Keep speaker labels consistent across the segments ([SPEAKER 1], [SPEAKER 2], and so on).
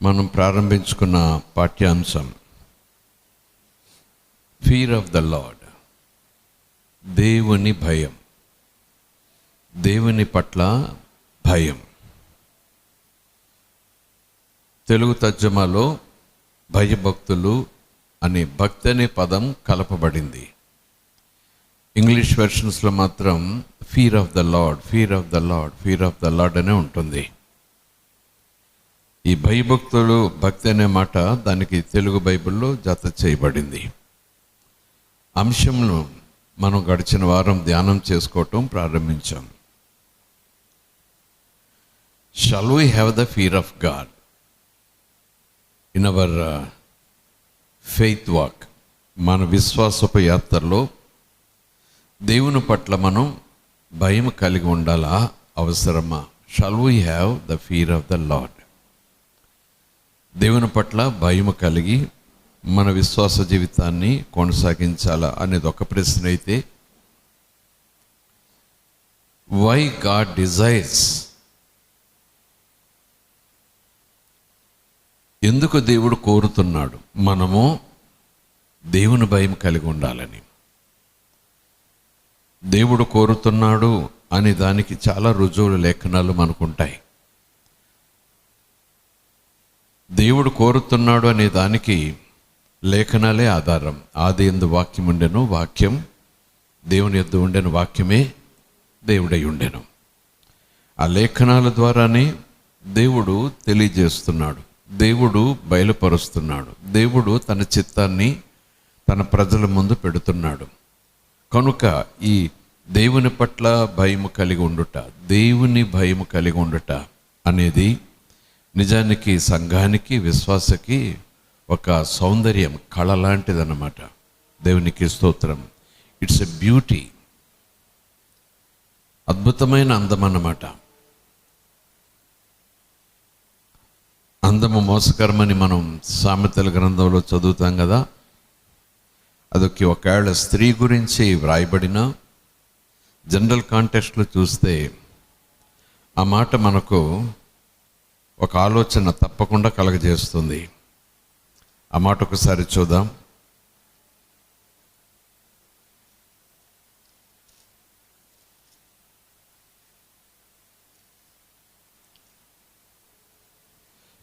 [SPEAKER 1] మనం ప్రారంభించుకున్న పాఠ్యాంశం fear of the lord. దేవుని భయం, దేవుని పట్ల భయం. తెలుగు తర్జమాలో భయభక్తులు అనే భక్తి అనే పదం కలపబడింది. ఇంగ్లీష్ వెర్షన్స్లో మాత్రం fear of the lord, fear of the lord, fear of the lord అనే ఉంటుంది. ఈ భయభక్తులు, భక్తి అనే మాట దానికి తెలుగు బైబిల్లో జత చేయబడింది. అంశంను మనం గడిచిన వారం ధ్యానం చేసుకోవటం ప్రారంభించాం. Shall we have the fear of God in our faith walk? మన విశ్వాసపు యాత్రలో దేవుని పట్ల మనం భయం కలిగి ఉండాలా, అవసరమా? Shall we have the fear of the lord? దేవుని పట్ల భయం కలిగి మన విశ్వాస జీవితాన్ని కొనసాగించాలా అనేది ఒక ప్రశ్న అయితే, వై గాడ్ డిజైర్స్, ఎందుకు దేవుడు కోరుతున్నాడు మనము దేవుని భయం కలిగి ఉండాలని? దేవుడు కోరుతున్నాడు అనే దానికి చాలా రుజువుల లేఖనాలు మనకుంటాయి. దేవుడు కోరుతున్నాడు అనే దానికి లేఖనాలే ఆధారం. ఆది యందు వాక్యం ఉండెను, వాక్యం దేవుని యొద్ద ఉండెను, వాక్యమే దేవుడై ఉండెను. ఆ లేఖనాల ద్వారానే దేవుడు తెలియజేస్తున్నాడు, దేవుడు బయలుపరుస్తున్నాడు, దేవుడు తన చిత్తాన్ని తన ప్రజల ముందు పెడుతున్నాడు. కనుక ఈ దేవుని పట్ల భయము కలిగి ఉండుట, దేవుని భయము కలిగి ఉండుట అనేది నిజానికి సంఘానికి, విశ్వాసకి ఒక సౌందర్యం, కళ లాంటిదన్నమాట. దేవునికి స్తోత్రం. ఇట్స్ ఎ బ్యూటీ, అద్భుతమైన అందం అన్నమాట. అందము మోసకరమని మనం సామెతల గ్రంథంలో చదువుతాం కదా. అదొక ఒకవేళ స్త్రీ గురించి వ్రాయబడిన జనరల్ కాంటెక్స్ట్లో చూస్తే ఆ మాట మనకు ఒక ఆలోచన తప్పకుండా కలగజేస్తుంది. ఆ మాట ఒకసారి చూద్దాం.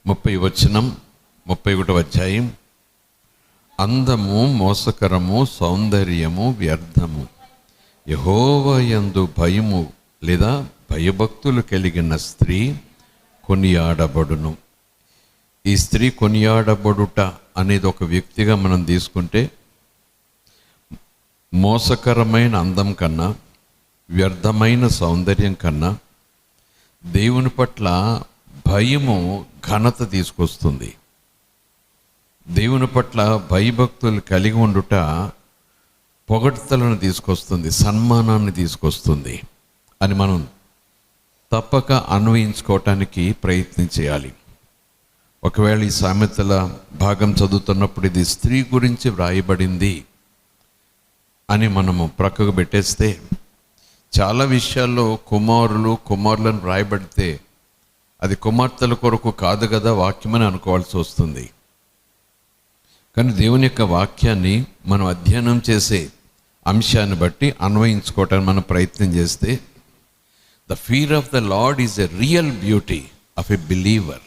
[SPEAKER 1] ముప్పై వచనం, 31వ అధ్యాయం. అందము మోసకరము, సౌందర్యము వ్యర్థము, యెహోవా యందు భయము లేదా భయభక్తులు కలిగిన స్త్రీ కొనియాడబడును. ఈ స్త్రీ కొనియాడబడుట అనేది ఒక వ్యక్తిగా మనం తీసుకుంటే, మోసకరమైన అందం కన్నా, వ్యర్థమైన సౌందర్యం కన్నా దేవుని పట్ల భయము ఘనత తీసుకొస్తుంది. దేవుని పట్ల భయభక్తులు కలిగి ఉండుట పొగడ్తలను తీసుకొస్తుంది, సన్మానాన్ని తీసుకొస్తుంది అని మనం తప్పక అన్వయించుకోవటానికి ప్రయత్నం చేయాలి. ఒకవేళ ఈ సామెతల భాగం చదువుతున్నప్పుడు ఇది స్త్రీ గురించి వ్రాయబడింది అని మనము ప్రక్కకు పెట్టేస్తే, చాలా విషయాల్లో కుమారులను వ్రాయబడితే అది కుమార్తెల కొరకు కాదు కదా వాక్యమని అనుకోవాల్సి వస్తుంది. కానీ దేవుని యొక్క వాక్యాన్ని మనం అధ్యయనం చేసే అంశాన్ని బట్టి అన్వయించుకోవటానికి మనం ప్రయత్నం చేస్తే, the fear of the Lord is a real beauty of a believer.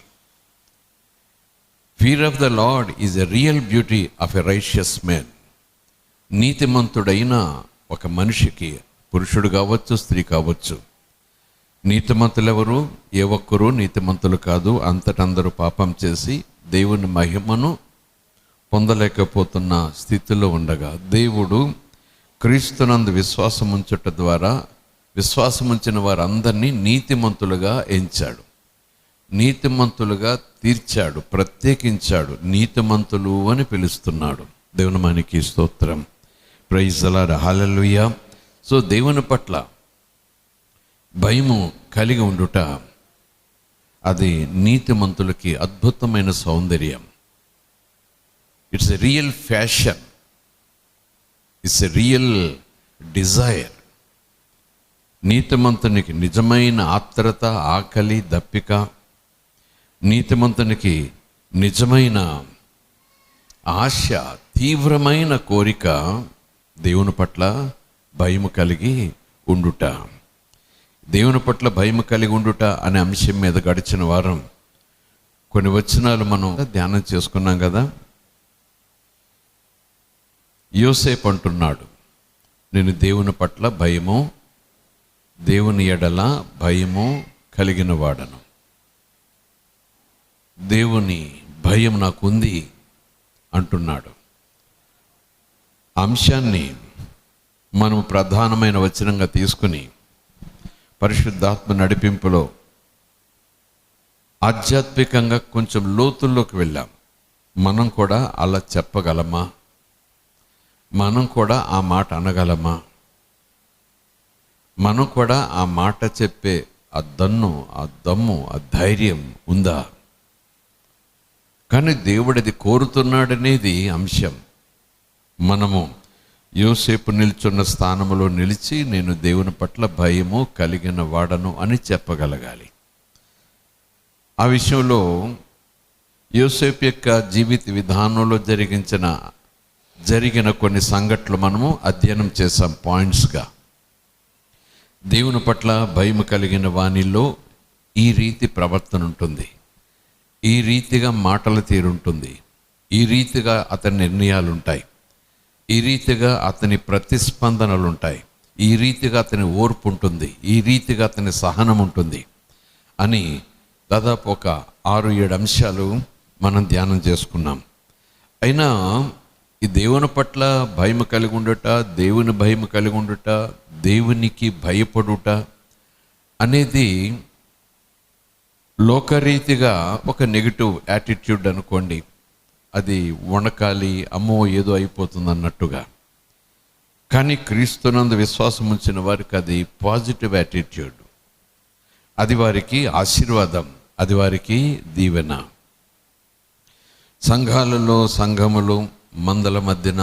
[SPEAKER 1] Fear of the Lord is a real beauty of a righteous man. నీతిమంతుడైన ఒక మనిషికి, పురుషుడు కావచ్చు, స్త్రీ కావచ్చు, నీతిమంతులు ఎవరు? ఏ ఒక్కరూ నీతిమంతులు కాదు. అంతటందరూ పాపం చేసి దేవుని మహిమను పొందలేకపోతున్న స్థితిలో ఉండగా, దేవుడు క్రీస్తునందు విశ్వాసం ఉంచుట ద్వారా విశ్వాసముంచిన వారందరినీ నీతిమంతులుగా ఎంచాడు, నీతిమంతులుగా తీర్చాడు, ప్రత్యేకించాడు, నీతిమంతులు అని పిలుస్తున్నాడు. దేవుని మనకి స్తోత్రం. Praise the Lord, hallelujah. So దేవుని పట్ల భయము కలిగి ఉండుట అది నీతిమంతులకి అద్భుతమైన సౌందర్యం. It's a real passion, it's a real desire. నీతిమంతునికి నిజమైన ఆత్రత, ఆకలి, దప్పిక, నీతిమంతునికి నిజమైన ఆశ, తీవ్రమైన కోరిక దేవుని పట్ల భయము కలిగి ఉండుట. దేవుని పట్ల భయము కలిగి ఉండుట అనే అంశం మీద గడిచిన వారం కొన్ని వచనాలు మనం ధ్యానం చేసుకున్నాం కదా. యోసేపు అంటున్నాడు, నేను దేవుని పట్ల భయము, దేవుని ఎడల భయము కలిగిన వాడను. దేవుని భయం నాకుంది అంటున్నాడు. అంశాన్ని మనం ప్రధానమైన వచనంగా తీసుకుని పరిశుద్ధాత్మ నడిపింపులో ఆధ్యాత్మికంగా కొంచెం లోతుల్లోకి వెళ్ళాం. మనం కూడా అలా చెప్పగలమా? మనం కూడా ఆ మాట అనగలమా? మనం కూడా ఆ మాట చెప్పే ఆ దన్ను, ఆ దమ్ము, ఆ ధైర్యం ఉందా? కానీ దేవుడిది కోరుతున్నాడనేది అంశం. మనము యోసేపు నిల్చున్న స్థానంలో నిలిచి నేను దేవుని పట్ల భయము కలిగిన వాడను అని చెప్పగలగాలి. ఆ విషయంలో యోసేపు యొక్క జీవిత విధానంలో జరిగిన కొన్ని సంఘటనలు మనము అధ్యయనం చేసాం పాయింట్స్గా. దేవుని పట్ల భయం కలిగిన వానిలో ఈ రీతి ప్రవర్తన ఉంటుంది, ఈ రీతిగా మాటల తీరుంటుంది, ఈ రీతిగా అతని నిర్ణయాలు ఉంటాయి, ఈ రీతిగా అతని ప్రతిస్పందనలు ఉంటాయి, ఈ రీతిగా అతని ఓర్పు ఉంటుంది, ఈ రీతిగా అతని సహనం ఉంటుంది అని దాదాపు ఒక 6-7 అంశాలు మనం ధ్యానం చేసుకున్నాం. అయినా ఈ దేవుని పట్ల భయం కలిగి ఉండుట, దేవుని భయం కలిగి ఉండుట, దేవునికి భయపడుట అనేది లోకరీతిగా ఒక నెగిటివ్ యాటిట్యూడ్ అనుకోండి. అది వణకాలి, అమ్మో ఏదో అయిపోతుంది అన్నట్టుగా. కానీ క్రీస్తునందు విశ్వాసం ఉంచిన వారికి అది పాజిటివ్ యాటిట్యూడ్, అది వారికి ఆశీర్వాదం, అది వారికి దీవెన. సంఘములు మందల మధ్యన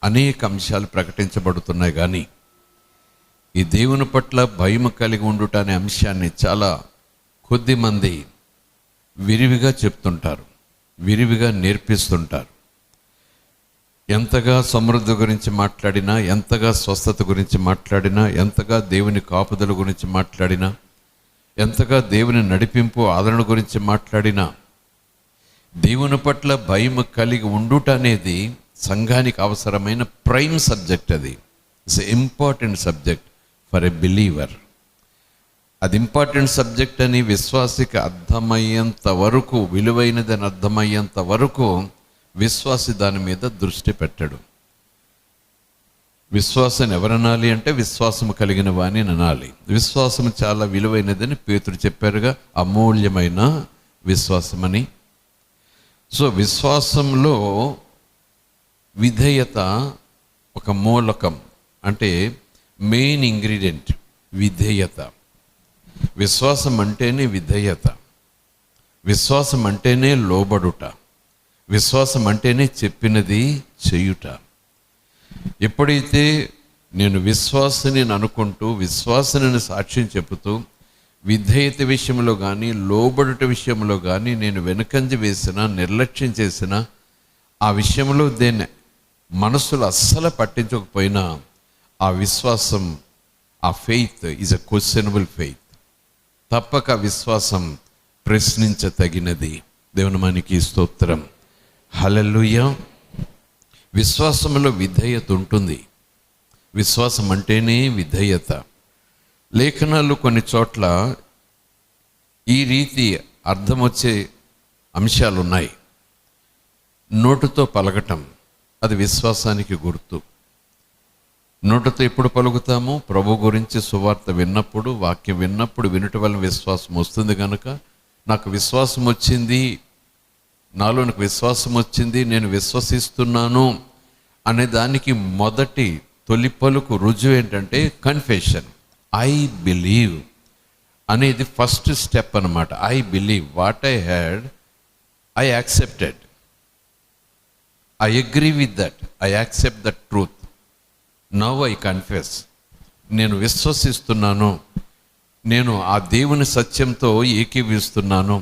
[SPEAKER 1] అనేక అంశాలు ప్రకటించబడుతున్నాయి, కానీ ఈ దేవుని పట్ల భయం కలిగి ఉండుట అనే అంశాన్ని చాలా కొద్ది మంది విరివిగా చెప్తుంటారు, విరివిగా నేర్పిస్తుంటారు. ఎంతగా సమృద్ధి గురించి మాట్లాడినా, ఎంతగా స్వస్థత గురించి మాట్లాడినా, ఎంతగా దేవుని కాపుదల గురించి మాట్లాడినా, ఎంతగా దేవుని నడిపింపు ఆదరణ గురించి మాట్లాడినా, దేవుని పట్ల భయం కలిగి ఉండుట అనేది సంఘానికి అవసరమైన ప్రైమ్ సబ్జెక్ట్. అది it's important subject for a believer. అది ఇంపార్టెంట్ సబ్జెక్ట్ అని విశ్వాసికి అర్థమయ్యేంత వరకు, విలువైనదని అర్థమయ్యేంత వరకు విశ్వాసి దాని మీద దృష్టి పెట్టడు. విశ్వాసాన్ని ఎవరనాలి అంటే విశ్వాసం కలిగిన వాణ్ణి అనాలి. విశ్వాసం చాలా విలువైనదని పేతురు చెప్పారుగా, అమూల్యమైన విశ్వాసమని. సో విశ్వాసంలో విధేయత ఒక మూలకం, అంటే మెయిన్ ఇంగ్రీడియంట్ విధేయత. విశ్వాసం అంటేనే విధేయత, విశ్వాసం అంటేనే లోబడుట, విశ్వాసం అంటేనే చెప్పినది చేయుట. ఎప్పుడైతే నేను విశ్వాసిని అనుకుంటూ, విశ్వాసిని సాక్ష్యం చెబుతూ, విధేయత విషయంలో కానీ లోబడుట విషయంలో కానీ నేను వెనుకంజ వేసినా, నిర్లక్ష్యం చేసినా, ఆ విషయంలో దేన్ని మనసులో అస్సలు పట్టించకపోయినా ఆ విశ్వాసం, ఆ faith is a questionable faith. తప్పక విశ్వాసం ప్రశ్నించతగినది. దేవుని మనకి స్తోత్రం, హల్లెలూయా. విశ్వాసంలో విధేయత ఉంటుంది. విశ్వాసం అంటేనే విధేయత. లేఖనాలు కొన్ని చోట్ల ఈ రీతి అర్థం వచ్చే అంశాలు ఉన్నాయి. నోటుతో పలకటం అది విశ్వాసానికి గుర్తు. నోటుతో ఎప్పుడు పలుకుతాము? ప్రభు గురించి సువార్త విన్నప్పుడు, వాక్యం విన్నప్పుడు. వినుట వలన విశ్వాసం వస్తుంది కనుక నాకు విశ్వాసం వచ్చింది, నాలోనికి విశ్వాసం వచ్చింది, నేను విశ్వసిస్తున్నాను అనే దానికి మొదటి తొలి పలుకు రుజువు ఏంటంటే కన్ఫెషన్. ఐ బిలీవ్ అనేది ఫస్ట్ స్టెప్ అన్నమాట. I believe what I had, I accepted, I agree with that, I accept that truth, now I confess. నేను విశ్వసిస్తున్నాను, నేను ఆ దేవుని సత్యంతో ఏకీవిస్తున్నాను,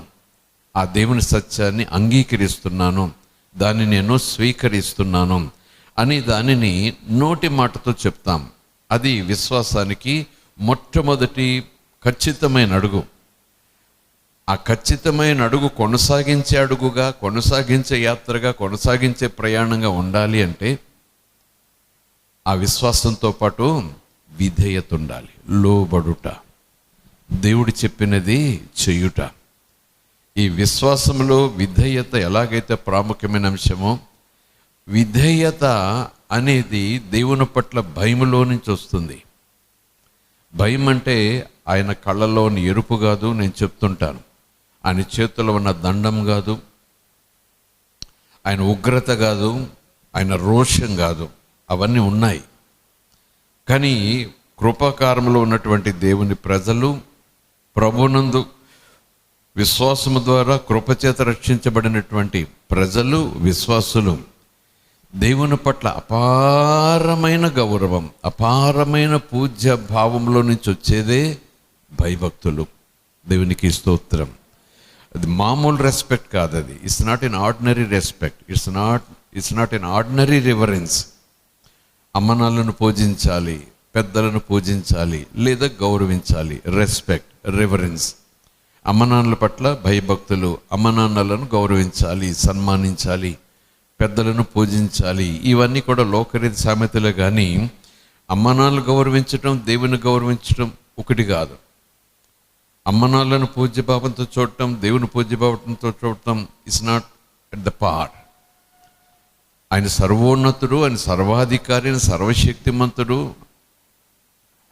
[SPEAKER 1] ఆ దేవుని సత్యాన్ని అంగీకరిస్తున్నాను, దాన్ని నేను స్వీకరిస్తున్నాను అని దానిని నోటి మాటతో చెప్తాం. అది విశ్వాసానికి మొట్టమొదటి ఖచ్చితమైన అడుగు. ఆ ఖచ్చితమైన అడుగు కొనసాగించే అడుగుగా, కొనసాగించే యాత్రగా, కొనసాగించే ప్రయాణంగా ఉండాలి అంటే ఆ విశ్వాసంతో పాటు విధేయత ఉండాలి. లోబడుట, దేవుడు చెప్పినది చేయుట. ఈ విశ్వాసంలో విధేయత ఎలాగైతే ప్రాముఖ్యమైన అంశమో, విధేయత అనేది దేవుని పట్ల భయములో నుంచి వస్తుంది. భయం అంటే ఆయన కళ్ళలోని ఎరుపు కాదు, నేను చెప్తుంటాను. ఆయన చేతిలో ఉన్న దండం కాదు, ఆయన ఉగ్రత కాదు, ఆయన రోషం కాదు. అవన్నీ ఉన్నాయి. కానీ కృపాకారంలో ఉన్నటువంటి దేవుని ప్రజలు, ప్రభునందు విశ్వాసము ద్వారా కృపచేత రక్షించబడినటువంటి ప్రజలు, విశ్వాసులు దేవుని పట్ల అపారమైన గౌరవం, అపారమైన పూజ్య భావంలో నుంచి వచ్చేదే భయభక్తులు. దేవునికి స్తోత్రం. అది మామూలు రెస్పెక్ట్ కాదు. అది it's not an ordinary respect, it's not an ordinary reverence. అమ్మనాలను పూజించాలి, పెద్దలను పూజించాలి లేదా గౌరవించాలి. Respect, reverence. అమ్మనాన్నల పట్ల భయభక్తులు, అమ్మనాన్నలను గౌరవించాలి, సన్మానించాలి, పెద్దలను పూజించాలి. ఇవన్నీ కూడా లోకరీతి సామెతలే. కానీ అమ్మనాన్నలు గౌరవించటం, దేవుని గౌరవించటం ఒకటి కాదు. అమ్మనాన్నలను పూజ్యభావంతో చూడటం, దేవుని పూజ్యభావంతో చూడటం is not at the part. ఆయన సర్వోన్నతుడు, ఆయన సర్వాధికారి, ఆయన సర్వశక్తిమంతుడు,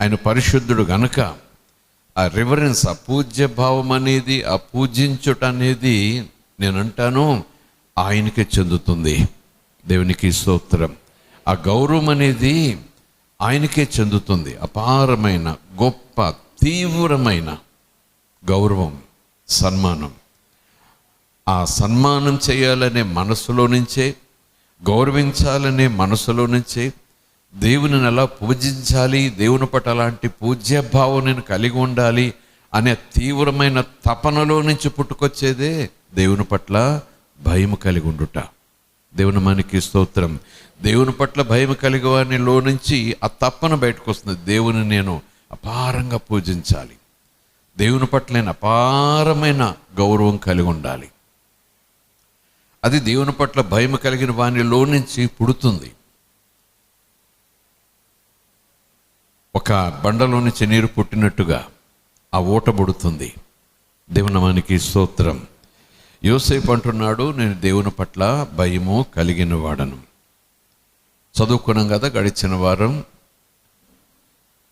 [SPEAKER 1] ఆయన పరిశుద్ధుడు గనక ఆ రివరెన్స్, ఆ పూజ్య భావం అనేది, ఆ పూజించుట అనేది నేనంటాను ఆయనకే చెందుతుంది. దేవునికి స్తోత్రం. ఆ గౌరవం అనేది ఆయనకే చెందుతుంది. అపారమైన, గొప్ప, తీవ్రమైన గౌరవం, సన్మానం. ఆ సన్మానం చేయాలనే మనసులో నుంచే, గౌరవించాలనే మనసులో నుంచే, దేవుని ఎలా పూజించాలి, దేవుని పట్ల అలాంటి పూజ్యభావం నేను కలిగి ఉండాలి అనే తీవ్రమైన తపనలో నుంచి పుట్టుకొచ్చేదే దేవుని పట్ల భయం కలిగి ఉండుట. దేవుని మనకి స్తోత్రం. దేవుని పట్ల భయం కలిగి వారిలో నుంచి ఆ తపన బయటకు వస్తుంది. దేవుని నేను అపారంగా పూజించాలి, దేవుని పట్ల నేను అపారమైన గౌరవం కలిగి ఉండాలి. అది దేవుని పట్ల భయం కలిగిన వానిలో నుంచి పుడుతుంది. ఒక బండలో నుంచి నీరు పుట్టినట్టుగా ఆ ఊట పుడుతుంది. దేవుని నామానికి స్తోత్రం. యోసేపు అంటున్నాడు, నేను దేవుని పట్ల భయము కలిగిన వాడను. చదువుకున్నాం కదా గడిచిన వారం.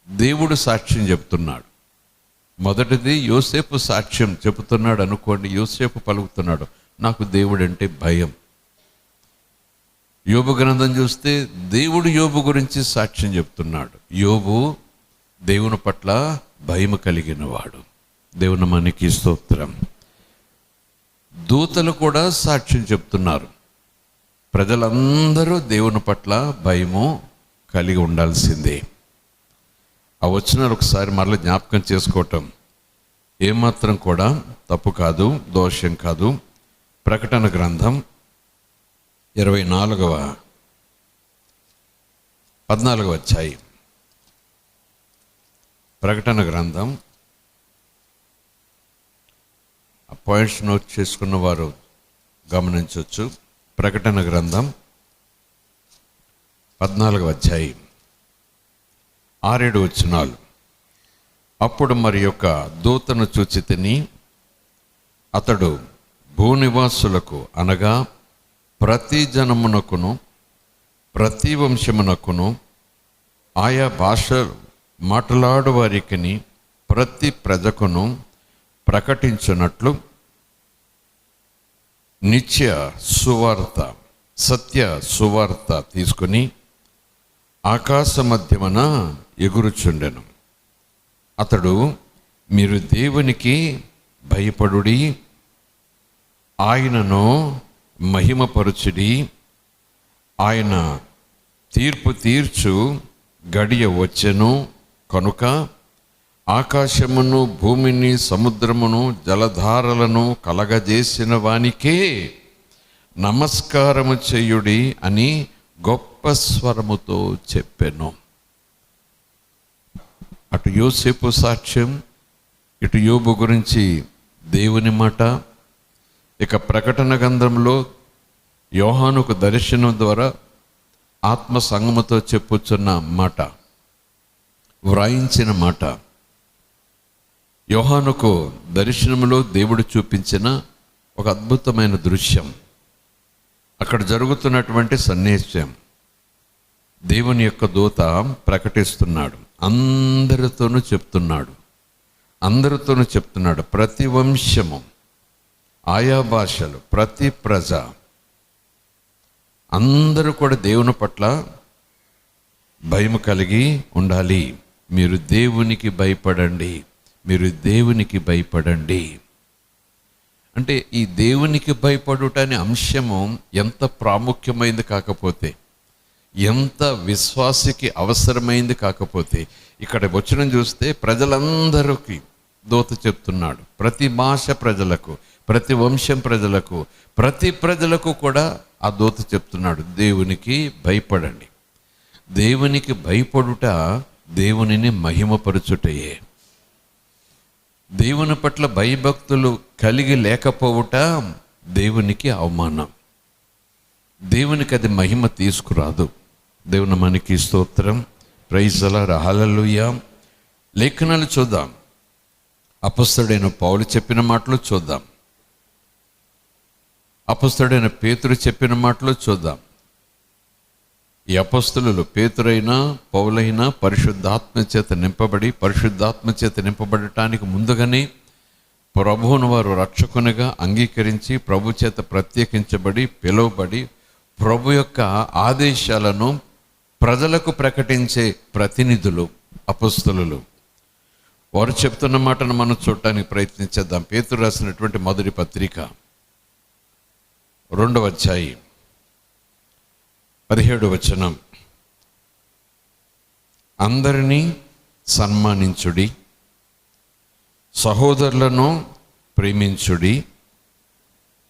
[SPEAKER 1] దేవుడు సాక్ష్యం చెప్తున్నాడు. మొదటిది యోసేపు సాక్ష్యం చెబుతున్నాడు అనుకోండి. యోసేపు పలుకుతున్నాడు, నాకు దేవుడు అంటే భయం. యోబు గ్రంథం చూస్తే దేవుడు యోబు గురించి సాక్ష్యం చెప్తున్నాడు. యోబు దేవుని పట్ల భయం కలిగిన వాడు. దేవుని మనకి స్తోత్రం. దూతలు కూడా సాక్ష్యం చెప్తున్నారు. ప్రజలందరూ దేవుని పట్ల భయము కలిగి ఉండాల్సిందే. ఆ వచనాలు ఒకసారి మరలా జ్ఞాపకం చేసుకోవటం ఏమాత్రం కూడా తప్పు కాదు, దోషం కాదు. ప్రకటన గ్రంథం 24వ అధ్యాయం. ప్రకటన గ్రంథం, ఆ పాయింట్స్ నోట్ చేసుకున్న వారు గమనించవచ్చు. ప్రకటన గ్రంథం 14వ అధ్యాయం 6-7 వచనాలు. అప్పుడు మరి యొక్క దూతను చూచి తిని, అతడు భూనివాసులకు అనగా ప్రతి జనమునకును ప్రతి వంశమునకును ఆయా భాష మాట్లాడు వారికి ప్రతి ప్రజకును ప్రకటించినట్లు నిత్య సువార్త, సత్య సువార్త తీసుకుని ఆకాశ మధ్యమున ఎగురుచుండెను. అతడు, మీరు దేవునికి భయపడుడి, ఆయనను మహిమపరచుడి, ఆయన తీర్పు తీర్చు గడియ వచ్చెను కనుక ఆకాశమును భూమిని సముద్రమును జలధారలను కలగజేసిన వానికే నమస్కారము చేయుడి అని గొప్ప స్వరముతో చెప్పెను. అటు యోసేపు సాక్ష్యం, ఇటు యోబు గురించి దేవుని మాట. ఇక ప్రకటన గ్రంథంలో యోహానుకు దర్శనం ద్వారా ఆత్మ సంగముతో చెప్పుచున్న మాట, వ్రాయించిన మాట. యోహానుకు దర్శనంలో దేవుడు చూపించిన ఒక అద్భుతమైన దృశ్యం, అక్కడ జరుగుతున్నటువంటి సన్నివేశం దేవుని యొక్క దూత ప్రకటిస్తున్నాడు. అందరితోనూ చెప్తున్నాడు. ప్రతి వంశము, ఆయా భాషలు, ప్రతి ప్రజ, అందరూ కూడా దేవుని పట్ల భయం కలిగి ఉండాలి. మీరు దేవునికి భయపడండి. అంటే ఈ దేవునికి భయపడుట అనే అంశము ఎంత ప్రాముఖ్యమైంది కాకపోతే, ఎంత విశ్వాసికి అవసరమైంది కాకపోతే, ఇక్కడ వచనం చూస్తే ప్రజలందరికీ దూత చెప్తున్నాడు. ప్రతి భాష ప్రజలకు, ప్రతి వంశం ప్రజలకు, ప్రతి ప్రజలకు కూడా ఆ దూత చెప్తున్నాడు, దేవునికి భయపడండి. దేవునికి భయపడుట దేవునిని మహిమపరచుటయే. దేవుని పట్ల భయభక్తులు కలిగి లేకపోవుట దేవునికి అవమానం. దేవునికి అది మహిమ తీసుకురాదు. దేవుని మనకి స్తోత్రం. ప్రైజ్ అలాడ్, హల్లెలూయా. లేఖనాలు చూద్దాం. అపొస్తలుడైన పౌలు చెప్పిన మాటలు చూద్దాం. అపొస్తలుడైన పేతురు చెప్పిన మాటలు చూద్దాం. ఈ అపొస్తలులు పేతురైనా పౌలైనా పరిశుద్ధాత్మ చేత నింపబడటానికి ముందుగానే ప్రభువును వారు రక్షకునిగా అంగీకరించి ప్రభు చేత ప్రత్యేకించబడి పిలువబడి ప్రభు యొక్క ఆదేశాలను ప్రజలకు ప్రకటించే ప్రతినిధులు అపొస్తలులు. వారు చెప్తున్న మాటను మనం చూడటానికి ప్రయత్నించేద్దాం. పేతురు రాసినటువంటి మొదటి పత్రిక 2వ అధ్యాయం 17వ వచనం. అందరినీ సన్మానించుడి, సహోదరులను ప్రేమించుడి,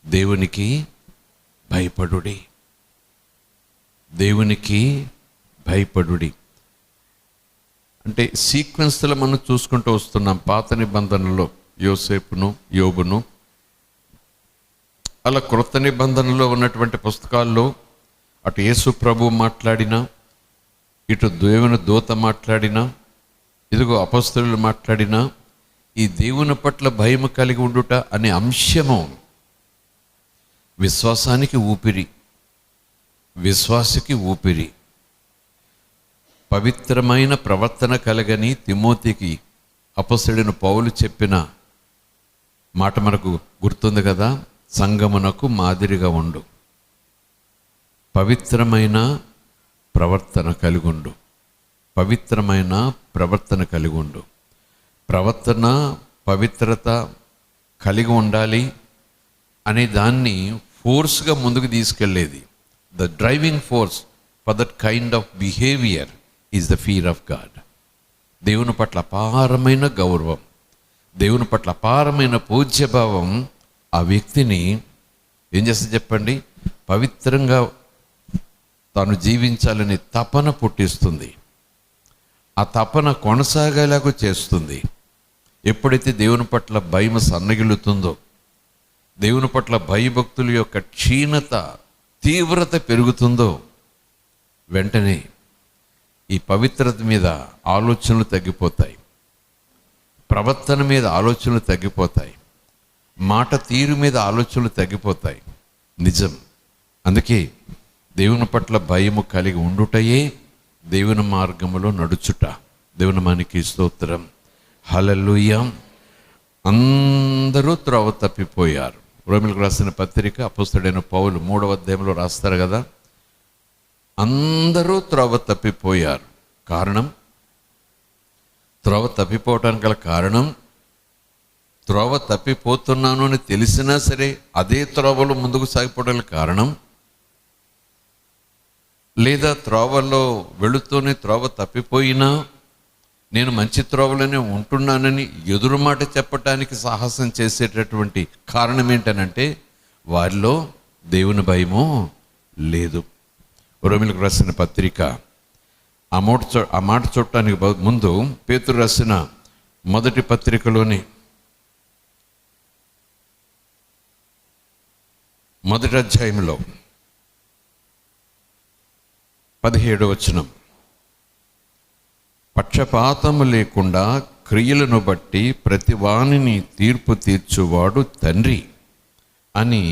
[SPEAKER 1] దేవునికి భయపడుడి. అంటే సీక్వెన్స్లో మనం చూసుకుంటూ వస్తున్నాం. పాత నిబంధనలో యోసేపును, యోబును, అలా క్రొత్త నిబంధనలో ఉన్నటువంటి పుస్తకాల్లో అటు యేసు ప్రభు మాట్లాడినా, ఇటు దేవుని దూత మాట్లాడినా, ఇదిగో అపొస్తలులు మాట్లాడినా, ఈ దేవుని పట్ల భయం కలిగి ఉండుట అనే అంశము విశ్వాసికి ఊపిరి. పవిత్రమైన ప్రవర్తన కలగని తిమోతికి అపొస్తలుడైన పౌలు చెప్పిన మాట మనకు గుర్తుంది కదా, సంగమునకు మాదిరిగా ఉండు, పవిత్రమైన ప్రవర్తన కలిగి ఉండు. ప్రవర్తన పవిత్రత కలిగి ఉండాలి అనే దాన్ని ఫోర్స్గా ముందుకు తీసుకెళ్ళేది. The driving force for that kind of behaviour is the fear of God. దేవుని పట్ల అపారమైన గౌరవం, దేవుని పట్ల అపారమైన పూజ్యభావం ఆ వ్యక్తిని ఏం చేస్తుంది చెప్పండి? పవిత్రంగా తాను జీవించాలని తపన పుట్టిస్తుంది. ఆ తపన కొనసాగేలాగా చేస్తుంది. ఎప్పుడైతే దేవుని పట్ల భయం సన్నగిలుతుందో, దేవుని పట్ల భయభక్తుల యొక్క క్షీణత తీవ్రత పెరుగుతుందో, వెంటనే ఈ పవిత్రత మీద ఆలోచనలు తగ్గిపోతాయి, ప్రవర్తన మీద ఆలోచనలు తగ్గిపోతాయి, మాట తీరు మీద ఆలోచనలు తగ్గిపోతాయి. నిజం. అందుకే దేవుని పట్ల భయము కలిగి ఉండుటయే దేవుని మార్గములో నడుచుట. దేవుని మనకి స్తోత్రం. హల్లెలూయా. అందరూ త్రోవ తప్పిపోయారు. రోమీయులకు రాసిన పత్రిక అపొస్తలుడైన పౌలు 3వ అధ్యాయంలో రాస్తారు కదా, అందరూ త్రోవ తప్పిపోయారు. కారణం, త్రోవ తప్పిపోవటానికి గల కారణం, త్రోవ తప్పిపోతున్నాను అని తెలిసినా సరే అదే త్రోవలో ముందుకు సాగిపోవడానికి కారణం, లేదా త్రోవలో వెళుతూనే త్రోవ తప్పిపోయినా నేను మంచి త్రోవలోనే ఉంటున్నానని ఎదురు మాట చెప్పటానికి సాహసం చేసేటటువంటి కారణం ఏంటనంటే వారిలో దేవుని భయము లేదు. రోమీయులకు రాసిన పత్రిక ఆ మాట చూడటానికి ముందు పేతురు రాసిన మొదటి పత్రికలోని మొదటి అధ్యాయంలో 17వ వచనం, పక్షపాతము లేకుండా క్రియలను బట్టి ప్రతి వానిని తీర్పు తీర్చువాడు తండ్రి అని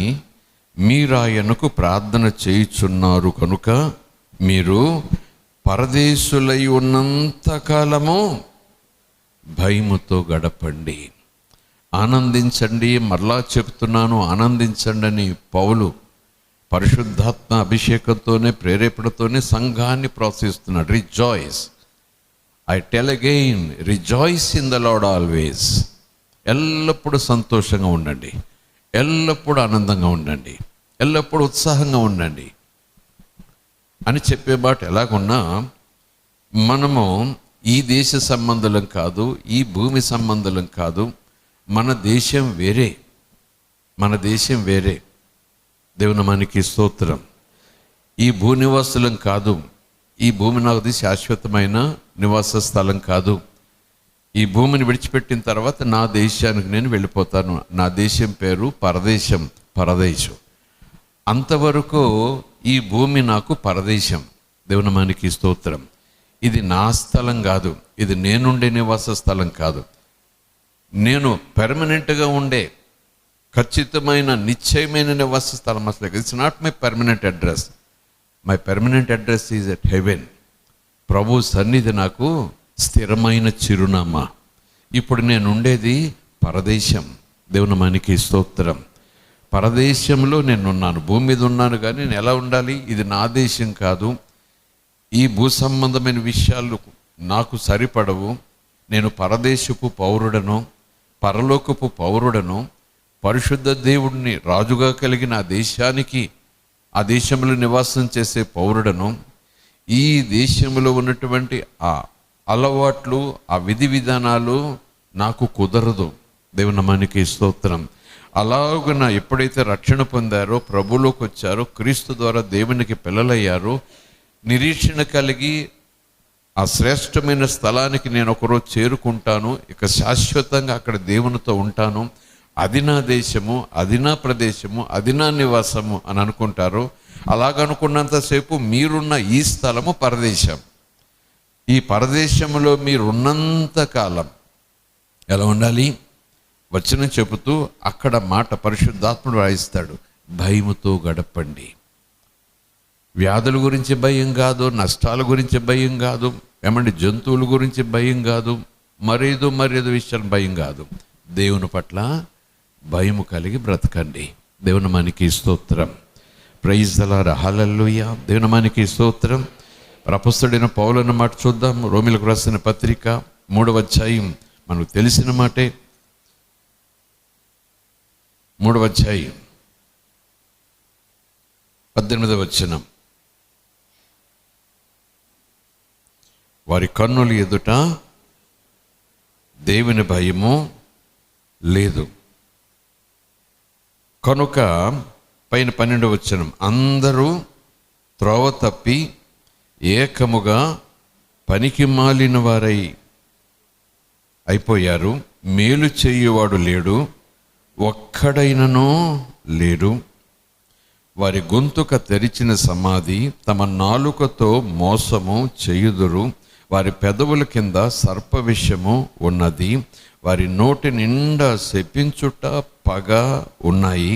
[SPEAKER 1] మీరాయనకు ప్రార్థన చేయుచున్నారు కనుక మీరు పరదేశులై ఉన్నంత కాలము భయముతో గడపండి. ఆనందించండి, మరలా చెప్తున్నాను ఆనందించండి అని పౌలు పరిశుద్ధాత్మ అభిషేకంతోనే ప్రేరేపణతోనే సంఘాన్ని ప్రోత్సహిస్తున్నాడు. Rejoice, I tell again, rejoice in the Lord always. ఎల్లప్పుడూ సంతోషంగా ఉండండి, ఎల్లప్పుడూ ఆనందంగా ఉండండి, ఎల్లప్పుడూ ఉత్సాహంగా ఉండండి అని చెప్పే మాట ఎలాగున్నా మనము ఈ దేశ సంబంధులం కాదు, ఈ భూమి సంబంధులం కాదు. మన దేశం వేరే, మన దేశం వేరే. దేవుని నామానికి స్తోత్రం. ఈ భూనివాసులం కాదు, ఈ భూమి నాది శాశ్వతమైన నివాస స్థలం కాదు. ఈ భూమిని విడిచిపెట్టిన తర్వాత నా దేశానికి నేను వెళ్ళిపోతాను. నా దేశం పేరు పరదేశం. అంతవరకు ఈ భూమి నాకు పరదేశం. దేవుని నామానికి స్తోత్రం. ఇది నా స్థలం కాదు, ఇది నేనుండే నివాస స్థలం కాదు. నేను పెర్మనెంట్గా ఉండే ఖచ్చితమైన నిశ్చయమైన నివాస స్థలం అసలు. It's not my permanent address. My permanent address is at heaven. ప్రభు సన్నిధి నాకు స్థిరమైన చిరునామా. ఇప్పుడు నేను ఉండేది పరదేశం. దేవుని నామానికి స్తోత్రం. పరదేశంలో నేనున్నాను, భూమి మీద ఉన్నాను, కానీ నేను ఎలా ఉండాలి? ఇది నా దేశం కాదు, ఈ భూ సంబంధమైన విషయాలు నాకు సరిపడవు. నేను పరదేశపు పౌరుడను, పరలోకపు పౌరుడను, పరిశుద్ధ దేవుడిని రాజుగా కలిగిన ఆ దేశానికి, ఆ దేశంలో నివాసం చేసే పౌరుడను. ఈ దేశంలో ఉన్నటువంటి ఆ అలవాట్లు, ఆ విధి విధానాలు నాకు కుదరదు. దేవుని నామానికి స్తోత్రం. అలాగున ఎప్పుడైతే రక్షణ పొందారో, ప్రభులోకి వచ్చారో, క్రీస్తు ద్వారా దేవునికి పిల్లలయ్యారో, నిరీక్షణ కలిగి ఆ శ్రేష్టమైన స్థలానికి నేను ఒకరోజు చేరుకుంటాను, ఇక శాశ్వతంగా అక్కడ దేవునితో ఉంటాను, అది నా దేశము, అది నా ప్రదేశము, అది నా నివాసము అని అనుకుంటారు. అలాగనుకున్నంతసేపు మీరున్న ఈ స్థలము పరదేశం. ఈ పరదేశంలో మీరున్నంత కాలం ఎలా ఉండాలి? వచనం చెబుతూ అక్కడ మాట పరిశుద్ధాత్ముడు రాయిస్తాడు, భయముతో గడపండి. వ్యాధుల గురించి భయం కాదు, నష్టాల గురించి భయం కాదు, జంతువుల గురించి భయం కాదు, మరేదో విషయాలు భయం కాదు. దేవుని పట్ల భయము కలిగి బ్రతకండి. దేవుని నామానికి స్తోత్రం. Praise the Lord. హల్లెలూయా. దేవుని నామానికి స్తోత్రం. అపొస్తలుడైన పౌలు అన్న మాట చూద్దాం. రోమీయులకు రాసిన పత్రిక 3వ అధ్యాయం, మనకు తెలిసిన మాటే. 3వ అధ్యాయం 18వ వచనం, వారి కన్నుల ఎదుట దేవుని భయము లేదు కనుక, పైన 12వ వచనం, అందరూ త్రోవ తప్పి ఏకముగా పనికి మాలిన వారై అయిపోయారు. మేలు చేయువాడు లేడు, ఒక్కడైనను లేడు. వారి గొంతుక తెరిచిన సమాధి, తమ నాలుకతో మోసము చేయుదురు. వారి పెదవుల కింద సర్ప విషము ఉన్నది. వారి నోటి నిండా శపించుట, పగ ఉన్నాయి.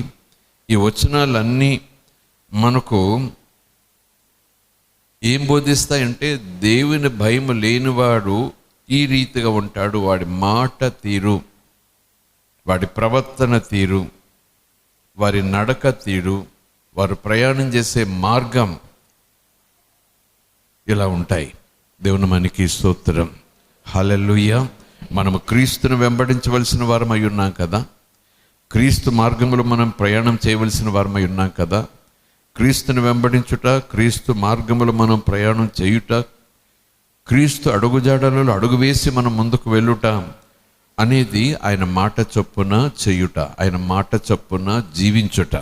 [SPEAKER 1] ఈ వచనాలన్నీ మనకు ఏం బోధిస్తాయంటే, దేవుని భయం లేనివాడు ఈ రీతిగా ఉంటాడు. వాడి మాట తీరు, వాడి ప్రవర్తన తీరు, వారి నడక తీరు, వారు ప్రయాణం చేసే మార్గం ఇలా ఉంటాయి. దేవుని నామానికి స్తోత్రం. హల్లెలూయా. మనము క్రీస్తును వెంబడించవలసిన వారమై ఉన్నాం కదా, క్రీస్తు మార్గంలో మనం ప్రయాణం చేయవలసిన వారమై ఉన్నాం కదా. క్రీస్తును వెంబడించుట, క్రీస్తు మార్గంలో మనం ప్రయాణం చేయుట, క్రీస్తు అడుగుజాడలలో అడుగు వేసి మనం ముందుకు వెళ్ళుట అనేది ఆయన మాట చొప్పున చేయుట, ఆయన మాట చొప్పున జీవించుట.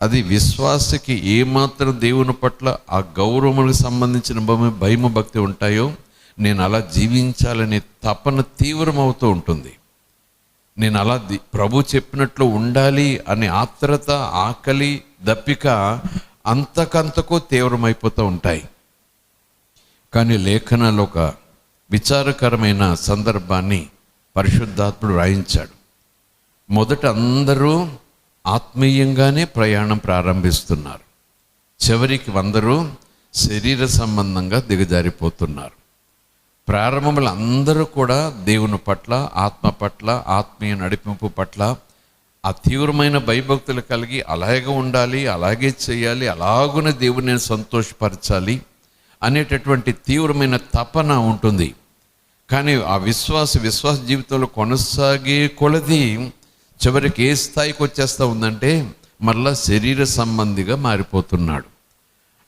[SPEAKER 1] అది విశ్వాసకి ఏమాత్రం దేవుని పట్ల ఆ గౌరవములకు సంబంధించిన భయము భక్తి ఉంటాయో, నేను అలా జీవించాలనే తపన తీవ్రమవుతూ ఉంటుంది. నేను అలా ప్రభు చెప్పినట్లు ఉండాలి అనే ఆత్రత, ఆకలి, దప్పిక అంతకంతకు తీవ్రమైపోతూ ఉంటాయి. కానీ లేఖనాలు ఒక విచారకరమైన సందర్భాన్ని పరిశుద్ధాత్ముడు రాయించాడు. మొదట అందరూ ఆత్మీయంగానే ప్రయాణం ప్రారంభిస్తున్నారు, చివరికి అందరూ శరీర సంబంధంగా దిగజారిపోతున్నారు. ప్రారంభంలో అందరూ కూడా దేవుని పట్ల, ఆత్మ పట్ల, ఆత్మీయ నడిపింపు పట్ల ఆ తీవ్రమైన భయభక్తులు కలిగి అలాగే ఉండాలి, అలాగే చేయాలి, అలాగునే దేవుని నేను సంతోషపరచాలి అనేటటువంటి తీవ్రమైన తపన ఉంటుంది. కానీ ఆ విశ్వాస జీవితంలో కొనసాగే కొలది చివరికి ఏ స్థాయికి వచ్చేస్తూ ఉందంటే మళ్ళా శరీర సంబంధిగా మారిపోతున్నాడు.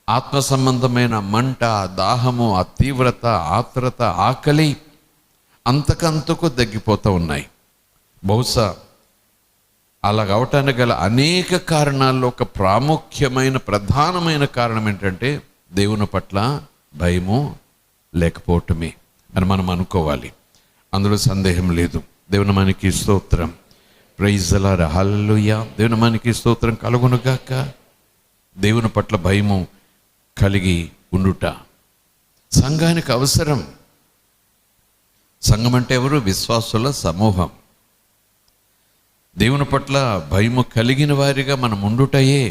[SPEAKER 1] ఆత్మ సంబంధమైన మంట, దాహము, ఆ తీవ్రత, ఆత్రత, ఆకలి అంతకంతకు తగ్గిపోతూ ఉన్నాయి. బహుశా అలా అవటానికి గల అనేక కారణాల్లో ఒక ప్రాముఖ్యమైన ప్రధానమైన కారణం ఏంటంటే దేవుని పట్ల భయము లేకపోవటమే అని మనం అనుకోవాలి. అందులో సందేహం లేదు. దేవుని మనకి స్తోత్రం, ప్రైజ్ ది లార్డ్, హల్లెలూయా. దేవుని మనకి స్తోత్రం కలుగునుగాక. దేవుని పట్ల భయము కలిగి ఉండుట సంఘానికి అవసరం. సంఘం అంటే ఎవరు? విశ్వాసుల సమూహం. దేవుని పట్ల భయము కలిగిన వారిగా మనం ఉండుటయే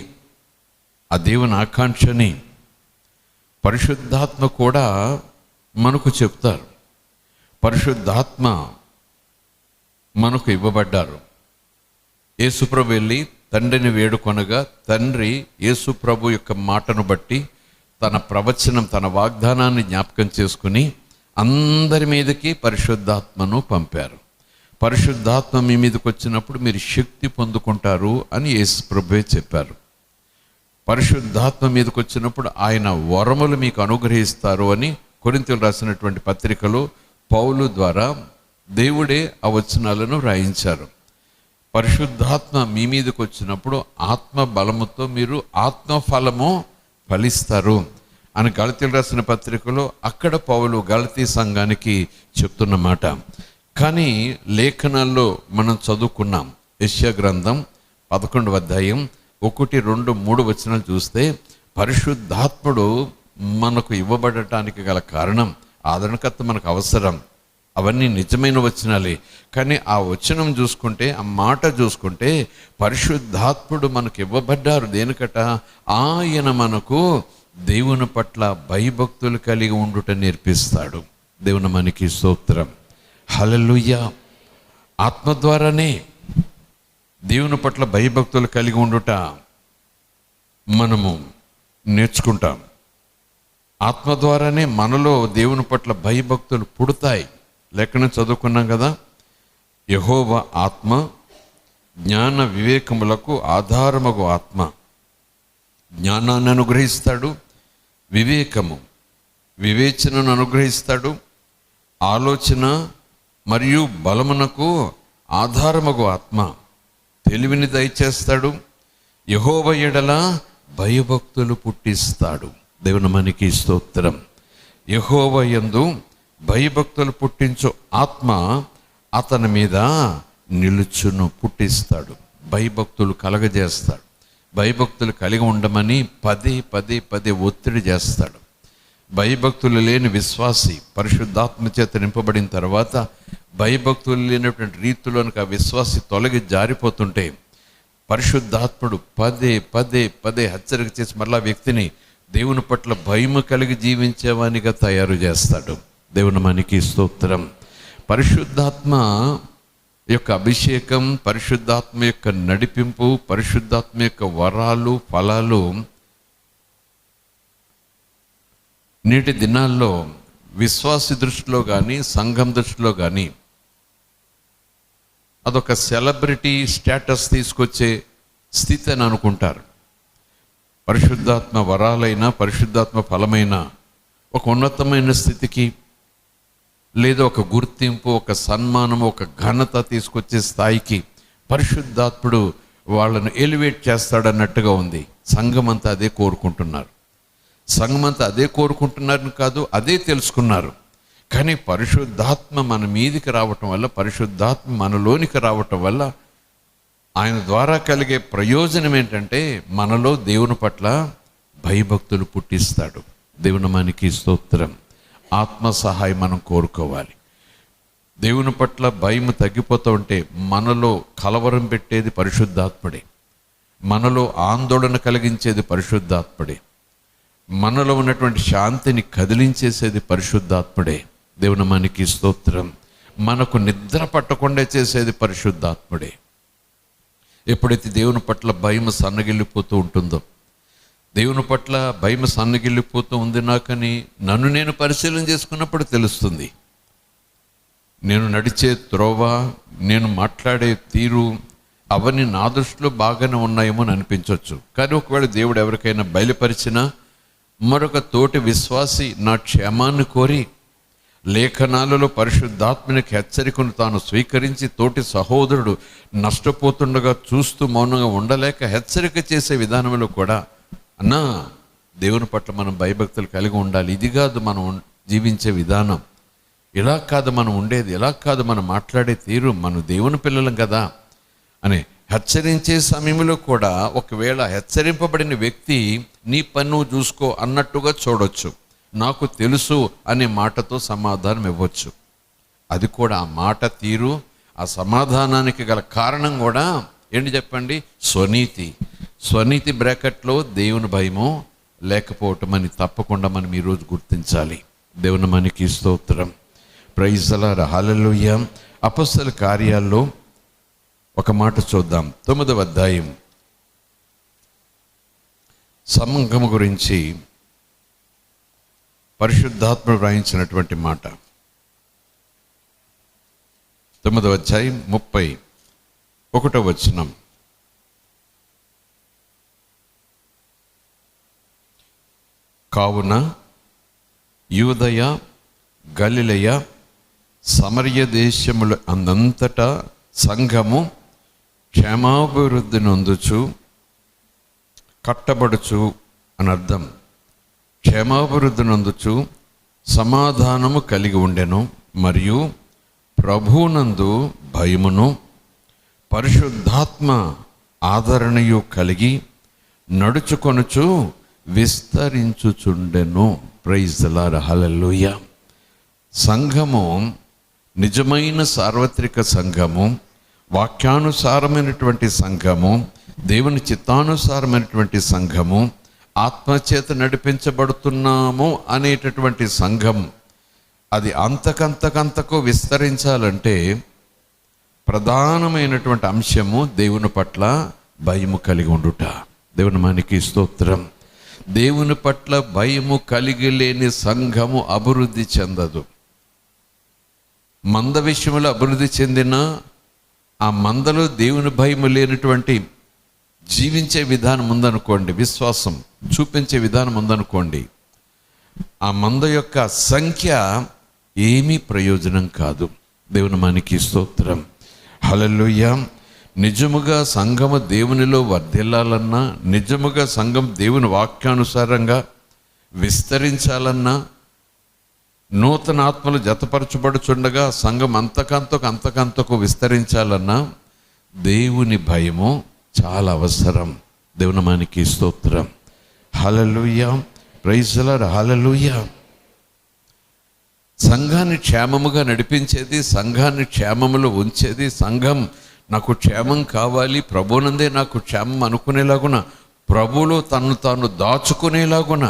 [SPEAKER 1] ఆ దేవుని ఆకాంక్షని పరిశుద్ధాత్మ కూడా మనకు చెప్తారు. పరిశుద్ధాత్మ మనకు ఇవ్వబడ్డారు. యేసుప్రభు వెళ్ళి తండ్రిని వేడుకొనగా తండ్రి యేసుప్రభు యొక్క మాటను బట్టి తన ప్రవచనం, తన వాగ్దానాన్ని జ్ఞాపకం చేసుకుని అందరి మీదకి పరిశుద్ధాత్మను పంపారు. పరిశుద్ధాత్మ మీ మీదకి వచ్చినప్పుడు మీరు శక్తి పొందుకుంటారు అని యేసుప్రభువే చెప్పారు. పరిశుద్ధాత్మ మీదకి వచ్చినప్పుడు ఆయన వరములు మీకు అనుగ్రహిస్తారు అని కొరింథీయులకు రాసినటువంటి పత్రికలో పౌలు ద్వారా దేవుడే ఆ వచనాలను రాయించారు. పరిశుద్ధాత్మ మీ మీదకి వచ్చినప్పుడు ఆత్మ బలముతో మీరు ఆత్మఫలము ఫలిస్తారు అని గలతీయులకు రాసిన పత్రికలో అక్కడ పౌలు గలతీ సంఘానికి చెప్తున్న మాట. కానీ లేఖనాల్లో మనం చదువుకున్నాం. యెషయా గ్రంథం 11వ అధ్యాయం 1, 2, 3 వచనాలు చూస్తే పరిశుద్ధాత్ముడు మనకు ఇవ్వబడటానికి గల కారణం, ఆదరణకర్త మనకు అవసరం, అవన్నీ నిజమైన వచనాలే. కానీ ఆ వచనం చూసుకుంటే, ఆ మాట చూసుకుంటే పరిశుద్ధాత్ముడు మనకు ఇవ్వబడ్డారు. దేనికట? ఆయన మనకు దేవుని పట్ల భయభక్తులు కలిగి ఉండుట నేర్పిస్తాడు. దేవుని మనకి స్తోత్రం, హల్లెలూయా. ఆత్మ ద్వారానే దేవుని పట్ల భయభక్తులు కలిగి ఉండుట మనము నేర్చుకుంటాం. ఆత్మ ద్వారానే మనలో దేవుని పట్ల భయభక్తులు పుడతాయి. లేఖనం చదువుకున్నాం కదా, యెహోవా ఆత్మ జ్ఞాన వివేకములకు ఆధారమగు ఆత్మ. జ్ఞానాన్ని అనుగ్రహిస్తాడు, వివేచనను అనుగ్రహిస్తాడు, ఆలోచన మరియు బలమునకు ఆధారమగు ఆత్మ తెలివిని దయచేస్తాడు, యెహోవా ఎడల భయభక్తులు పుట్టిస్తాడు. దేవుని మనకి స్తోత్రం. యెహోవా యందు భయభక్తులు పుట్టించు ఆత్మ అతని మీద నిలుచును, పుట్టిస్తాడు, భయభక్తులు కలగజేస్తాడు. భయభక్తులు కలిగి ఉండమని పదే ఒత్తిడి చేస్తాడు. భయభక్తులు లేని విశ్వాసి పరిశుద్ధాత్మ చేత నింపబడిన తర్వాత భయభక్తులు లేనటువంటి రీతిలోనికి ఆ విశ్వాసి తొలగి జారిపోతుంటే పరిశుద్ధాత్ముడు పదే హెచ్చరిక చేసి మరలా వ్యక్తిని దేవుని పట్ల భయము కలిగి జీవించేవానిగా తయారు చేస్తాడు. దేవుని మనకి స్తోత్రం. పరిశుద్ధాత్మ యొక్క అభిషేకం, పరిశుద్ధాత్మ యొక్క నడిపింపు, పరిశుద్ధాత్మ యొక్క వరాలు, ఫలాలు నేటి దినాల్లో విశ్వాసి దృష్టిలో కానీ సంఘం దృష్టిలో కానీ అదొక సెలబ్రిటీ స్టేటస్ తీసుకొచ్చే స్థితి అని అనుకుంటారు. పరిశుద్ధాత్మ వరాలైన, పరిశుద్ధాత్మ ఫలమైన ఒక ఉన్నతమైన స్థితికి, లేదా ఒక గుర్తింపు, ఒక సన్మానం, ఒక ఘనత తీసుకొచ్చే స్థాయికి పరిశుద్ధాత్ముడు వాళ్ళను ఎలివేట్ చేస్తాడన్నట్టుగా ఉంది. సంఘమంతా అదే కోరుకుంటున్నారు. సంఘమంతా అదే కోరుకుంటున్నారని కాదు, అదే తెలుసుకున్నారు. కానీ పరిశుద్ధాత్మ మన మీదికి రావటం వల్ల, పరిశుద్ధాత్మ మనలోనికి రావటం వల్ల ఆయన ద్వారా కలిగే ప్రయోజనం ఏంటంటే మనలో దేవుని పట్ల భయభక్తులు పుట్టిస్తాడు. దేవుని మనకి స్తోత్రం. ఆత్మ సహాయం మనం కోరుకోవాలి. దేవుని పట్ల భయం తగ్గిపోతూ ఉంటే మనలో కలవరం పెట్టేది పరిశుద్ధాత్ముడే, మనలో ఆందోళన కలిగించేది పరిశుద్ధాత్ముడే, మనలో ఉన్నటువంటి శాంతిని కదిలించేసేది పరిశుద్ధాత్ముడే. దేవుని మనకి స్తోత్రం. మనకు నిద్ర పట్టకుండా చేసేది పరిశుద్ధాత్ముడే. ఎప్పుడైతే దేవుని పట్ల భయం సన్నగిల్లిపోతూ ఉంటుందో, దేవుని పట్ల భయం సన్నగిల్లిపోతూ ఉంది నాకని నన్ను నేను పరిశీలన చేసుకున్నప్పుడు తెలుస్తుంది. నేను నడిచే త్రోవ, నేను మాట్లాడే తీరు, అవన్నీ నా దృష్టిలో బాగానే ఉన్నాయేమో అని అనిపించవచ్చు. కానీ ఒకవేళ దేవుడు ఎవరికైనా బయలుపరిచినా, మరొక తోటి విశ్వాసి నా క్షేమాన్ని కోరి లేఖనాలలో పరిశుద్ధాత్మనికి హెచ్చరికను తాను స్వీకరించి తోటి సహోదరుడు నష్టపోతుండగా చూస్తూ మౌనంగా ఉండలేక హెచ్చరిక చేసే విధానంలో కూడా, అన్నా దేవుని పట్ల మనం భయభక్తులు కలిగి ఉండాలి, ఇది కాదు మనం జీవించే విధానం, ఇలా కాదు మనం ఉండేది, ఇలా కాదు మనం మాట్లాడే తీరు, మనం దేవుని పిల్లలం కదా అని హెచ్చరించే సమయంలో కూడా ఒకవేళ హెచ్చరింపబడిన వ్యక్తి నీ పని నువ్వు చూసుకో అన్నట్టుగా చూడొచ్చు. నాకు తెలుసు అనే మాటతో సమాధానం ఇవ్వచ్చు. అది కూడా ఆ మాట తీరు, ఆ సమాధానానికి గల కారణం కూడా ఏంటి చెప్పండి? స్వనీతి. స్వనీతి బ్రాకెట్లో దేవుని భయము లేకపోవటం అని తప్పకుండా మనం ఈరోజు గుర్తించాలి. దేవుని మనకి స్తోత్రం. Praise the Lord. హల్లెలూయా. అపొస్తలుల కార్యాల్లో ఒక మాట చూద్దాం. 9వ అధ్యాయం సంఘము గురించి పరిశుద్ధాత్ముడు వ్రాయించినటువంటి మాట. 9వ అధ్యాయం 31వ వచనం. కావున యూదయ, గలిలయ, సమరయ దేశముల అందంతటా సంఘము క్షేమాభివృద్ధి నొందుచు కట్టబడుచు అని అర్థం. క్షేమాభివృద్ధి నందుచు సమాధానము కలిగి ఉండెను, మరియు ప్రభువునందు భయమును పరిశుద్ధాత్మ ఆదరణయు కలిగి నడుచుకొనుచు విస్తరించుచుండెను. Praise the Lord. హల్లెలూయా. సంఘము నిజమైన సార్వత్రిక సంఘము, వాక్యానుసారమైనటువంటి సంఘము, దేవుని చిత్తానుసారమైనటువంటి సంఘము, ఆత్మచేత నడిపించబడుతున్నాము అనేటటువంటి సంఘం, అది అంతకంతకు విస్తరించాలంటే ప్రధానమైనటువంటి అంశము దేవుని పట్ల భయము కలిగి ఉండుట. దేవుని మనకి స్తోత్రం. దేవుని పట్ల భయము కలిగి లేని సంఘము అభివృద్ధి చెందదు. మంద విషయంలో అభివృద్ధి చెందిన ఆ మందలో దేవుని భయము లేనటువంటి జీవించే విధానం ఉందనుకోండి, విశ్వాసం చూపించే విధానం ఉందనుకోండి, ఆ మంద యొక్క సంఖ్య ఏమీ ప్రయోజనం కాదు. దేవుని మనకి స్తోత్రం. హల్లెలూయా. నిజముగా సంఘము దేవునిలో వర్ధిల్లాలన్నా, నిజముగా సంఘం దేవుని వాక్యానుసారంగా విస్తరించాలన్నా, నూతన ఆత్మలు జతపరచబడుచుండగా సంఘం అంతకంతకు విస్తరించాలన్నా దేవుని భయము చాలా అవసరం. దేవుని మనకి స్తోత్రం. హల్లెలూయా. Praise the Lord. హల్లెలూయా. సంఘాన్ని క్షేమముగా నడిపించేది, సంఘాన్ని క్షేమములో ఉంచేది, సంఘం నాకు క్షేమం కావాలి, ప్రభువునందే నాకు క్షేమం అనుకునేలాగున, ప్రభువులో తను తాను దాచుకునేలాగున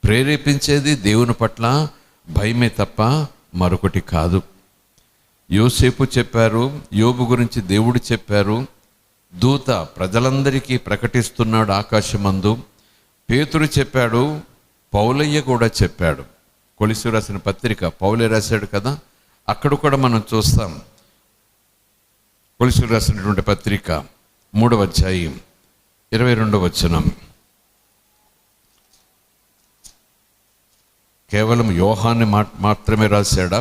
[SPEAKER 1] ప్రేరేపించేది దేవుని పట్ల భయమే తప్ప మరొకటి కాదు. యోసేపు చెప్పారు, యోబు గురించి దేవుడు చెప్పారు, దూత ప్రజలందరికీ ప్రకటిస్తున్నాడు ఆకాశమందు. పేతురు చెప్పాడు, పౌలయ్య కూడా చెప్పాడు. కొలిసి రాసిన పత్రిక పౌలే రాశాడు కదా, అక్కడ కూడా మనం చూస్తాం. కొలిసి రాసినటువంటి పత్రిక 3వ అధ్యాయం 22వ వచనం. కేవలం యోహాన్ని మాత్రమే రాశాడా?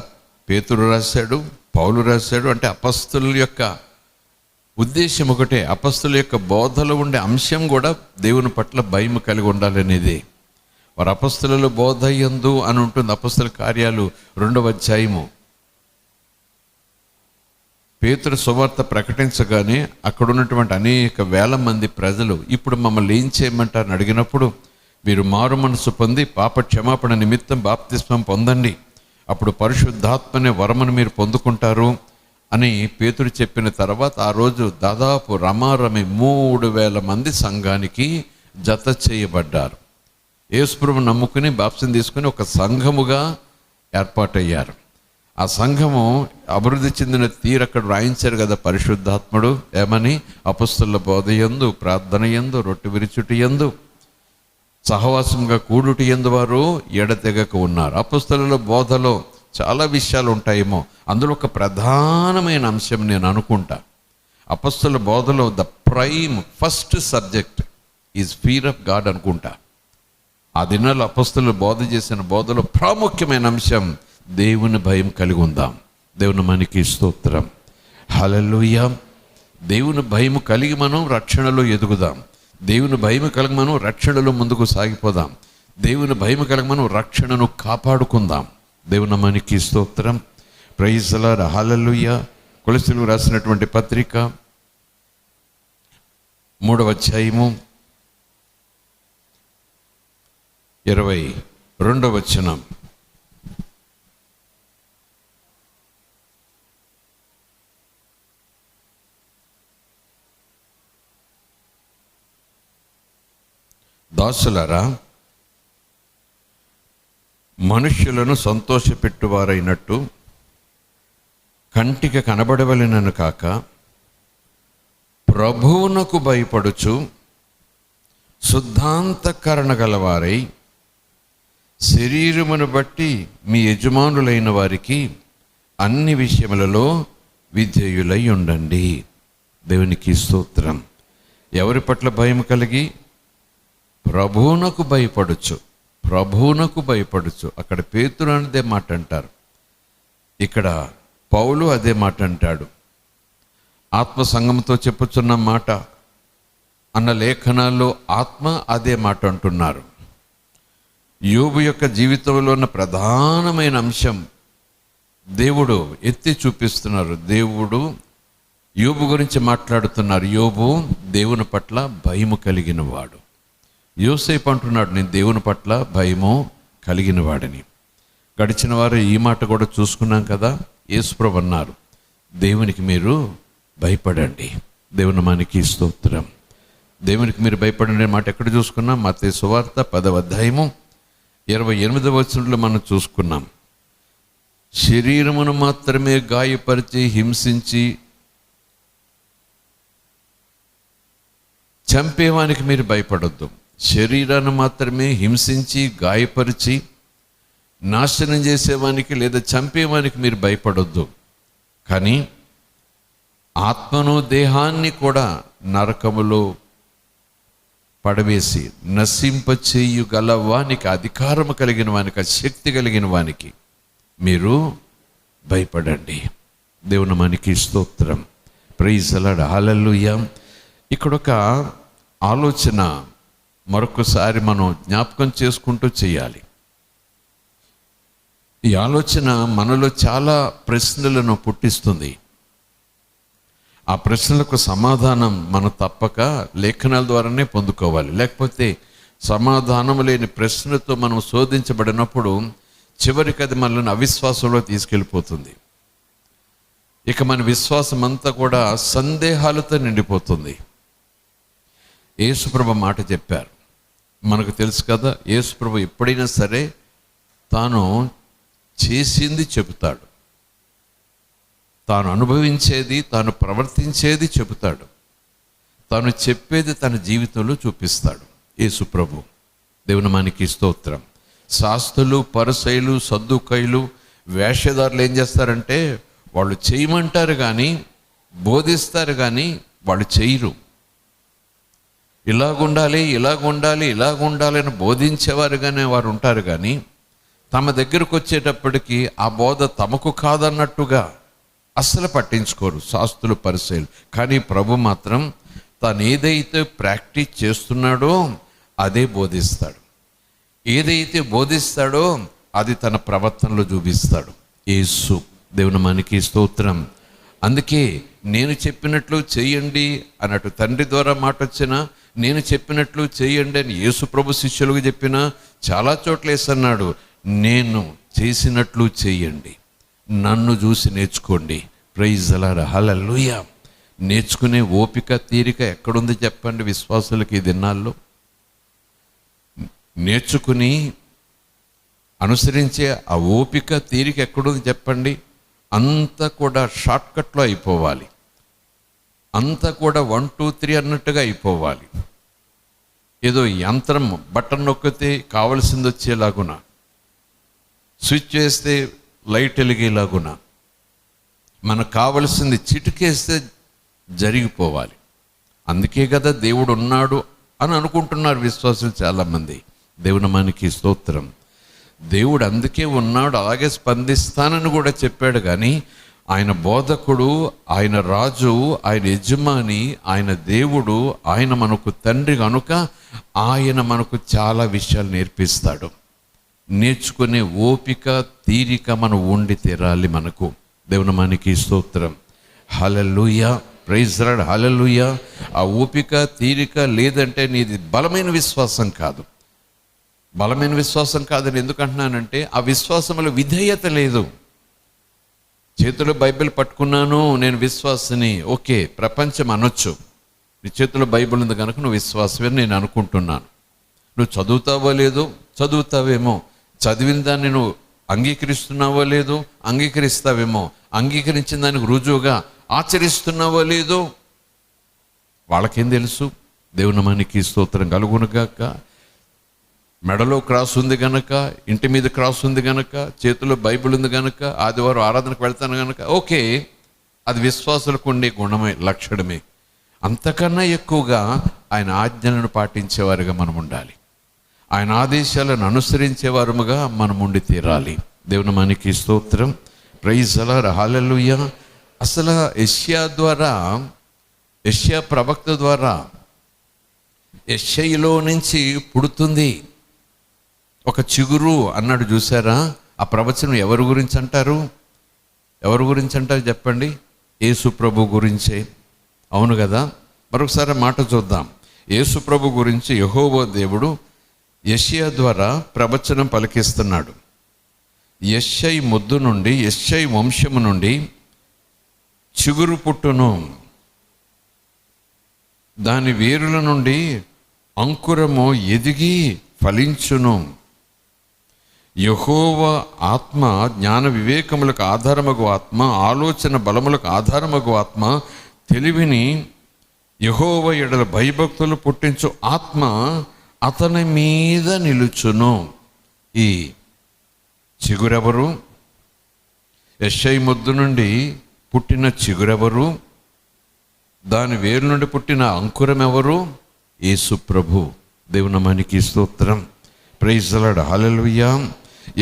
[SPEAKER 1] పేతురు రాశాడు, పౌలు రాశాడు. అంటే అపస్తుల యొక్క ఉద్దేశం ఒకటే. అపస్తుల యొక్క బోధలో ఉండే అంశం కూడా దేవుని పట్ల భయం కలిగి ఉండాలనేది. వారు అపస్తులలో బోధ యందు అని ఉంటుంది. అపస్తుల కార్యాలు 2వ అధ్యాయము. పేతురు సువార్త ప్రకటించగానే అక్కడ ఉన్నటువంటి అనేక వేల మంది ప్రజలు ఇప్పుడు మమ్మల్ని ఏం చేయమంటారని అడిగినప్పుడు, మీరు మారు మనసు పొంది పాప క్షమాపణ నిమిత్తం బాప్తిస్మం పొందండి, అప్పుడు పరిశుద్ధాత్మనే వరమును మీరు పొందుకుంటారు అని పేతురు చెప్పిన తర్వాత ఆ రోజు దాదాపు రమారమి 3,000 మంది సంఘానికి జత చేయబడ్డారు. యేసుప్రభువును నమ్ముకుని బాప్తిసం తీసుకుని ఒక సంఘముగా ఏర్పాటయ్యారు. ఆ సంఘము అభివృద్ధి చెందిన తీరు అక్కడ రాయించారు కదా పరిశుద్ధాత్ముడు. ఏమని? అపొస్తలుల బోధ యందు, ప్రార్థన యందు, రొట్టె విరుచుటి యందు, సహవాసంగా కూడుటి యందు వారు ఎడతెగక ఉన్నారు. అపొస్తలుల బోధలో చాలా విషయాలు ఉంటాయేమో, అందులో ఒక ప్రధానమైన అంశం నేను అనుకుంటా, అపొస్తలుల బోధలో the prime first subject is fear of God అనుకుంటా. ఆ దినాల్లో అపొస్తలులు బోధ చేసిన బోధలో ప్రాముఖ్యమైన అంశం దేవుని భయం కలిగి ఉందాం. దేవుని మనకి స్తోత్రం, హల్లెలూయా. దేవుని భయం కలిగి మనం రక్షణలో ఎదుగుదాం. దేవుని భయం కలిగి మనం రక్షణలో ముందుకు సాగిపోదాం. దేవుని భయం కలిగి మనం రక్షణను కాపాడుకుందాం. దేవుని మనకి స్తోత్రం, ప్రైజ్ ది లార్డ్, హల్లెలూయా. కొలస్సీయులకు రాసినటువంటి పత్రిక 3వ అధ్యాయము 22వ వచనం. దాసులారా, మనుష్యులను సంతోషపెట్టువారైనట్టు కంటికి కనబడవలెనను కాక ప్రభువునకు భయపడుచు శుద్ధాంతఃకరణ గలవారై శరీరమును బట్టి మీ యజమానులైన వారికి అన్ని విషయములలో విధేయులై ఉండండి. దేవునికి స్తోత్రం. ఎవరి పట్ల భయం కలిగి? ప్రభువునకు భయపడచ్చు, ప్రభువునకు భయపడచ్చు. అక్కడ పేతురు అదే మాట అంటారు, ఇక్కడ పౌలు అదే మాట అంటాడు. ఆత్మ సంఘంతో చెప్పుచున్న మాట అన్న లేఖనాల్లో ఆత్మ అదే మాట అంటున్నారు. యోబు యొక్క జీవితంలో ఉన్న ప్రధానమైన అంశం దేవుడు ఎత్తి చూపిస్తున్నారు. దేవుడు యోబు గురించి మాట్లాడుతున్నారు. యోబు దేవుని పట్ల భయము కలిగిన వాడు. యోసేపు అంటున్నాడు, నేను దేవుని పట్ల భయము కలిగిన వాడిని. గడిచిన వారు ఈ మాట కూడా చూసుకున్నాం కదా. యేసుప్రభు అన్నారు, దేవునికి మీరు భయపడండి. దేవుని మనకి స్తోత్రం. దేవునికి మీరు భయపడండి మాట ఎక్కడ చూసుకున్నాం? మత్తయి సువార్త 10వ అధ్యాయము 28వ వచనంలో మనం చూసుకున్నాం. శరీరమును మాత్రమే గాయపరిచి హింసించి చంపేవానికి మీరు భయపడొద్దు. శరీరాన్ని మాత్రమే హింసించి గాయపరిచి నాశనం చేసేవానికి లేదా చంపేవానికి మీరు భయపడొద్దు. కానీ ఆత్మను దేహాన్ని కూడా నరకములో పడవేసి నశింపచేయుగల వానికి, అధికారము కలిగిన వానికి, శక్తి కలిగిన వానికి మీరు భయపడండి. దేవుని మనకి స్తోత్రం, ప్రైజ్ ది లార్డ్, హల్లెలూయా. ఇక్కడ ఒక ఆలోచన మరొకసారి మనం జ్ఞాపకం చేసుకుంటూ చేయాలి. ఈ ఆలోచన మనలో చాలా ప్రశ్నలను పుట్టిస్తుంది. ఆ ప్రశ్నలకు సమాధానం మనం తప్పక లేఖనాల ద్వారానే పొందుకోవాలి. లేకపోతే సమాధానం లేని ప్రశ్నతో మనం శోధించబడినప్పుడు చివరికి అది మనల్ని అవిశ్వాసంలో తీసుకెళ్ళిపోతుంది. ఇక మన విశ్వాసం అంతా కూడా సందేహాలతో నిండిపోతుంది. యేసుప్రభు మాట చెప్పారు, మనకు తెలుసు కదా. యేసుప్రభు ఎప్పుడైనా సరే తాను చేసింది చెబుతాడు, తాను అనుభవించేది, తాను ప్రవర్తించేది చెబుతాడు, తాను చెప్పేది తన జీవితంలో చూపిస్తాడు యేసుప్రభు. దేవుని మనకి స్తోత్రం. శాస్త్రులు, పరిసయ్యులు, సద్దూకయ్యులు, వేషధారులు ఏం చేస్తారంటే వాళ్ళు చేయమంటారు కానీ, బోధిస్తారు కానీ వాళ్ళు చేయరు. ఇలాగుండాలి, ఇలాగుండాలి, ఇలాగుండాలి అని బోధించేవారుగానే వారు ఉంటారు కానీ తమ దగ్గరకు వచ్చేటప్పటికి ఆ బోధ తమకు కాదన్నట్టుగా అస్సలు పట్టించుకోరు శాస్త్రులు పరిశీలు. కానీ ప్రభు మాత్రం తాను ఏదైతే ప్రాక్టీస్ చేస్తున్నాడో అదే బోధిస్తాడు. ఏదైతే బోధిస్తాడో అది తన ప్రవర్తనలో చూపిస్తాడు. యేసు దేవుని మనకి స్తోత్రం. అందుకే నేను చెప్పినట్లు చేయండి అన్నట్టు తండ్రి ద్వారా మాట వచ్చినా, నేను చెప్పినట్లు చేయండి అని యేసు ప్రభు శిష్యులకు చెప్పినా, చాలా చోట్ల వేసన్నాడు, నేను చేసినట్లు చేయండి, నన్ను చూసి నేర్చుకోండి. ప్రైజ్ ది లార్డ్, హల్లెలూయా. నేర్చుకునే ఓపిక తీరిక ఎక్కడుంది చెప్పండి విశ్వాసులకి ఈ దినాల్లో? నేర్చుకుని అనుసరించే ఆ ఓపిక తీరిక ఎక్కడుంది చెప్పండి? అంతా కూడా షార్ట్కట్లో అయిపోవాలి, అంతా కూడా 1 2 3 అన్నట్టుగా అయిపోవాలి. ఏదో యంత్రం బటన్ నొక్కితే కావలసింది వచ్చేలాగున, స్విచ్ వేస్తే లైట్ వెలిగేలాగున, మనకు కావలసింది చిటికేస్తే జరిగిపోవాలి. అందుకే కదా దేవుడు ఉన్నాడు అని అనుకుంటున్నారు విశ్వాసులు చాలామంది. దేవుని మనకి స్తోత్రం. దేవుడు అందుకే ఉన్నాడు, అలాగే స్పందిస్తానని కూడా చెప్పాడు. కానీ ఆయన బోధకుడు, ఆయన రాజు, ఆయన యజమాని, ఆయన దేవుడు, ఆయన మనకు తండ్రి కనుక ఆయన మనకు చాలా విషయాలు నేర్పిస్తాడు. నేర్చుకునే ఓపిక తీరిక మనం ఉండి తీరాలి మనకు. దేవుని మనకి స్తోత్రం, హల్లెలూయా, ప్రైజ్ ది లార్డ్, హల్లెలూయా. ఆ ఓపిక తీరిక లేదంటే నీది బలమైన విశ్వాసం కాదు. బలమైన విశ్వాసం కాదని ఎందుకంటున్నానంటే ఆ విశ్వాసంలో విధేయత లేదు. చేతిలో బైబిల్ పట్టుకున్నాను, నేను విశ్వాసిని, ఓకే, ప్రపంచం అనొచ్చు, నీ చేతిలో బైబిల్ ఉంది కనుక నువ్వు విశ్వాసమే నేను అనుకుంటున్నాను. నువ్వు చదువుతావో లేదో, చదువుతావేమో, చదివిన దాన్ని నువ్వు అంగీకరిస్తున్నావో లేదో, అంగీకరిస్తావేమో, అంగీకరించిన దానికి రుజువుగా ఆచరిస్తున్నావో లేదో వాళ్ళకేం తెలుసు? దేవుని మనకి స్తోత్రం కలుగునుగాక. మెడలో క్రాస్ ఉంది గనక, ఇంటి మీద క్రాస్ ఉంది గనక, చేతిలో బైబిల్ ఉంది గనక, ఆదివారం ఆరాధనకు వెళ్తాను గనక, ఓకే, అది విశ్వాసులకు ఉండే గుణమే, లక్షణమే. అంతకన్నా ఎక్కువగా ఆయన ఆజ్ఞలను పాటించేవారుగా మనం ఉండాలి, ఆయన ఆదేశాలను అనుసరించేవారుగా మనం ఉండి తీరాలి. దేవుని మనకి స్తోత్రం, ప్రైజ్ ది లార్డ్, హల్లెలూయా. అసలు యెషయా ప్రవక్త ద్వారా యెషయిలో నుంచి పుడుతుంది ఒక చిగురు అన్నాడు, చూసారా? ఆ ప్రవచనం ఎవరి గురించి అంటారు? ఎవరి గురించి అంటారు చెప్పండి? యేసు ప్రభు గురించే, అవును కదా? మరొకసారి మాట చూద్దాం. యేసు ప్రభు గురించి యెహోవా దేవుడు యెషయా ద్వారా ప్రవచనం పలికిస్తున్నాడు. యెషయి ముద్దు నుండి, యెషయి వంశము నుండి చిగురు పుట్టును, దాని వేరుల నుండి అంకురము ఎదిగి ఫలించును. యెహోవా ఆత్మ జ్ఞాన వివేకములకు ఆధారమగు ఆత్మ, ఆలోచన బలములకు ఆధారమగు ఆత్మ, తెలివిని యెహోవా ఎడల భయభక్తులు పుట్టించు ఆత్మ అతని మీద నిలుచును. ఈ చిగురెవరు? యెషయి ముద్దు నుండి పుట్టిన చిగురెవరు? దాని వేరు నుండి పుట్టిన అంకురం ఎవరు? యేసు ప్రభు. దేవుని మనకి స్తోత్రం, ప్రైజ్ ది లార్డ్, హల్లెలూయా.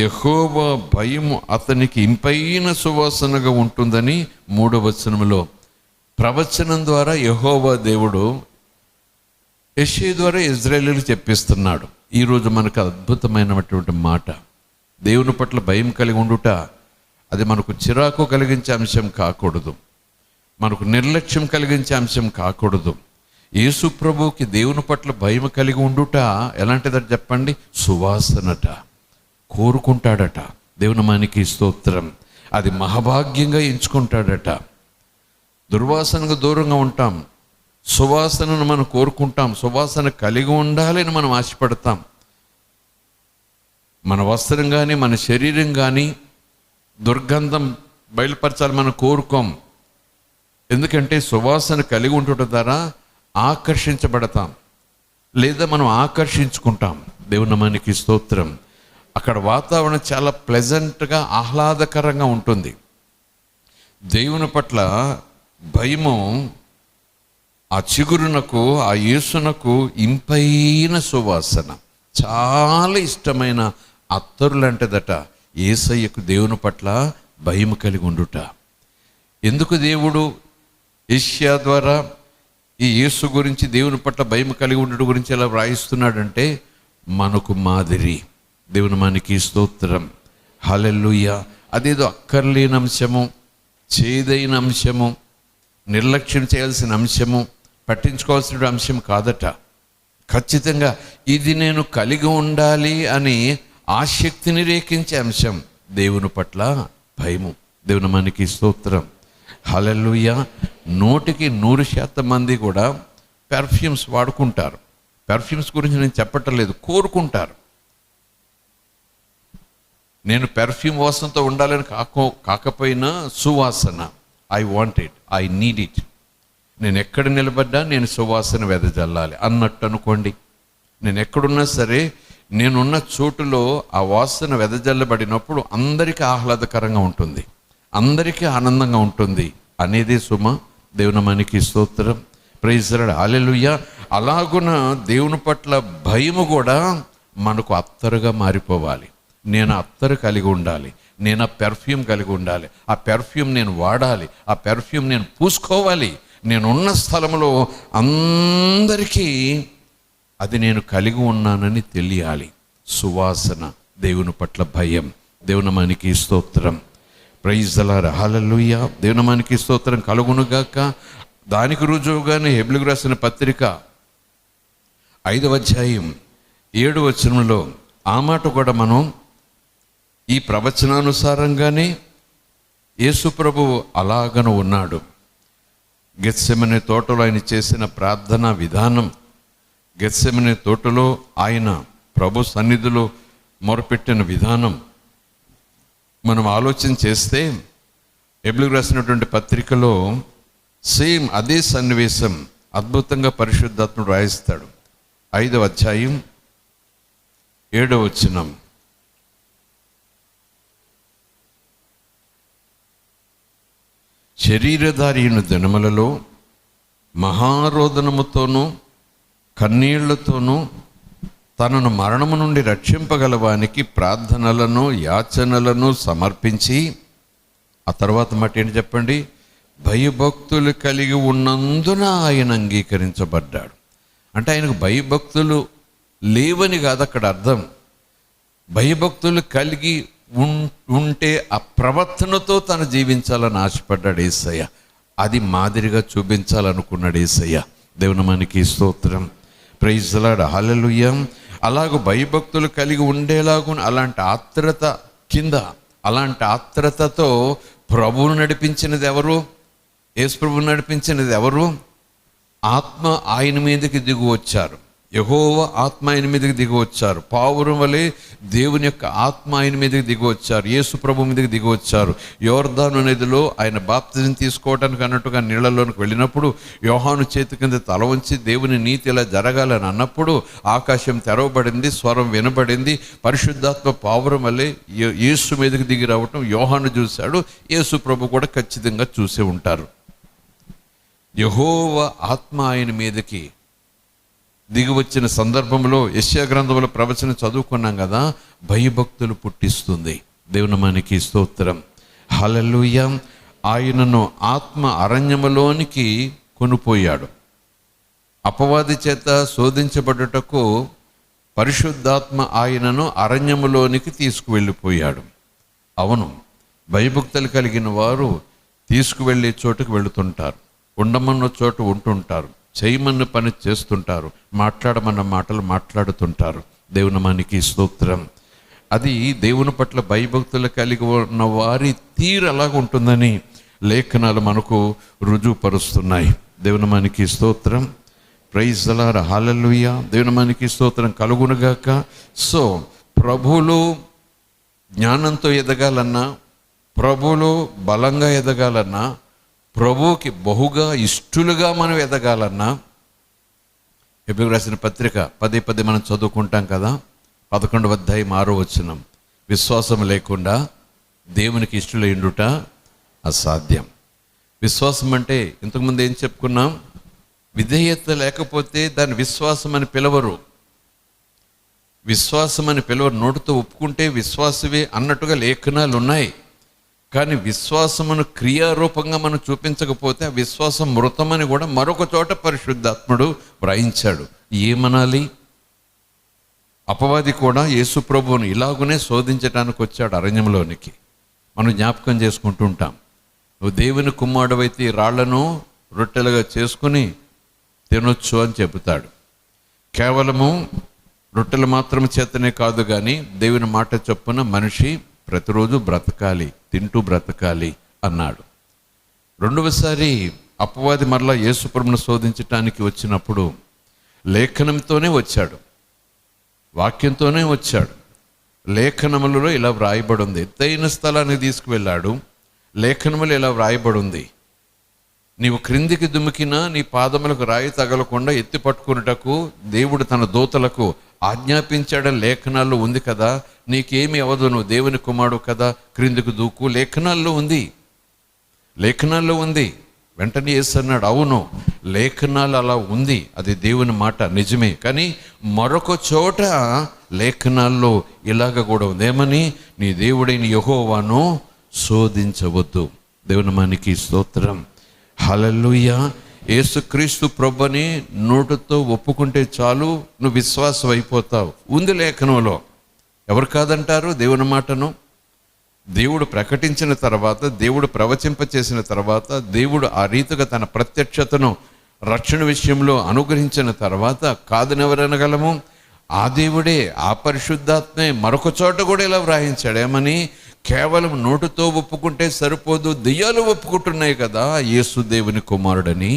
[SPEAKER 1] యెహోవా భయము అతనికి ఇంపైన సువాసనగా ఉంటుందని 3వ వచనంలో ప్రవచనం ద్వారా యెహోవా దేవుడు యెషయా ద్వారా ఇశ్రాయేలీయులకు చెప్పిస్తున్నాడు. ఈరోజు మనకు అద్భుతమైనటువంటి మాట. దేవుని పట్ల భయం కలిగి ఉండుట అది మనకు చిరాకు కలిగించే అంశం కాకూడదు, మనకు నిర్లక్ష్యం కలిగించే అంశం కాకూడదు. యేసు ప్రభువుకి దేవుని పట్ల భయం కలిగి ఉండుట ఎలాంటిదట చెప్పండి? సువాసనట, కోరుకుంటాడట. దేవుని మనకి స్తోత్రం. అది మహాభాగ్యంగా ఎంచుకుంటాడట. దుర్వాసనకు దూరంగా ఉంటాం, సువాసనను మనం కోరుకుంటాం, సువాసన కలిగి ఉండాలని మనం ఆశపడతాం. మన వస్త్రం కానీ మన శరీరం కానీ దుర్గంధం బయలుపరచాలి మనం కోరుకోం. ఎందుకంటే సువాసన కలిగి ఉండటం ద్వారా ఆకర్షించబడతాం, లేదా మనం ఆకర్షించుకుంటాం. దేవుని మనకి స్తోత్రం. అక్కడ వాతావరణం చాలా ప్లెజెంట్గా ఆహ్లాదకరంగా ఉంటుంది. దేవుని పట్ల భయము ఆ చిగురునకు, ఆ యేసునకు ఇంపైన సువాసన, చాలా ఇష్టమైన అత్తరులంటదట యేసయ్యకు దేవుని పట్ల భయం కలిగి ఉండుట. ఎందుకు దేవుడు యెషయా ద్వారా ఈ యేసు గురించి దేవుని పట్ల భయం కలిగి ఉండడం గురించి ఎలా వ్రాయిస్తున్నాడంటే మనకు మాదిరి. దేవుని మనకి స్తోత్రం, హల్లెలూయా. అదేదో అక్కర్లేని అంశము, చేదైన అంశము, నిర్లక్ష్యం చేయాల్సిన అంశము, పట్టించుకోవాల్సిన అంశం కాదట. ఖచ్చితంగా ఇది నేను కలిగి ఉండాలి అని ఆసక్తిని రేకించే అంశం దేవుని పట్ల భయము. దేవుని మనకి స్తోత్రం, హల్లెలూయా. 100% మంది కూడా పెర్ఫ్యూమ్స్ వాడుకుంటారు. పెర్ఫ్యూమ్స్ గురించి నేను చెప్పటం లేదు, కోరుకుంటారు. నేను పెర్ఫ్యూమ్ వాసనతో ఉండాలని కాకపోయినా సువాసన, I want it, I need it. నేను ఎక్కడ నిలబడ్డా నేను సువాసన వెదజల్లాలి అన్నట్టు అనుకోండి. నేను ఎక్కడున్నా సరే నేనున్న చోటులో ఆ వాసన వెదజల్లబడినప్పుడు అందరికీ ఆహ్లాదకరంగా ఉంటుంది, అందరికీ ఆనందంగా ఉంటుంది అనేదే సుమ. దేవుని మనకి స్తోత్రం, ప్రైజ్ ది లార్డ్, హల్లెలూయా. అలాగున దేవుని పట్ల భయము కూడా మనకు అత్తరుగా మారిపోవాలి. నేను అత్తరు కలిగి ఉండాలి, నేను ఆ పెర్ఫ్యూమ్ కలిగి ఉండాలి, ఆ పెర్ఫ్యూమ్ నేను వాడాలి, ఆ పెర్ఫ్యూమ్ నేను పూసుకోవాలి. నేను ఉన్న స్థలంలో అందరికీ అది నేను కలిగి ఉన్నానని తెలియాలి. సువాసన, దేవుని పట్ల భయం. దేవుని మనకి స్తోత్రం, ప్రైజ్ ది లార్డ్, హల్లెలూయా. దేవుని మనకి స్తోత్రం కలుగునుగాక. దానికి రుజువుగానే హెబ్రీయులకు రాసిన పత్రిక 5వ అధ్యాయం 7వ వచనంలో ఆ మాట కూడా మనం ఈ ప్రవచనానుసారంగానే యేసు ప్రభువు అలాగన ఉన్నాడు. గెత్సెమనే తోటలో ఆయన చేసిన ప్రార్థన విధానం, గెత్సెమనే తోటలో ఆయన ప్రభు సన్నిధిలో మొరపెట్టిన విధానం మనం ఆలోచన చేస్తే హెబ్రీయులకు రాసినటువంటి పత్రికలో సేమ్ అదే సన్నివేశం అద్భుతంగా పరిశుద్ధాత్ముడు రాయిస్తాడు. 5వ అధ్యాయం 7వ వచనం, శరీరధారియుని దినములలో మహారోదనముతోనూ కన్నీళ్లతోనూ తనను మరణము నుండి రక్షింపగలవానికి ప్రార్థనలను యాచనలను సమర్పించి, ఆ తర్వాత మాట ఏంటి చెప్పండి, భయభక్తులు కలిగి ఉన్నందున ఆయన అంగీకరించబడ్డాడు. అంటే ఆయనకు భయభక్తులు లేవని కాదు అక్కడ అర్థం. భయభక్తులు కలిగి ఉంటే ఆ ప్రవర్తనతో తను జీవించాలని ఆశపడ్డాడు యేసయ్య. అది మాదిరిగా చూపించాలనుకున్నాడు యేసయ్య. దేవుని మనకి స్తోత్రం, ప్రైజ్ ది లార్డ్, హల్లెలూయా. అలాగూ భయభక్తులు కలిగి ఉండేలాగు అలాంటి ఆత్రత కింద, అలాంటి ఆత్రతతో ప్రభువును నడిపించినది ఎవరు? యేసు ప్రభువును నడిపించినది ఎవరు? ఆత్మ ఆయన మీదకి దిగి వచ్చారు. యెహోవా ఆత్మ ఆయన మీదకి దిగి వచ్చారు. పావురం వలె దేవుని యొక్క ఆత్మ ఆయన మీదకి దిగి వచ్చారు. యేసు ప్రభు మీదకి దిగి వచ్చారు. యోర్దాను నదిలో ఆయన బాప్తిజం తీసుకోవడానికి అన్నట్టుగా నీళ్లలోనికి వెళ్ళినప్పుడు యోహాను చేతి కింద తల వంచి దేవుని నీతి ఇలా జరగాలని అన్నప్పుడు ఆకాశం తెరవబడింది, స్వరం వినబడింది. పరిశుద్ధాత్మ పావురం వలె యేసు మీదకి దిగి రావటం యోహాను చూశాడు. యేసు ప్రభు కూడా ఖచ్చితంగా చూసే ఉంటారు. యెహోవా ఆత్మ ఆయన మీదకి దిగి వచ్చిన సందర్భంలో యెషయా గ్రంథంలో ప్రవచనం చదువుకున్నాం కదా, భయభక్తులు పుట్టిస్తుంది. దేవుని మనకి స్తోత్రం, హల్లెలూయా. ఆయనను ఆత్మ అరణ్యములోనికి కొనుపోయాడు. అపవాది చేత శోధించబడుటకు పరిశుద్ధాత్మ ఆయనను అరణ్యములోనికి తీసుకువెళ్ళిపోయాడు. అవును, భయభక్తులు కలిగిన వారు తీసుకువెళ్ళే చోటుకు వెళుతుంటారు, ఉండమన్న చోటు ఉంటుంటారు, చేయమన్న పని చేస్తుంటారు, మాట్లాడమన్న మాటలు మాట్లాడుతుంటారు. దేవుని మనకి స్తోత్రం. అది దేవుని పట్ల భయభక్తులు కలిగి ఉన్న వారి తీరు అలాగ ఉంటుందని లేఖనాలు మనకు రుజువుపరుస్తున్నాయి. దేవుని మనకి స్తోత్రం, ప్రైజ్ ది లార్డ్, హల్లెలూయా. దేవుని మనకి స్తోత్రం కలుగునుగాక. సో ప్రభువులో జ్ఞానంతో ఎదగాలన్నా, ప్రభువులో బలంగా ఎదగాలన్నా, ప్రభువుకి బహుగా ఇష్టలుగా మనం ఎదగాలన్నా, హెబ్రీయులకు రాసిన పత్రిక 10 మనం చదువుకుంటాం కదా, 11వ అధ్యాయం 6వ వచనం, విశ్వాసం లేకుండా దేవునికి ఇష్టలైండుట అసాధ్యం. విశ్వాసం అంటే ఇంతకుముందు ఏం చెప్పుకున్నాం? విధేయత లేకపోతే దాన్ని విశ్వాసం అని పిలవరు. విశ్వాసం అని పిలవరు, నోటితో ఒప్పుకుంటే విశ్వాసవే అన్నట్టుగా లేఖనాలు ఉన్నాయి. కానీ విశ్వాసమును క్రియారూపంగా మనం చూపించకపోతే ఆ విశ్వాసం మృతమని కూడా మరొక చోట పరిశుద్ధాత్ముడు వ్రాయించాడు. ఏమనాలి? అపవాది కూడా యేసు ప్రభువును ఇలాగునే శోధించడానికి వచ్చాడు అరణ్యంలోనికి. మనం జ్ఞాపకం చేసుకుంటూ ఉంటాం, నువ్వు దేవుని కుమారుడవైతే రాళ్లను రొట్టెలుగా చేసుకుని తినొచ్చు అని చెబుతాడు. కేవలము రొట్టెలు మాత్రం చేతనే కాదు, కానీ దేవుని మాట చొప్పున మనిషి ప్రతిరోజు బ్రతకాలి, తింటూ బ్రతకాలి అన్నాడు. రెండవసారి అపవాది మరలా యేసు ప్రభువును శోధించటానికి వచ్చినప్పుడు లేఖనంతోనే వచ్చాడు, వాక్యంతోనే వచ్చాడు. లేఖనములలో ఇలా వ్రాయబడి ఉంది. ఎత్తైన స్థలానికి తీసుకువెళ్ళాడు. లేఖనములు ఇలా వ్రాయబడి ఉంది, నీవు క్రిందికి దుమికినా నీ పాదములకు రాయి తగలకుండా ఎత్తి పట్టుకున్నటకు దేవుడు తన దూతలకు ఆజ్ఞాపించాడని లేఖనాల్లో ఉంది కదా, నీకేమి అవదు, నువ్వు దేవుని కుమారుడు కదా, క్రిందికి దూకు. లేఖనాల్లో ఉంది, లేఖనాల్లో ఉంది. వెంటనే యేసు అన్నాడు, అవును లేఖనాలు అలా ఉంది, అది దేవుని మాట నిజమే. కానీ మరొక చోట లేఖనాల్లో ఇలాగ కూడా ఉంది, ఏమని? నీ దేవుడైన యెహోవాను శోధించవద్దు. దేవుని మనకి స్తోత్రం, హల్లెలూయా. యేసుక్రీస్తు ప్రభుని నోటితో ఒప్పుకుంటే చాలు, నువ్వు విశ్వాసం అయిపోతావు. ఉంది లేఖనంలో. ఎవరు కాదంటారు దేవుని మాటను? దేవుడు ప్రకటించిన తర్వాత, దేవుడు ప్రవచింపచేసిన తర్వాత, దేవుడు ఆ రీతిగా తన ప్రత్యక్షతను రక్షణ విషయంలో అనుగ్రహించిన తర్వాత కాదనెవరనగలము? ఆ దేవుడే, ఆ పరిశుద్ధాత్మే మరొక చోట కూడా ఇలా వ్రాయించాడు, ఏమని? కేవలం నోటితో ఒప్పుకుంటే సరిపోదు, దెయ్యాలు ఒప్పుకుంటున్నాయి కదా యేసు దేవుని కుమారుడని.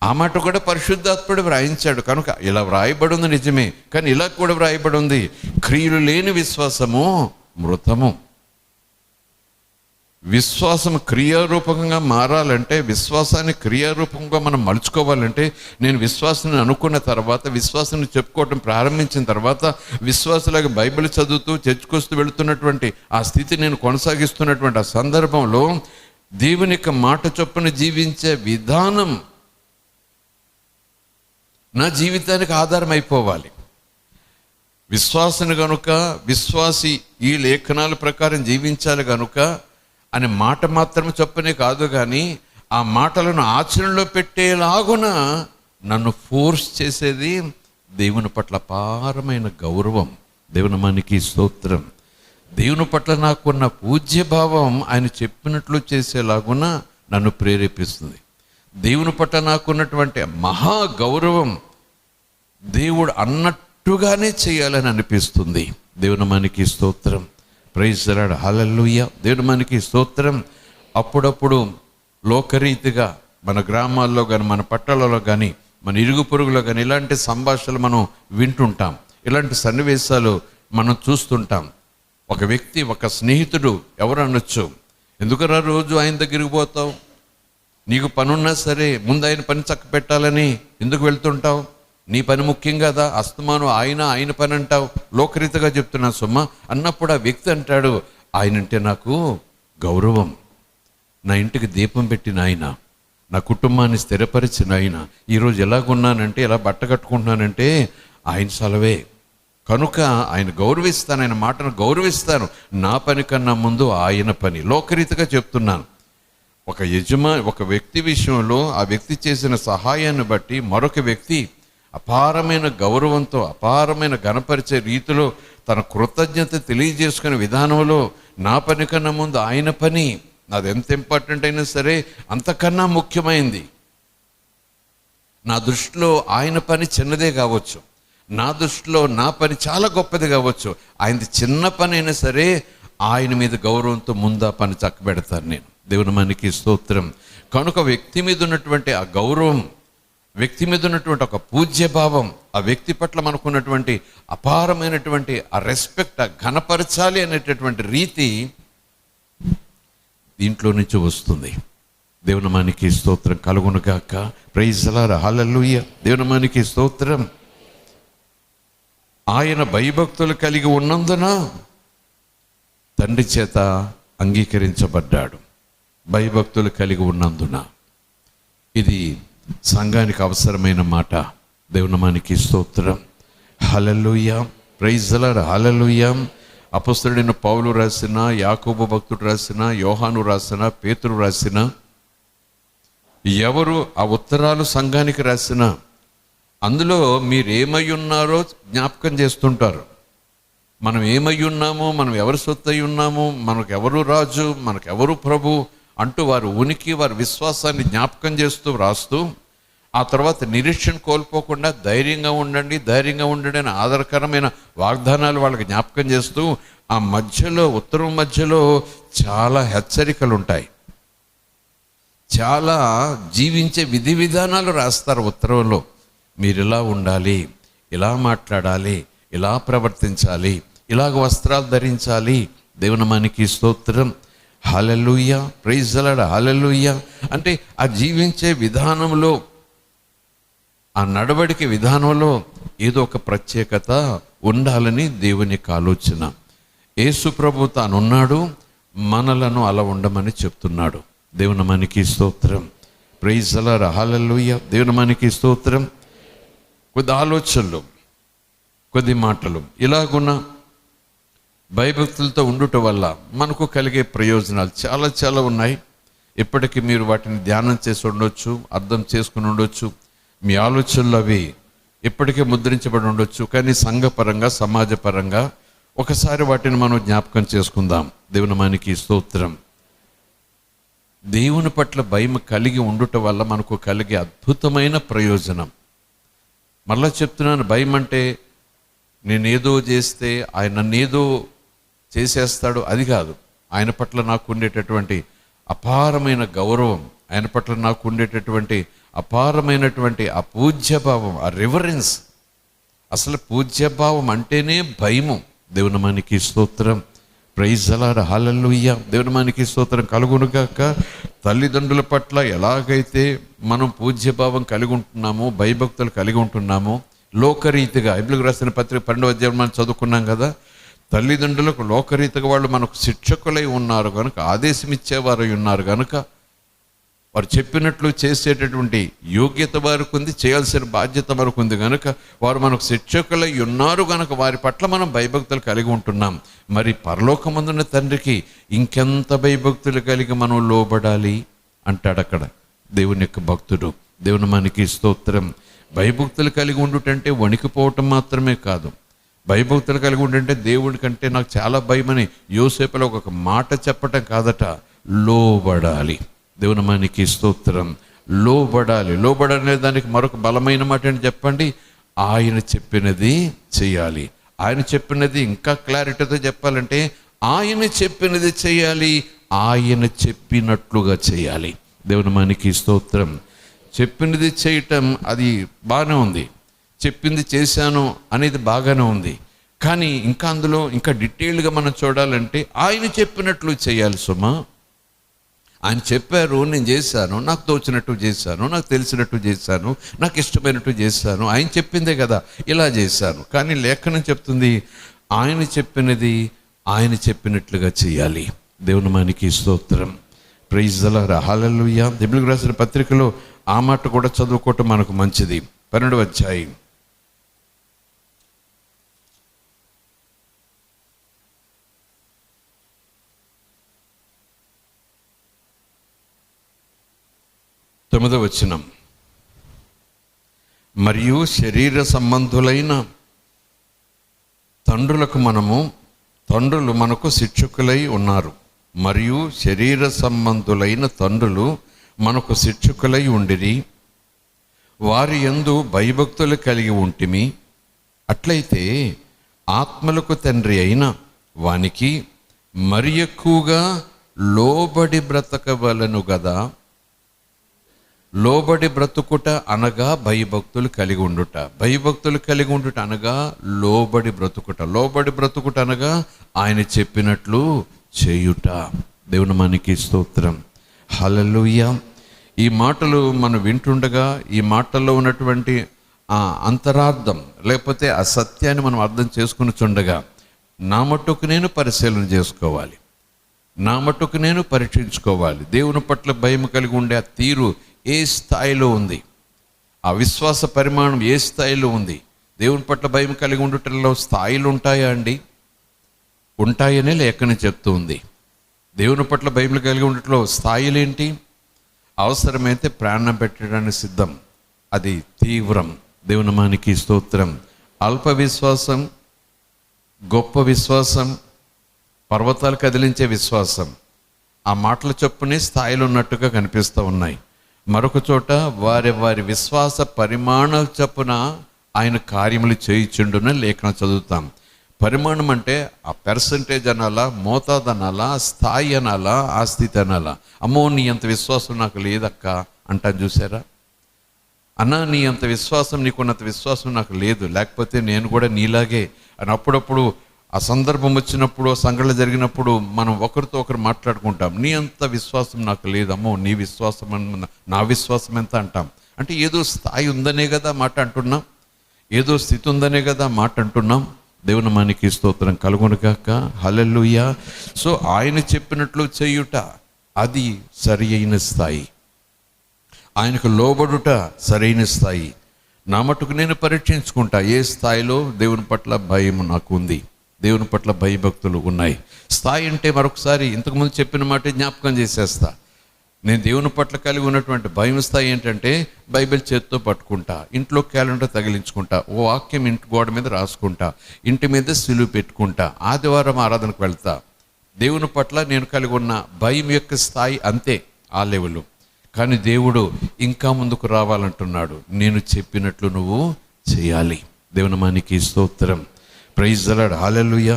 [SPEAKER 1] ఆ మాట కూడా పరిశుద్ధాత్ముడు వ్రాయించాడు. కనుక ఇలా వ్రాయబడి ఉంది నిజమే, కానీ ఇలా కూడా వ్రాయబడి ఉంది, క్రియలు లేని విశ్వాసము మృతము. విశ్వాసం క్రియారూపంగా మారాలంటే, విశ్వాసాన్ని క్రియారూపంగా మనం మలుచుకోవాలంటే, నేను విశ్వాసాన్ని అనుకున్న తర్వాత, విశ్వాసాన్ని చెప్పుకోవటం ప్రారంభించిన తర్వాత, విశ్వాసలాగా బైబిల్ చదువుతూ చర్చకొస్తూ వెళుతున్నటువంటి ఆ స్థితి నేను కొనసాగిస్తున్నటువంటి ఆ సందర్భంలో దేవుని యొక్క మాట చొప్పున జీవించే విధానం నా జీవితానికి ఆధారం అయిపోవాలి. విశ్వాసను గనుక, విశ్వాసి ఈ లేఖనాల ప్రకారం జీవించాలి గనుక అనే మాట మాత్రం చొప్పునే కాదు, కానీ ఆ మాటలను ఆచరణలో పెట్టేలాగున నన్ను ఫోర్స్ చేసేది దేవుని పట్ల అపారమైన గౌరవం. దేవుని మనకి స్తోత్రం. దేవుని పట్ల నాకున్న పూజ్యభావం ఆయన చెప్పినట్లు చేసేలాగున నన్ను ప్రేరేపిస్తుంది. దేవుని పట్ల నాకున్నటువంటి మహా గౌరవం దేవుడు అన్నట్టుగానే చేయాలని అనిపిస్తుంది. దేవుని మనకి స్తోత్రం, ప్రైజ్ ది లార్డ్, హల్లెలూయా. దేవుని మనకి స్తోత్రం. అప్పుడప్పుడు లోకరీతిగా మన గ్రామాల్లో కానీ, మన పట్టణాలలో కానీ, మన ఇరుగు పొరుగులో కానీ ఇలాంటి సంభాషణలు మనం వింటుంటాం, ఇలాంటి సన్నివేశాలు మనం చూస్తుంటాం. ఒక వ్యక్తి, ఒక స్నేహితుడు ఎవరు అనొచ్చు, ఎందుకరా రోజు ఆయన దగ్గరికి పోతావు, నీకు పనున్నా సరే ముందు ఆయన పని చక్క పెట్టాలని ఎందుకు వెళ్తుంటావు, నీ పని ముఖ్యం కదా, అస్తమానం ఆయన పని అంటావు. లోకరీతిగా చెప్తున్నా సుమ్మ అన్నప్పుడు ఆ వ్యక్తి అంటాడు, ఆయనంటే నాకు గౌరవం, నా ఇంటికి దీపం పెట్టిన ఆయన, నా కుటుంబాన్ని స్థిరపరిచిన ఆయన, ఈరోజు ఎలాగున్నానంటే, ఎలా బట్ట కట్టుకుంటున్నానంటే ఆయన సెలవే. కనుక ఆయన గౌరవిస్తాను, ఆయన మాటను గౌరవిస్తాను. నా పని కన్నా ముందు ఆయన పని. లోకరీతిగా చెప్తున్నాను. ఒక వ్యక్తి విషయంలో ఆ వ్యక్తి చేసిన సహాయాన్ని బట్టి మరొక వ్యక్తి అపారమైన గౌరవంతో, అపారమైన ఘనపరిచే రీతిలో తన కృతజ్ఞత తెలియజేసుకునే విధానంలో నా పని కన్నా ముందు ఆయన పని, నాది ఎంత ఇంపార్టెంట్ అయినా సరే అంతకన్నా ముఖ్యమైంది. నా దృష్టిలో ఆయన పని చిన్నదే కావచ్చు, నా దృష్టిలో నా పని చాలా గొప్పది కావచ్చు. ఆయనది చిన్న పని అయినా సరే ఆయన మీద గౌరవంతో ముందు ఆ పని చక్కబెడతాను నేను. దేవుని మనకి స్తోత్రం. కనుక వ్యక్తి మీద ఉన్నటువంటి ఆ గౌరవం, వ్యక్తి మీద ఉన్నటువంటి ఒక పూజ్యభావం, ఆ వ్యక్తి పట్ల మనకున్నటువంటి అపారమైనటువంటి ఆ రెస్పెక్ట్, ఆ ఘనపరచాలి అనేటటువంటి రీతి దీంట్లో నుంచి వస్తుంది. దేవుని మనకి స్తోత్రం కలుగును గాక. ప్రైజ్ ది లార్డ్, హల్లెలూయా. దేవుని మనకి స్తోత్రం. ఆయన భయభక్తులు కలిగి ఉన్నందున తండ్రి చేత అంగీకరించబడ్డాడు. భయభక్తులు కలిగి ఉన్నందున, ఇది సంఘానికి అవసరమైన మాట. దేవుని మనకి స్తోత్రం. హల్లెలూయా, ప్రైజ్ ది లార్డ్, హల్లెలూయా. అపొస్తలుడైన పౌలు రాసిన, యాకోబు భక్తుడు రాసిన, యోహాను రాసిన, పేతురు రాసిన, ఎవరు ఆ ఉత్తరాలు సంఘానికి రాసిన అందులో మీరు ఏమై ఉన్నారో జ్ఞాపకం చేస్తుంటారు. మనం ఏమై ఉన్నామో, మనం ఎవరు సొత్తు అయి ఉన్నామో, మనకెవరు రాజు, మనకెవరు ప్రభు అంటూ వారి ఉనికి, వారి విశ్వాసాన్ని జ్ఞాపకం చేస్తూ రాస్తూ, ఆ తర్వాత నిరీక్షణ కోల్పోకుండా ధైర్యంగా ఉండండి అని ఆధారకరమైన వాగ్దానాలు వాళ్ళకి జ్ఞాపకం చేస్తూ, ఆ మధ్యలో ఉత్తరం మధ్యలో చాలా హెచ్చరికలు ఉంటాయి, చాలా జీవించే విధి విధానాలు రాస్తారు ఉత్తరంలో. మీరు ఇలా ఉండాలి, ఇలా మాట్లాడాలి, ఇలా ప్రవర్తించాలి, ఇలాగ వస్త్రాలు ధరించాలి. దేవుని నామానికి స్తోత్రం, హల్లెలూయా, ప్రైజ్ ది లార్డ్, హల్లెలూయా. అంటే ఆ జీవించే విధానంలో, ఆ నడవడిక విధానంలో ఏదో ఒక ప్రత్యేకత ఉండాలని దేవుని యొక్క ఆలోచన. యేసు ప్రభు తానున్నాడు, మనలను అలా ఉండమని చెప్తున్నాడు. దేవుని నామానికి స్తోత్రం, ప్రైజ్ ది లార్డ్, హల్లెలూయా. దేవుని నామానికి స్తోత్రం. కొద్ది ఆలోచనలు, కొద్ది మాటలు ఇలాగున్న భయభక్తులతో ఉండుట వల్ల మనకు కలిగే ప్రయోజనాలు చాలా చాలా ఉన్నాయి. ఇప్పటికీ మీరు వాటిని ధ్యానం చేసి ఉండొచ్చు, అర్థం చేసుకుని ఉండొచ్చు, మీ ఆలోచనలు అవి ఇప్పటికే ముద్రించబడి ఉండొచ్చు. కానీ సంఘపరంగా, సమాజపరంగా ఒకసారి వాటిని మనం జ్ఞాపకం చేసుకుందాం. దేవుని నామానికి స్తోత్రం. దేవుని పట్ల భయం కలిగి ఉండుట వల్ల మనకు కలిగే అద్భుతమైన ప్రయోజనం. మళ్ళా చెప్తున్నాను, భయం అంటే నేనేదో చేస్తే ఆయన నన్నేదో చేసేస్తాడు అది కాదు. ఆయన పట్ల నాకు ఉండేటటువంటి అపారమైన గౌరవం, ఆయన పట్ల నాకు ఉండేటటువంటి అపారమైనటువంటి ఆ పూజ్యభావం, ఆ రివరెన్స్. అసలు పూజ్యభావం అంటేనే భయము. దేవుని నామానికి స్తోత్రం, ప్రైజ్ ది లార్డ్, హల్లెలూయా. దేవుని నామానికి స్తోత్రం కలుగునుగాక. తల్లిదండ్రుల పట్ల ఎలాగైతే మనం పూజ్యభావం కలిగి ఉంటున్నామో, భయభక్తులు కలిగి ఉంటున్నామో, లోకరీతిగా బైబిల్కి రాసిన పత్రిక 12వ అధ్యాయం మనం చదువుకున్నాం కదా. తల్లిదండ్రులకు లోకరీతిగా వాళ్ళు మనకు శిక్షకులై ఉన్నారు కనుక, ఆదేశం ఇచ్చేవారు ఉన్నారు కనుక, వారు చెప్పినట్లు చేసేటటువంటి యోగ్యత వారికి ఉంది, చేయాల్సిన బాధ్యత మనకు ఉంది కనుక, వారు మనకు శిక్షకులై ఉన్నారు కనుక వారి పట్ల మనం భయభక్తులు కలిగి ఉంటున్నాం. మరి పరలోకమందున్న తండ్రికి ఇంకెంత భయభక్తులు కలిగి మనం లోబడాలి అంటాడు అక్కడ దేవుని యొక్క భక్తుడు. దేవుని మనకి స్తోత్రం. భయభక్తులు కలిగి ఉండుటంటే వణికిపోవటం మాత్రమే కాదు. భయభక్తులు కలిగి ఉండంటే దేవుడి కంటే నాకు చాలా భయమని యోసేపులో ఒక మాట చెప్పటం కాదట, లోబడాలి. దేవుని నామానికి స్తోత్రం. లోబడాలి. లోబడనే దానికి మరొక బలమైన మాట ఏంటి చెప్పండి, ఆయన చెప్పినది చేయాలి. ఆయన చెప్పినది ఇంకా క్లారిటీతో చెప్పాలంటే, ఆయన చెప్పినది చేయాలి, ఆయన చెప్పినట్లుగా చేయాలి. దేవుని నామానికి స్తోత్రం. చెప్పినది చేయటం అది బాగానే ఉంది, చెప్పింది చేశాను అనేది బాగానే ఉంది. కానీ ఇంకా అందులో ఇంకా డీటెయిల్గా మనం చూడాలంటే ఆయన చెప్పినట్లు చేయాలి సుమా. ఆయన చెప్పారు, నేను చేశాను, నాకు తోచినట్టు చేశాను, నాకు తెలిసినట్టు చేశాను, నాకు ఇష్టమైనట్టు చేశాను, ఆయన చెప్పిందే కదా ఇలా చేశాను. కానీ లేఖనం చెప్తుంది ఆయన చెప్పినది ఆయన చెప్పినట్లుగా చేయాలి. దేవుని నామానికి స్తోత్రం, ప్రైజ్ ది లార్డ్, హల్లెలూయా. బైబిల్కి రాసిన పత్రికలో ఆ మాట కూడా చదువుకోవటం మనకు మంచిది. 12వ అధ్యాయం 9వ వచనం. మరియు శరీర సంబంధులైన తండ్రులు మనకు శిక్షకులై ఉన్నారు. మరియు శరీర సంబంధులైన తండ్రులు మనకు శిక్షకులై ఉండిరి. వారి యందు భయభక్తులు కలిగి ఉంటిమి. అట్లయితే ఆత్మలకు తండ్రి అయిన వానికి మరి ఎక్కువగా లోబడి బ్రతకవలను కదా. లోబడి బ్రతుకుట అనగా భయభక్తులు కలిగి ఉండుట. భయభక్తులు కలిగి ఉండుట అనగా లోబడి బ్రతుకుట. లోబడి బ్రతుకుట అనగా ఆయన చెప్పినట్లు చేయుట. దేవుని నామానికి స్తోత్రం, హల్లెలూయా. ఈ మాటలు మనం వింటుండగా ఈ మాటల్లో ఉన్నటువంటి ఆ అంతరార్థం లేకపోతే ఆ సత్యాన్ని మనం అర్థం చేసుకుని చుండగా నా మట్టుకు నేను పరిశీలన చేసుకోవాలి, నా మట్టుకు నేను పరీక్షించుకోవాలి. దేవుని పట్ల భయం కలిగి ఉండే ఆ తీరు ఏ స్థాయిలో ఉంది, ఆ విశ్వాస పరిమాణం ఏ స్థాయిలో ఉంది, దేవుని పట్ల భయం కలిగి ఉండటంలో స్థాయిలు ఉంటాయా అండి? ఉంటాయనే లేఖనం చెప్తూ ఉంది. దేవుని పట్ల భయం కలిగి ఉండటంలో స్థాయిలేంటి? అవసరమైతే ప్రాణం పెట్టడానికి సిద్ధం, అది తీవ్రం. దేవుని నామానికి స్తోత్రం. అల్ప విశ్వాసం, గొప్ప విశ్వాసం, పర్వతాలు కదిలించే విశ్వాసం, ఆ మాటల చొప్పునే స్థాయిలు ఉన్నట్టుగా కనిపిస్తూ ఉన్నాయి. మరొక చోట వారి వారి విశ్వాస పరిమాణాల చొప్పున ఆయన కార్యములు చేయుచుండున లేఖనం చదువుతాం. పరిమాణం అంటే ఆ పెర్సంటేజ్ అనాలా, మోతాదు అనాలా, స్థాయి అనాలా, ఆ స్థితి అనాలా? అమ్మో నీ అంత విశ్వాసం నాకు లేదక్క అంటాను చూసారా? అన్నా నీ అంత విశ్వాసం, నీకున్నంత విశ్వాసం నాకు లేదు, లేకపోతే నేను కూడా నీలాగే అని అప్పుడప్పుడు ఆ సందర్భం వచ్చినప్పుడు, సంఘటన జరిగినప్పుడు మనం ఒకరితో ఒకరు మాట్లాడుకుంటాం. నీ అంత విశ్వాసం నాకు లేదమ్మో, నీ విశ్వాసం నా విశ్వాసం ఎంత అంటాం. అంటే ఏదో స్థాయి ఉందనే కదా మాట అంటున్నాం, ఏదో స్థితి ఉందనే కదా మాట అంటున్నాం. దేవుని నామానికి స్తోత్రం కలుగునుగాక. హల్లెలూయా. సో ఆయన చెప్పినట్లు చేయుట అది సరి అయిన స్థాయి, ఆయనకు లోబడుట సరైన స్థాయి. నా మటుకు నేను పరీక్షించుకుంటా ఏ స్థాయిలో దేవుని పట్ల భయం నాకు ఉంది, దేవుని పట్ల భయభక్తులు ఉన్నాయి. స్థాయి అంటే మరొకసారి ఇంతకుముందు చెప్పిన మాట జ్ఞాపకం చేసేస్తా. నేను దేవుని పట్ల కలిగి ఉన్నటువంటి భయం స్థాయి ఏంటంటే బైబిల్ చేత్తో పట్టుకుంటా, ఇంట్లో క్యాలెండర్ తగిలించుకుంటా, ఓ వాక్యం ఇంటి గోడ మీద రాసుకుంటా, ఇంటి మీద సిలువ పెట్టుకుంటా, ఆదివారం ఆరాధనకు వెళ్తా. దేవుని పట్ల నేను కలిగి ఉన్న భయం యొక్క స్థాయి అంతే, ఆ లెవెల్. కానీ దేవుడు ఇంకా ముందుకు రావాలంటున్నాడు. నేను చెప్పినట్లు నువ్వు చేయాలి. దేవుని నామానికి స్తోత్రం. Praise the Lord. హల్లెలూయా.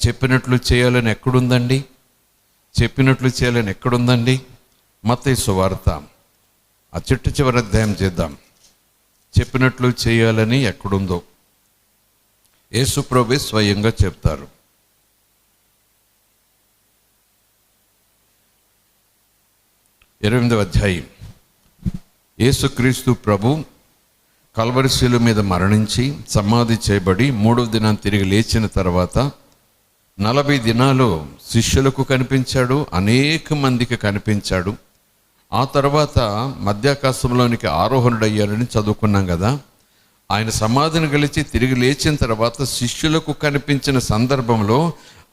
[SPEAKER 1] చెప్పినట్లు చేయాలని ఎక్కడుందండి? చెప్పినట్లు చేయాలని ఎక్కడుందండి? మత్తయి సువార్త ఆ చివరి అధ్యాయం చేద్దాం. చెప్పినట్లు చేయాలని ఎక్కడుందో యేసు ప్రభువే స్వయంగా చెప్తారు. 28వ అధ్యాయం. యేసుక్రీస్తు ప్రభు కల్వరి శిలువ మీద మరణించి సమాధి చేయబడి 3వ దినాన్ని తిరిగి లేచిన తర్వాత 40 దినాలు శిష్యులకు కనిపించాడు, అనేక మందికి కనిపించాడు. ఆ తర్వాత మధ్యాకాశంలోనికి ఆరోహణుడయ్యాడని చదువుకున్నాం కదా. ఆయన సమాధిని గెలిచి తిరిగి లేచిన తర్వాత శిష్యులకు కనిపించిన సందర్భంలో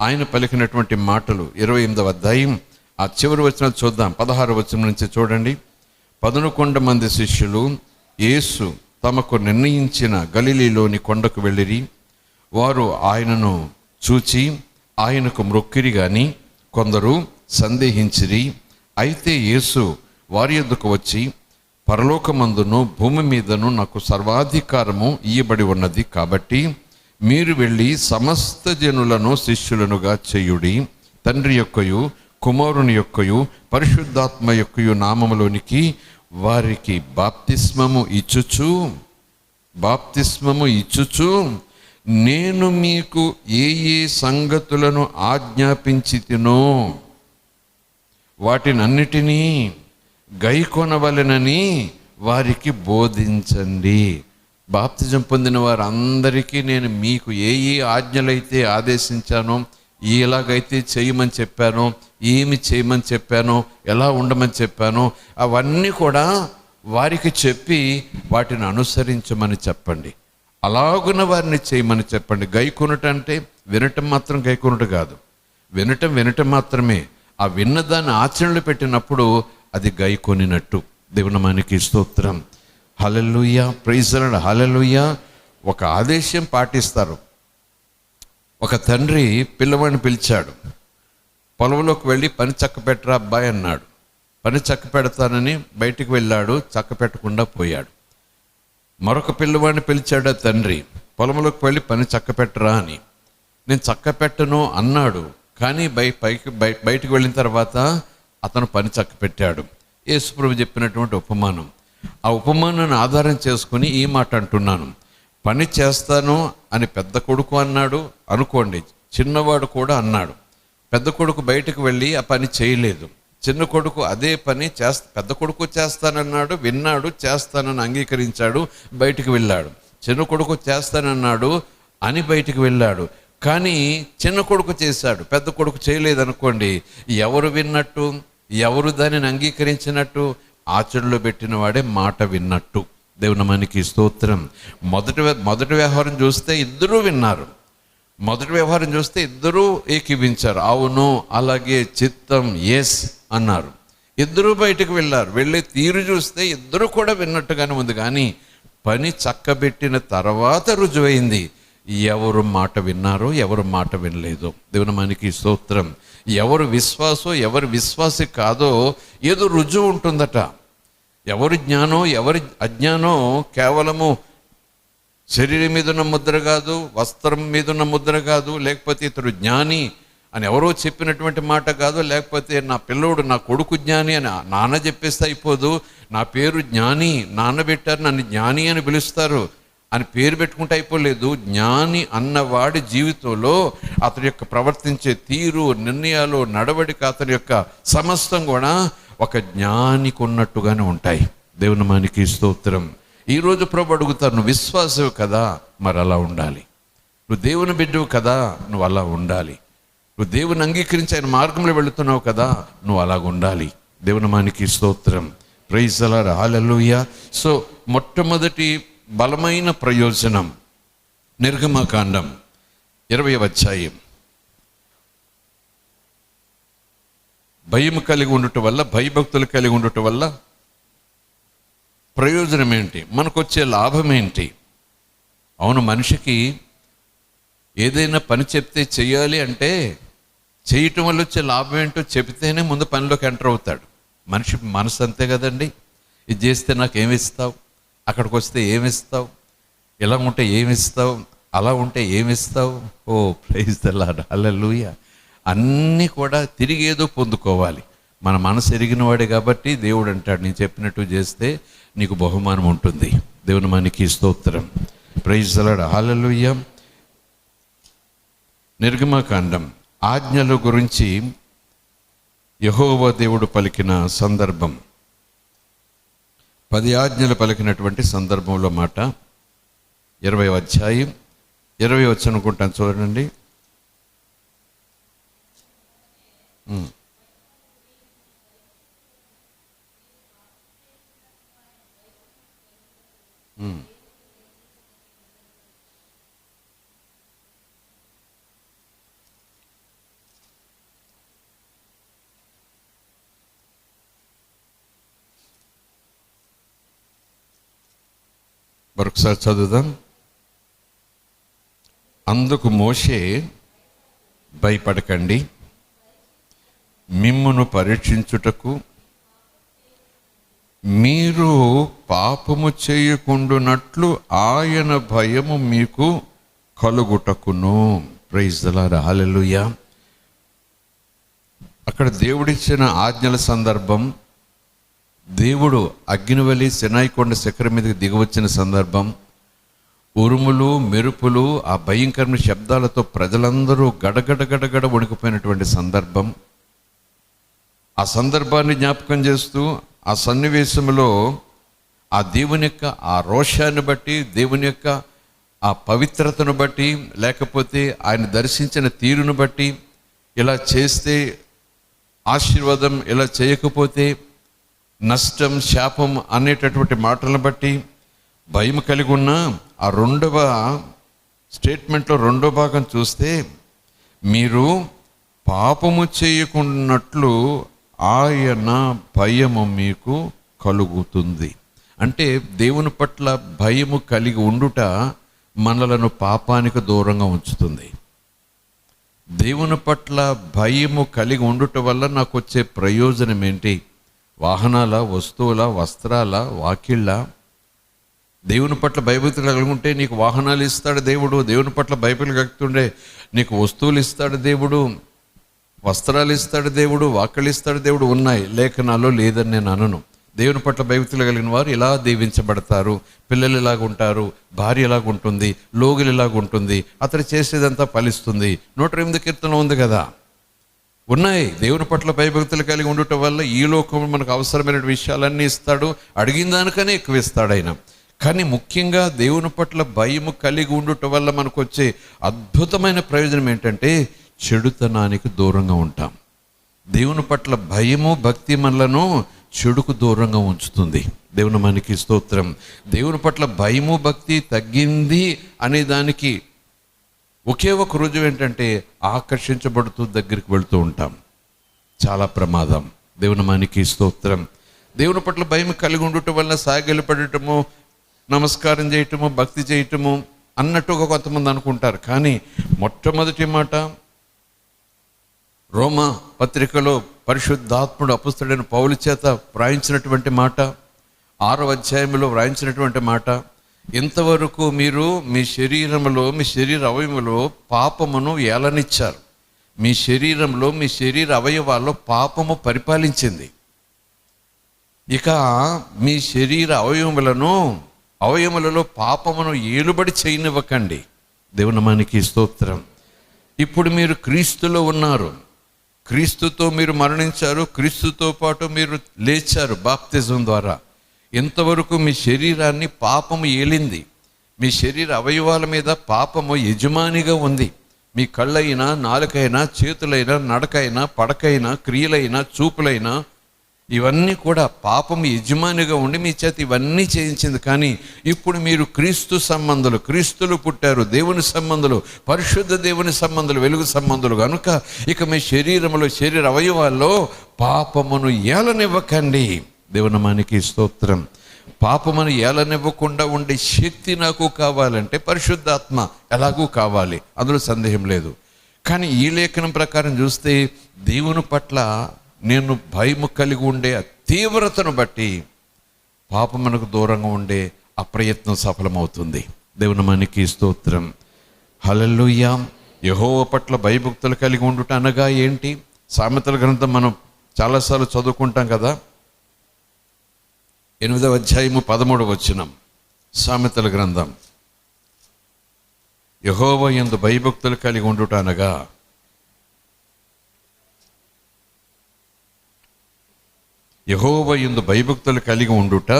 [SPEAKER 1] ఆయన పలికినటువంటి మాటలు 28వ అధ్యాయం ఆ చివరి వచనం చూద్దాం. 16వ వచనం నుంచి చూడండి. 11 మంది శిష్యులు యేసు తమకు నిర్ణయించిన గలిలీలోని కొండకు వెళ్ళిరి. వారు ఆయనను చూచి ఆయనకు మ్రొక్కిరి గాని కొందరు సందేహించిరి. అయితే యేసు వారి యొద్దకు వచ్చి, పరలోకమందును భూమి మీదను నాకు సర్వాధికారము ఇయ్యబడి ఉన్నది, కాబట్టి మీరు వెళ్ళి సమస్త జనులను శిష్యులనుగా చేయుడి. తండ్రి యొక్కయు కుమారుని యొక్కయు పరిశుద్ధాత్మ యొక్కయు నామములోనికి వారికి బాప్తిస్మము ఇచ్చుచు నేను మీకు ఏ ఏ సంగతులను ఆజ్ఞాపించితినో వాటినన్నిటినీ గైకొనవలెనని వారికి బోధించండి. బాప్తిజం పొందిన వారందరికీ నేను మీకు ఏ ఏ ఆజ్ఞలైతే ఆదేశించానో, ఎలాగైతే చేయమని చెప్పానో, ఏమి చేయమని చెప్పానో, ఎలా ఉండమని చెప్పానో అవన్నీ కూడా వారికి చెప్పి వాటిని అనుసరించమని చెప్పండి. అలాగున వారిని చేయమని చెప్పండి. గైకొనుట అంటే వినటం మాత్రం గైకొనుట కాదు, వినటం మాత్రమే. ఆ విన్నదాన్ని ఆచరణలు పెట్టినప్పుడు అది గైకొనినట్టు. దేవుని నామానికి స్తోత్రం. హల్లెలూయా. Praise the Lord. హల్లెలూయా. ఒక ఆదేశం పాటిస్తారు. ఒక తండ్రి పిల్లవాడిని పిలిచాడు. పొలంలోకి వెళ్ళి పని చక్క పెట్టరా అబ్బాయి అన్నాడు. పని చక్క పెడతానని బయటికి వెళ్ళాడు, చక్క పెట్టకుండా పోయాడు. మరొక పిల్లవాడిని పిలిచాడు ఆ తండ్రి, పొలంలోకి వెళ్ళి పని చక్క పెట్టరా అని. నేను చక్క పెట్టను అన్నాడు, కానీ బయటికి వెళ్ళిన తర్వాత అతను పని చక్క పెట్టాడు. యేసుప్రభు చెప్పినటువంటి ఉపమానం, ఆ ఉపమానాన్ని ఆధారం చేసుకుని ఈ మాట అంటున్నాను. పని చేస్తాను అని పెద్ద కొడుకు అన్నాడు అనుకోండి, చిన్నవాడు కూడా అన్నాడు. పెద్ద కొడుకు బయటకు వెళ్ళి ఆ పని చేయలేదు. చిన్న కొడుకు అదే పని పెద్ద కొడుకు చేస్తానన్నాడు, విన్నాడు, చేస్తానని అంగీకరించాడు, బయటికి వెళ్ళాడు. చిన్న కొడుకు చేస్తానన్నాడు అని బయటికి వెళ్ళాడు, కానీ చిన్న కొడుకు చేశాడు, పెద్ద కొడుకు చేయలేదనుకోండి. ఎవరు విన్నట్టు, ఎవరు దానిని అంగీకరించినట్టు? ఆచరణలో పెట్టిన వాడే మాట విన్నట్టు. దేవుని మనకి స్తోత్రం. మొదటి వ్యవహారం చూస్తే ఇద్దరూ విన్నారు. మొదటి వ్యవహారం చూస్తే ఇద్దరూ ఏకీవించారు. అవును, అలాగే, చిత్తం, ఎస్ అన్నారు. ఇద్దరూ బయటకు వెళ్ళారు. వెళ్ళే తీరు చూస్తే ఇద్దరు కూడా విన్నట్టుగానే ఉంది. కానీ పని చక్కబెట్టిన తర్వాత రుజువైంది ఎవరు మాట విన్నారో ఎవరు మాట వినలేదో. దేవుని మనకి స్తోత్రం. ఎవరు విశ్వాసో ఎవరు విశ్వాసి కాదో ఏదో రుజువు ఉంటుందట. ఎవరి జ్ఞానో ఎవరి అజ్ఞానో కేవలము శరీరం మీద ఉన్న ముద్ర కాదు, వస్త్రం మీద ఉన్న ముద్ర కాదు, లేకపోతే ఇతడు జ్ఞాని అని ఎవరో చెప్పినటువంటి మాట కాదు, లేకపోతే నా పిల్లోడు నా కొడుకు జ్ఞాని అని నాన్న చెప్పేస్తే అయిపోదు. నా పేరు జ్ఞాని, నాన్న పెట్టారు, నన్ను జ్ఞాని అని పిలుస్తారు అని పేరు పెట్టుకుంటే అయిపోలేదు. జ్ఞాని అన్నవాడి జీవితంలో అతని యొక్క ప్రవర్తించే తీరు, నిర్ణయాలు, నడవడిక, అతని యొక్క సమస్తం కూడా ఒక జ్ఞానికి ఉన్నట్టుగానే ఉంటాయి. దేవుని మనకి స్తోత్రం. ఈరోజు ప్రభు అడుగుతారు, నువ్వు విశ్వాసవు కదా, మరి అలా ఉండాలి. నువ్వు దేవుని బిడ్డవు కదా, నువ్వు అలా ఉండాలి. నువ్వు దేవుని అంగీకరించి ఆయన మార్గంలో వెళుతున్నావు కదా, నువ్వు అలాగ ఉండాలి. దేవుని మనకి స్తోత్రం. Praise the Lord, hallelujah. So మొట్టమొదటి బలమైన ప్రయోజనం నిర్గమకాండం 20వ అధ్యాయం. భయం కలిగి ఉండటం వల్ల, భయభక్తులు కలిగి ఉండటం వల్ల ప్రయోజనం ఏంటి, మనకు వచ్చే లాభం ఏంటి? అవును, మనిషికి ఏదైనా పని చెప్తే చెయ్యాలి అంటే చేయటం వల్ల వచ్చే లాభం ఏంటో చెబితేనే ముందు పనిలోకి ఎంటర్ అవుతాడు. మనిషి మనసు అంతే కదండి. ఇది చేస్తే నాకు ఏమిస్తావు, అక్కడికి వస్తే ఏమిస్తావు, ఇలా ఉంటే ఏమిస్తావు, అలా ఉంటే ఏమిస్తావు. ఓ ప్రైజ్ ది లార్డ్, హల్లెలూయా. అన్నీ కూడా తిరిగి ఏదో పొందుకోవాలి. మన మనసు ఎరిగిన వాడే కాబట్టి దేవుడు అంటాడు, నేను చెప్పినట్టు చేస్తే నీకు బహుమానం ఉంటుంది. దేవుని మనకి స్తోత్రం. ప్రైజ్ ది లార్డ్, హల్లెలూయా. నిర్గమకాండం ఆజ్ఞల గురించి యెహోవా దేవుడు పలికిన సందర్భం, 10 ఆజ్ఞలు పలికినటువంటి సందర్భంలో మాట 20వ అధ్యాయం 20 వచ్చి అనుకుంటాను, చూడండి. మరొకసారి చదువుదాం. అందుకు మోషే, భయపడకండి, మిమ్మును పరీక్షించుటకు మీరు పాపము చేయకుండునట్లు ఆయన భయము మీకు కలుగుటకును. ప్రైజ్ ది లార్డ్, హల్లెలూయా. అక్కడ దేవుడిచ్చిన ఆజ్ఞల సందర్భం, దేవుడు అగ్నివలి సినాయి కొండ శిఖరం మీదకి దిగవచ్చిన సందర్భం, ఉరుములు మెరుపులు ఆ భయంకరమైన శబ్దాలతో ప్రజలందరూ గడగడ వణికిపోయినటువంటి సందర్భం. ఆ సందర్భాన్ని జ్ఞాపకం చేస్తూ ఆ సన్నివేశంలో ఆ దేవుని యొక్క ఆ రోషాన్ని బట్టి, దేవుని యొక్క ఆ పవిత్రతను బట్టి, లేకపోతే ఆయన దర్శించిన తీరును బట్టి, ఇలా చేస్తే ఆశీర్వాదం, ఇలా చేయకపోతే నష్టం, శాపం అనేటటువంటి మాటలను బట్టి భయం కలిగి ఉన్న ఆ రెండవ స్టేట్మెంట్లో రెండో భాగం చూస్తే, మీరు పాపము చేయకున్నట్లు ఆయన భయము మీకు కలుగుతుంది. అంటే దేవుని పట్ల భయము కలిగి ఉండుట మనలను పాపానికి దూరంగా ఉంచుతుంది. దేవుని పట్ల భయము కలిగి ఉండుట వల్ల నాకు వచ్చే ప్రయోజనం ఏంటి? వాహనాల, వస్తువుల, వస్త్రాల, వాకిళ్ళ? దేవుని పట్ల భయభక్తులు కలిగి ఉంటే నీకు వాహనాలు ఇస్తాడు దేవుడు. దేవుని పట్ల భయభక్తులు కలుగుతుండే నీకు వస్తువులు ఇస్తాడు దేవుడు, వస్త్రాలు ఇస్తాడు దేవుడు, వాకిళ్ళు ఇస్తాడు దేవుడు. ఉన్నాయి, లేఖనాల్లో లేదని నేను అనను. దేవుని పట్ల భయభక్తులు కలిగిన వారు ఇలా దీవించబడతారు. పిల్లలు ఇలాగుంటారు, భార్య ఇలాగుంటుంది, లోగులు ఇలాగుంటుంది, అతడు చేసేదంతా ఫలిస్తుంది. 108 కీర్తన ఉంది కదా. ఉన్నాయి. దేవుని పట్ల భయభక్తులు కలిగి ఉండటం వల్ల ఈ లోకంలో మనకు అవసరమైన విషయాలన్నీ ఇస్తాడు. అడిగిన దానికనే ఎక్కువ ఇస్తాడు ఆయన. కానీ ముఖ్యంగా దేవుని పట్ల భయము కలిగి ఉండటం వల్ల మనకు వచ్చే అద్భుతమైన ప్రయోజనం ఏంటంటే చెడుతనానికి దూరంగా ఉంటాం. దేవుని పట్ల భయము, భక్తి మనలను చెడుకు దూరంగా ఉంచుతుంది. దేవుని మనకి స్తోత్రం. దేవుని పట్ల భయము భక్తి తగ్గింది అనే దానికి ఒకే ఒక రుజువు ఏంటంటే ఆకర్షించబడుతూ దగ్గరికి వెళుతూ ఉంటాం. చాలా ప్రమాదం. దేవుని మనకి స్తోత్రం. దేవుని పట్ల భయం కలిగి ఉండటం వల్ల సాగిలపడటము, నమస్కారం చేయటము, భక్తి చేయటము అన్నట్టుగా కొంతమంది అనుకుంటారు. కానీ మొట్టమొదటి మాట రోమా పత్రికలో పరిశుద్ధాత్ముడు అపుస్తలుడైన పౌలు చేత వ్రాయించినటువంటి మాట, 6వ అధ్యాయంలో వ్రాయించినటువంటి మాట, ఇంతవరకు మీరు మీ శరీరంలో, మీ శరీర అవయవంలో పాపమును ఏలనిచ్చారు. మీ శరీరంలో, మీ శరీర అవయవాల్లో పాపము పరిపాలించింది. ఇక మీ శరీర అవయములలో పాపమును ఏలుబడి చేయనివ్వకండి. దేవుని మనకి స్తోత్రం. ఇప్పుడు మీరు క్రీస్తులో ఉన్నారు. క్రీస్తుతో మీరు మరణించారు, క్రీస్తుతో పాటు మీరు లేచారు బాప్తిజం ద్వారా. ఇంతవరకు మీ శరీరాన్ని పాపము ఏలింది. మీ శరీర అవయవాల మీద పాపము యజమానిగా ఉంది. మీ కళ్ళైనా, నాలుకైనా, చేతులైనా, నడకైనా, పడకైనా, క్రియలైనా, చూపులైనా ఇవన్నీ కూడా పాపము యజమానిగా ఉండి మీ చేత ఇవన్నీ చేయించింది. కానీ ఇప్పుడు మీరు క్రీస్తు సంబంధులు, క్రీస్తులు పుట్టారు, దేవుని సంబంధులు, పరిశుద్ధ దేవుని సంబంధులు, వెలుగు సంబంధులు కనుక ఇక మీ శరీరంలో, శరీర అవయవాల్లో పాపమును ఏలనివ్వకండి. దేవుని మనకి స్తోత్రం. పాపమును ఏలనివ్వకుండా ఉండే శక్తి నాకు కావాలంటే పరిశుద్ధాత్మ ఎలాగూ కావాలి, అందులో సందేహం లేదు. కానీ ఈ లేఖనం ప్రకారం చూస్తే దేవుని పట్ల నేను భయము కలిగి ఉండే తీవ్రతను బట్టి పాపమునకు దూరంగా ఉండే అప్రయత్నం సఫలమవుతుంది. దేవుని మనకి స్తోత్రం. హల్లెలూయా. యెహోవా పట్ల భయభక్తులు కలిగి ఉండుట అనగా ఏంటి? సామెతల గ్రంథం మనం చాలాసార్లు చదువుకుంటాం కదా. 8వ అధ్యాయము 13వ వచనం. సామెతల గ్రంథం. యెహోవా యందు భయభక్తులు కలిగి ఉండుట అనగా యెహోవా యందు భయభక్తులు కలిగి ఉండుట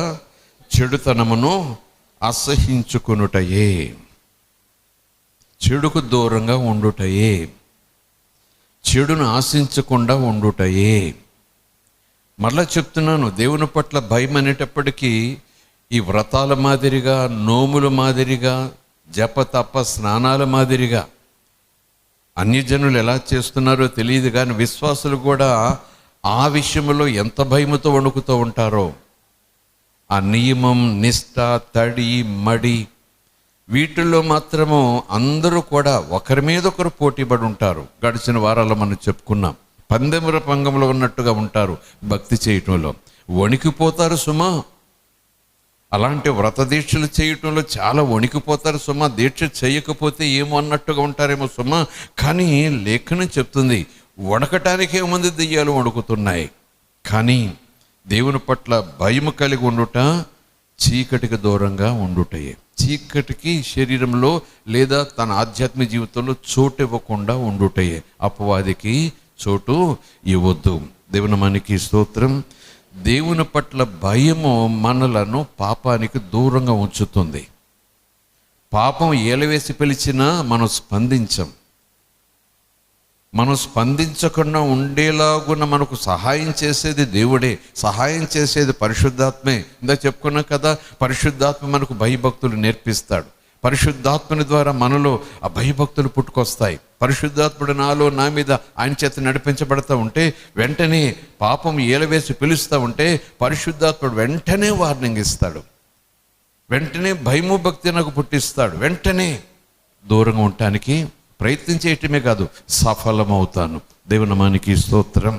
[SPEAKER 1] చెడుతనమును అసహించుకొనుటయే. చెడుకు దూరంగా ఉండుటయే, చెడును ఆశించకుండా ఉండుటయే. మరలా చెప్తున్నాను, దేవుని పట్ల భయం అనేటప్పటికీ ఈ వ్రతాల మాదిరిగా, నోముల మాదిరిగా, జపతప స్నానాల మాదిరిగా అన్యజనులు ఎలా చేస్తున్నారో తెలియదు. కానీ విశ్వాసులు కూడా ఆ విషయంలో ఎంత భయముతో వణుకుతూ ఉంటారో. ఆ నియమం, నిష్ఠ, తడి, మడి వీటిల్లో మాత్రము అందరూ కూడా ఒకరి మీద ఒకరు పోటీపడి ఉంటారు. గడిచిన వారాల్లో మనం చెప్పుకున్నాం. పందెముల పంగంలో ఉన్నట్టుగా ఉంటారు భక్తి చేయటంలో. వణికిపోతారు సుమా. అలాంటి వ్రత దీక్షలు చేయటంలో చాలా వణికిపోతారు సుమా. దీక్ష చేయకపోతే ఏమో అన్నట్టుగా ఉంటారేమో సుమా. కానీ లేఖనం చెప్తుంది, వణకటానికి ఏముంది, దెయ్యాలు వణుకుతున్నాయి. కానీ దేవుని పట్ల భయము కలిగి ఉండుట చీకటికి దూరంగా ఉండుటయే. చీకటికి శరీరంలో లేదా తన ఆధ్యాత్మిక జీవితంలో చోటు ఇవ్వకుండా ఉండుటయే. అపవాదికి చోటు ఇవ్వద్దు. దేవుని మనకి స్తోత్రం. దేవుని పట్ల భయము మనలను పాపానికి దూరంగా ఉంచుతుంది. పాపం ఏలవేసి పిలిచినా మనం స్పందించం. మనం స్పందించకుండా ఉండేలాగున్న మనకు సహాయం చేసేది దేవుడే, సహాయం చేసేది పరిశుద్ధాత్మే. ఇందా చెప్పుకున్నాం కదా, పరిశుద్ధాత్మ మనకు భయభక్తులు నేర్పిస్తాడు. పరిశుద్ధాత్మని ద్వారా మనలో ఆ భయభక్తులు పుట్టుకొస్తాయి. పరిశుద్ధాత్ముడు నాలో, నా మీద ఆయన చేత నడిపించబడతా ఉంటే, వెంటనే పాపం ఏలవేసి పిలుస్తూ ఉంటే పరిశుద్ధాత్ముడు వెంటనే వార్నింగ్ ఇస్తాడు. వెంటనే భయము భక్తి నాకు పుట్టిస్తాడు. వెంటనే దూరంగా ఉండటానికి ప్రయత్నించేయటమే కాదు, సఫలమవుతాను. దేవుని నామానికి స్తోత్రం.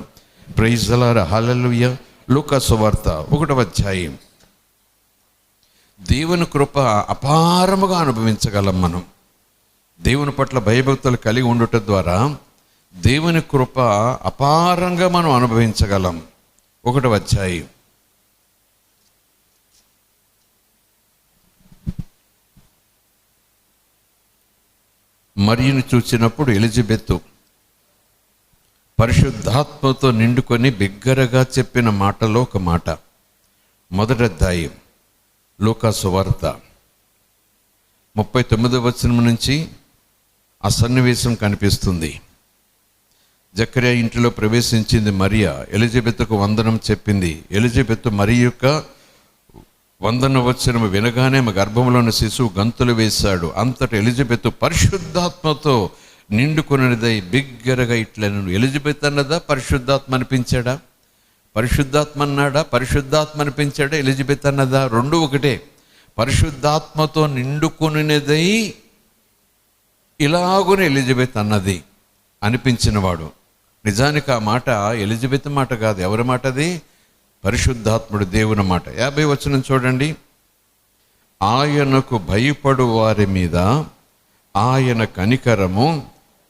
[SPEAKER 1] Praise the Lord. హల్లెలూయా. లూకా సువార్త 1వ అధ్యాయం. దేవుని కృప అపారముగా అనుభవించగలం మనం. దేవుని పట్ల భయభక్తులు కలిగి ఉండటం ద్వారా దేవుని కృప అపారంగా మనం అనుభవించగలం. 1వ అధ్యాయం. మరియును చూచినప్పుడు ఎలిజబెతు పరిశుద్ధాత్మతో నిండుకొని బిగ్గరగా చెప్పిన మాటలో ఒక మాట. 1వ అధ్యాయం లూకా సువార్త 39వ వచనం నుంచి ఆ సన్నివేశం కనిపిస్తుంది. జకర్యా ఇంటిలో ప్రవేశించింది మరియా. ఎలిజబెత్కు వందనం చెప్పింది. ఎలిజబెత్ మరి యొక్క వందన వచనము వినగానే ఆమె గర్భంలోని శిశువు గంతులు వేశాడు. అంతటా ఎలిజబెత్ పరిశుద్ధాత్మతో నిండుకొనిదై బిగ్గరగా ఇట్లను. ఎలిజబెత్ అన్నదా పరిశుద్ధాత్మ అనిపించాడా? పరిశుద్ధాత్మ అన్నాడా? పరిశుద్ధాత్మ అనిపించాడా? ఎలిజబెత్ అన్నదా? రెండు ఒకటే. పరిశుద్ధాత్మతో నిండుకొనినదై ఇలాగున ఎలిజబెత్ అన్నది అనిపించినవాడు. నిజానికి ఆ మాట ఎలిజబెత్ మాట కాదు. ఎవరి మాట అది? పరిశుద్ధాత్ముడు దేవుని మాట. 50 వచనం చూడండి. ఆయనకు భయపడు వారి మీద ఆయన కనికరము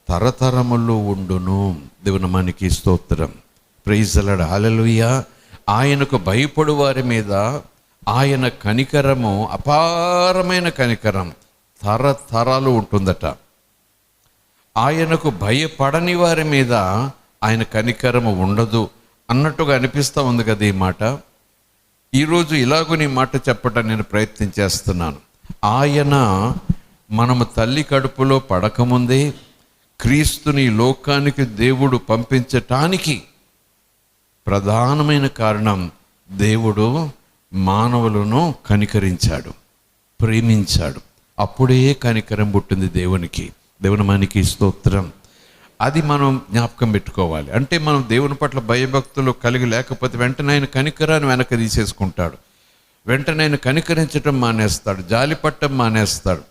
[SPEAKER 1] తరతరములు ఉండును. దేవుని మనకి స్తోత్రం. Praise the Lord. హల్లెలూయా. ఆయనకు భయపడు వారి మీద ఆయన కనికరము, అపారమైన కనికరం, తరతరాలు ఉంటుందట. ఆయనకు భయపడని వారి మీద ఆయన కనికరము ఉండదు అన్నట్టుగా అనిపిస్తూ ఉంది కదా ఈ మాట. ఈరోజు ఇలాగూ నీ మాట చెప్పటం నేను ప్రయత్నం చేస్తున్నాను. ఆయన మనము తల్లి కడుపులో పడకముందే క్రీస్తుని లోకానికి దేవుడు పంపించటానికి ప్రధానమైన కారణం, దేవుడు మానవులను కనికరించాడు, ప్రేమించాడు. అప్పుడే కనికరం పుట్టింది దేవునికి. దేవుని మనకి స్తోత్రం. అది మనం జ్ఞాపకం పెట్టుకోవాలి. అంటే మనం దేవుని పట్ల భయభక్తులు కలిగి లేకపోతే వెంటనే ఆయన కనికరాన్ని వెనక తీసేసుకుంటాడు. వెంటనే ఆయన కనికరించడం మానేస్తాడు, జాలి పట్టడం మానేస్తాడు,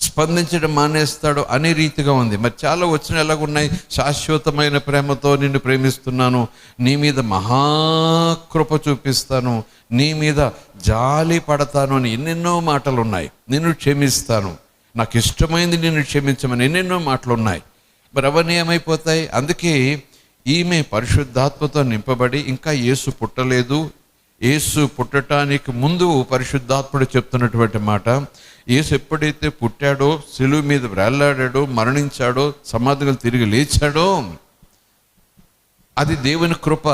[SPEAKER 1] స్పందించడం మానేస్తాడు అనే రీతిగా ఉంది. మరి చాలా వచ్చిన ఎలాగున్నాయి? శాశ్వతమైన ప్రేమతో నిన్ను ప్రేమిస్తున్నాను, నీ మీద మహాకృప చూపిస్తాను, నీ మీద జాలి పడతాను అని ఎన్నెన్నో మాటలు ఉన్నాయి. నిన్ను క్షమిస్తాను, నాకు ఇష్టమైంది నిన్ను క్షమించమని ఎన్నెన్నో మాటలు ఉన్నాయి. మరి అవన్నీ ఏమైపోతాయి? అందుకే ఈమె పరిశుద్ధాత్మతో నింపబడి, ఇంకా యేసు పుట్టలేదు, యేసు పుట్టడానికి ముందు పరిశుద్ధాత్ముడు చెప్తున్నటువంటి మాట, యేసు ఎప్పుడైతే పుట్టాడో, శిలువ మీద వేలాడాడో, మరణించాడో, సమాధిలో తిరిగి లేచాడో, అది దేవుని కృప,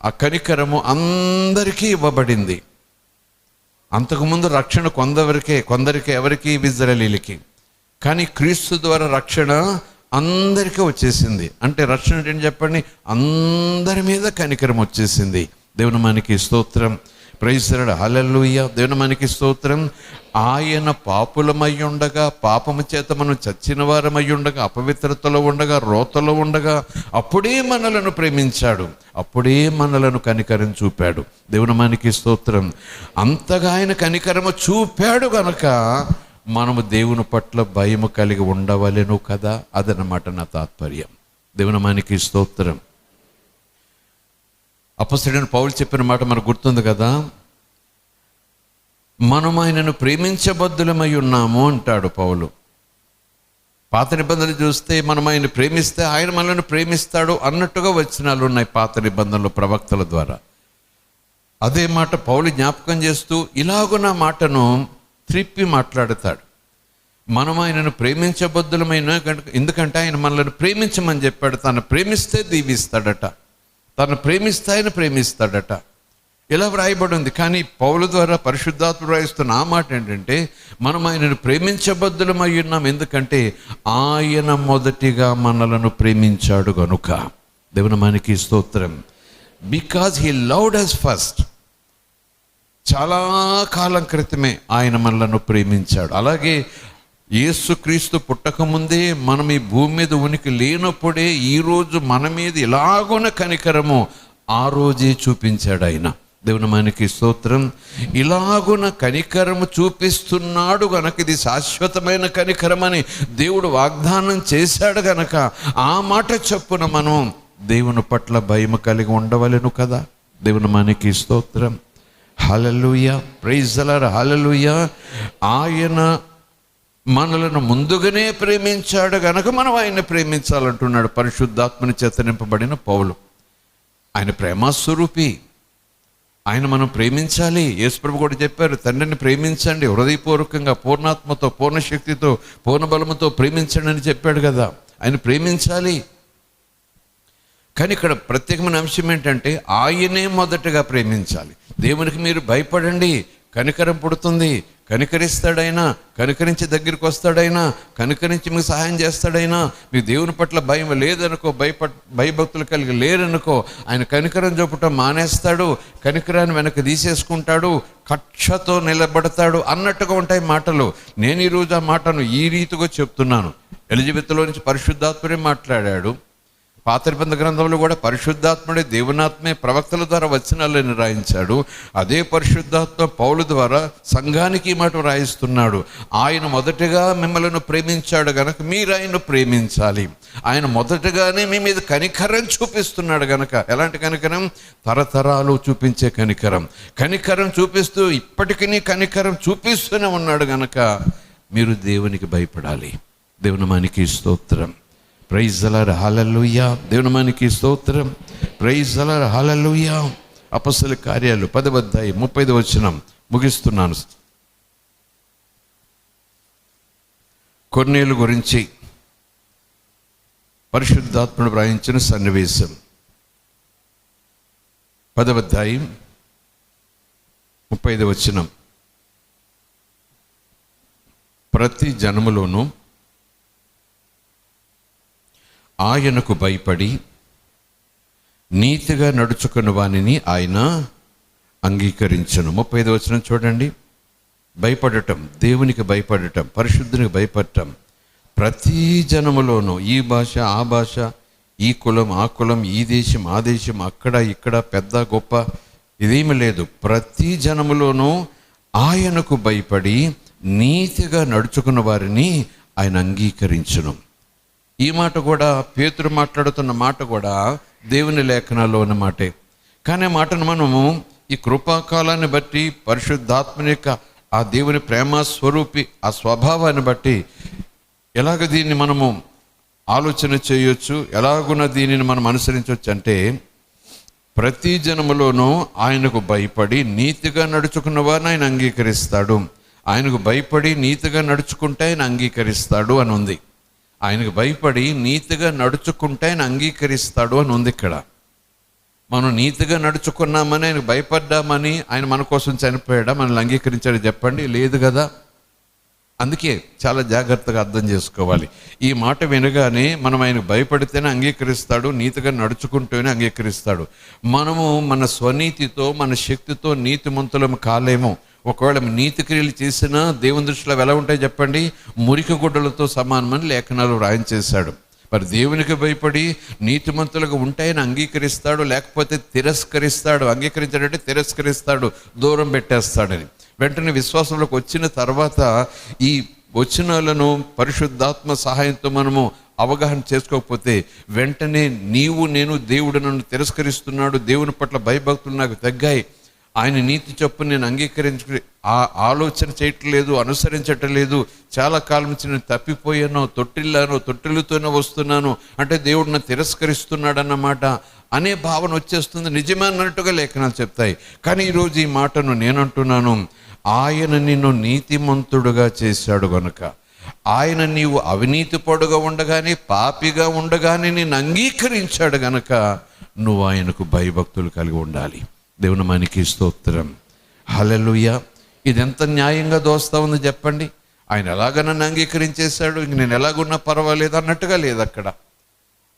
[SPEAKER 1] ఆ కనికరము అందరికీ ఇవ్వబడింది. అంతకుముందు రక్షణ కొందరికే ఎవరికి? ఇజ్రాయేలీయులకి. కానీ క్రీస్తు ద్వారా రక్షణ అందరికీ వచ్చేసింది. అంటే రక్షణ ఏంటి చెప్పండి? అందరి మీద కనికరం వచ్చేసింది. దేవుని మనకి స్తోత్రం. Praise the Lord. హల్లెలూయా. దేవుని మనకి స్తోత్రం. ఆయన పాపులమై ఉండగా, పాపము చేత మనం చచ్చిన వారమై ఉండగా, అపవిత్రతలో ఉండగా, రోతలో ఉండగా, అప్పుడే మనలను ప్రేమించాడు, అప్పుడే మనలను కనికరం చూపాడు. దేవుని మనకి స్తోత్రం. అంతగా ఆయన కనికరము చూపాడు గనక మనము దేవుని పట్ల భయము కలిగి ఉండవలెను కదా. అదనమాట నా తాత్పర్యం. దేవుని మనకి స్తోత్రం. అపొస్తలుడైన పౌలు చెప్పిన మాట మనకు గుర్తుంది కదా. మనం ఆయనను ప్రేమించబద్దులమై ఉన్నాము అంటాడు పౌలు. పాత నిబంధనలు చూస్తే మనం ఆయన ప్రేమిస్తే ఆయన మనల్ని ప్రేమిస్తాడు అన్నట్టుగా వచనాలు ఉన్నాయి పాత నిబంధనలు ప్రవక్తల ద్వారా. అదే మాట పౌలు జ్ఞాపకం చేస్తూ ఇలాగున్న మాటను త్రిప్పి మాట్లాడతాడు. మనం ఆయనను ప్రేమించబద్దులమైన, ఎందుకంటే ఆయన మనల్ని ప్రేమించమని చెప్పాడు. తను ప్రేమిస్తే దీవిస్తాడట, తను ప్రేమిస్తే ఆయన ప్రేమిస్తాడట. ఇలా వ్రాయబడి ఉంది. కానీ పౌలు ద్వారా పరిశుద్ధాత్ముడు రాయిస్తున్న ఆ మాట ఏంటంటే, మనం ఆయనను ప్రేమించబద్దులమై ఉన్నాం, ఎందుకంటే ఆయన మొదటిగా మనలను ప్రేమించాడు గనుక. దేవుని మనకి స్తోత్రం. Because he loved us first. చాలా కాలం క్రితమే ఆయన మనలను ప్రేమించాడు. అలాగే యేసుక్రీస్తు పుట్టకముందే మనం ఈ భూమి మీద ఉనికి లేనప్పుడే ఈరోజు మన మీద ఇలాగున కనికరము ఆ రోజే చూపించాడు ఆయన. దేవుని మనకి స్తోత్రం. ఇలాగున కనికరము చూపిస్తున్నాడు గనక, ఇది శాశ్వతమైన కనికరం అని దేవుడు వాగ్దానం చేశాడు గనక, ఆ మాట చొప్పున మనం దేవుని పట్ల భయం కలిగి ఉండవలెను కదా. దేవుని మనకి స్తోత్రం. హల్లెలూయా. Praise the Lord. హల్లెలూయా. ఆయన మనలను ముందుగానే ప్రేమించాడు గనక మనం ఆయన ప్రేమించాలంటున్నాడు పరిశుద్ధాత్మని చేత నింపబడిన పౌలు. ఆయన ప్రేమస్వరూపి, ఆయన మనం ప్రేమించాలి. యేసుప్రభు కూడా చెప్పారు, తండ్రిని ప్రేమించండి, హృదయపూర్వకంగా, పూర్ణాత్మతో, పూర్ణశక్తితో, పూర్ణబలముతో ప్రేమించండి అని చెప్పాడు కదా. ఆయన ప్రేమించాలి. కానీ ఇక్కడ ప్రత్యేకమైన అంశం ఏంటంటే ఆయనే మొదటగా ప్రేమించాలి. దేవునికి మీరు భయపడండి, కనికరం పుడుతుంది. కనికరిస్తాడైనా, కనికరించి దగ్గరికి వస్తాడైనా, కనికరించి మీకు సహాయం చేస్తాడైనా. మీకు దేవుని పట్ల భయం లేదనుకో, భయభక్తులు కలిగి లేరనుకో, ఆయన కనికరం చూపటం మానేస్తాడు, కనికరాన్ని వెనక్కి తీసేసుకుంటాడు, కక్షతో నిలబడతాడు అన్నట్టుగా ఉంటాయి మాటలు. నేను ఈరోజు ఆ మాటను ఈ రీతిగా చెప్తున్నాను. ఎలిజబెత్లో నుంచి పరిశుద్ధాత్ముడే మాట్లాడాడు. పాత నిబంధన గ్రంథంలో కూడా పరిశుద్ధాత్ముడే, దేవునాత్మే ప్రవక్తల ద్వారా వచనాలను రాయించాడు. అదే పరిశుద్ధాత్మ పౌలు ద్వారా సంఘానికి ఈ మాట రాయిస్తున్నాడు. ఆయన మొదటగా మిమ్మల్ని ప్రేమించాడు గనక మీరు ఆయన ప్రేమించాలి. ఆయన మొదటగానే మీ మీద కనికరం చూపిస్తున్నాడు గనక. ఎలాంటి కనికరం? తరతరాలు చూపించే కనికరం. కనికరం చూపిస్తూ ఇప్పటికీ కనికరం చూపిస్తూనే ఉన్నాడు గనక మీరు దేవునికి భయపడాలి. దేవుని నామానికి స్తోత్రం. ప్రైజ్ ద లార్డ్, హల్లెలూయా. దేవుని నామానికి స్తోత్రం. ప్రైజ్ ద లార్డ్, హల్లెలూయా. అపొస్తలుల కార్యాలు 10వ అధ్యాయం 35వ వచనం ముగిస్తున్నాను. కొర్నేలు గురించి పరిశుద్ధాత్ముడు వ్రాయించిన సన్నివేశం. 10వ అధ్యాయం 35వ వచనం. ప్రతి జనములోనూ ఆయనకు భయపడి నీతిగా నడుచుకున్న వానిని ఆయన అంగీకరించను. 35వ వచనం చూడండి. భయపడటం, దేవునికి భయపడటం, పరిశుద్ధునికి భయపడటం. ప్రతి జనములోనూ, ఈ భాష ఆ భాష, ఈ కులం ఆ కులం, ఈ దేశం ఆ దేశం, అక్కడ ఇక్కడ, పెద్ద గొప్ప ఇదేమి లేదు. ప్రతి జనములోనూ ఆయనకు భయపడి నీతిగా నడుచుకున్న వారిని ఆయన అంగీకరించును. ఈ మాట కూడా పేతురు మాట్లాడుతున్న మాట కూడా దేవుని లేఖనాల్లో ఉన్న మాటే. కానీ ఆ మాటను మనము ఈ కృపాకాలాన్ని బట్టి, పరిశుద్ధాత్మని యొక్క ఆ దేవుని ప్రేమ స్వరూపి ఆ స్వభావాన్ని బట్టి ఎలాగ దీన్ని మనము ఆలోచన చేయొచ్చు, ఎలాగున్న దీనిని మనం అనుసరించవచ్చు అంటే, ప్రతి జనములోనూ ఆయనకు భయపడి నీతిగా నడుచుకున్న వారిని ఆయన అంగీకరిస్తాడు. ఆయనకు భయపడి నీతిగా నడుచుకుంటే ఆయన అంగీకరిస్తాడు అని ఉంది. ఆయనకు భయపడి నీతిగా నడుచుకుంటే ఆయన అంగీకరిస్తాడు అని ఉంది. ఇక్కడ మనం నీతిగా నడుచుకున్నామని, ఆయనకు భయపడ్డామని ఆయన మన కోసం చనిపోయాడా, మనల్ని అంగీకరించాడు చెప్పండి? లేదు కదా. అందుకే చాలా జాగ్రత్తగా అర్థం చేసుకోవాలి. ఈ మాట వినగానే మనం ఆయనకు భయపడితేనే అంగీకరిస్తాడు, నీతిగా నడుచుకుంటూనే అంగీకరిస్తాడు. మనము మన స్వనీతితో, మన శక్తితో నీతిమంతులం కాలేము. ఒకవేళ నీతి క్రియలు చేసినా దేవుని దృష్టిలో ఎలా ఉంటాయి చెప్పండి? మురికి గుడ్డలతో సమానమని లేఖనాలు రాయించేశాడు. మరి దేవునికి భయపడి నీతిమంతులుగా ఉంటే ఆయన అంగీకరిస్తాడు, లేకపోతే తిరస్కరిస్తాడు. అంగీకరించాడంటే తిరస్కరిస్తాడు, దూరం పెట్టేస్తాడని. వెంటనే విశ్వాసంలోకి వచ్చిన తర్వాత ఈ వచనాలను పరిశుద్ధాత్మ సహాయంతో మనము అవగాహన చేసుకోకపోతే వెంటనే నీవు నేను దేవుడు నన్ను తిరస్కరిస్తున్నాడు, దేవుని పట్ల భయభక్తులు నాకు తగ్గాయి, ఆయన నీతి చొప్పున నేను అంగీకరించు ఆ ఆలోచన చేయట్లేదు, అనుసరించట్లేదు, చాలా కాలం నుంచి నేను తప్పిపోయాను, తొట్టిల్లుతోనే వస్తున్నాను అంటే దేవుడు నన్ను తిరస్కరిస్తున్నాడు అన్నమాట అనే భావన వచ్చేస్తుంది. నిజమే అన్నట్టుగా లేఖనాలు చెప్తాయి. కానీ ఈరోజు ఈ మాటను నేనంటున్నాను, ఆయన నిన్ను నీతిమంతుడుగా చేశాడు గనుక, ఆయన నీవు అవినీతి పడుగా ఉండగానే, పాపిగా ఉండగానే నిన్ను అంగీకరించాడు గనక నువ్వు ఆయనకు భయభక్తులు కలిగి ఉండాలి. దేవుని మనకి స్తోత్రం. హల్లెలూయా. ఇది ఎంత న్యాయంగా దోస్తా ఉంది చెప్పండి? ఆయన ఎలాగ నన్ను అంగీకరించేశాడు, ఇంక నేను ఎలాగున్నా పర్వాలేదు అన్నట్టుగా లేదు అక్కడ.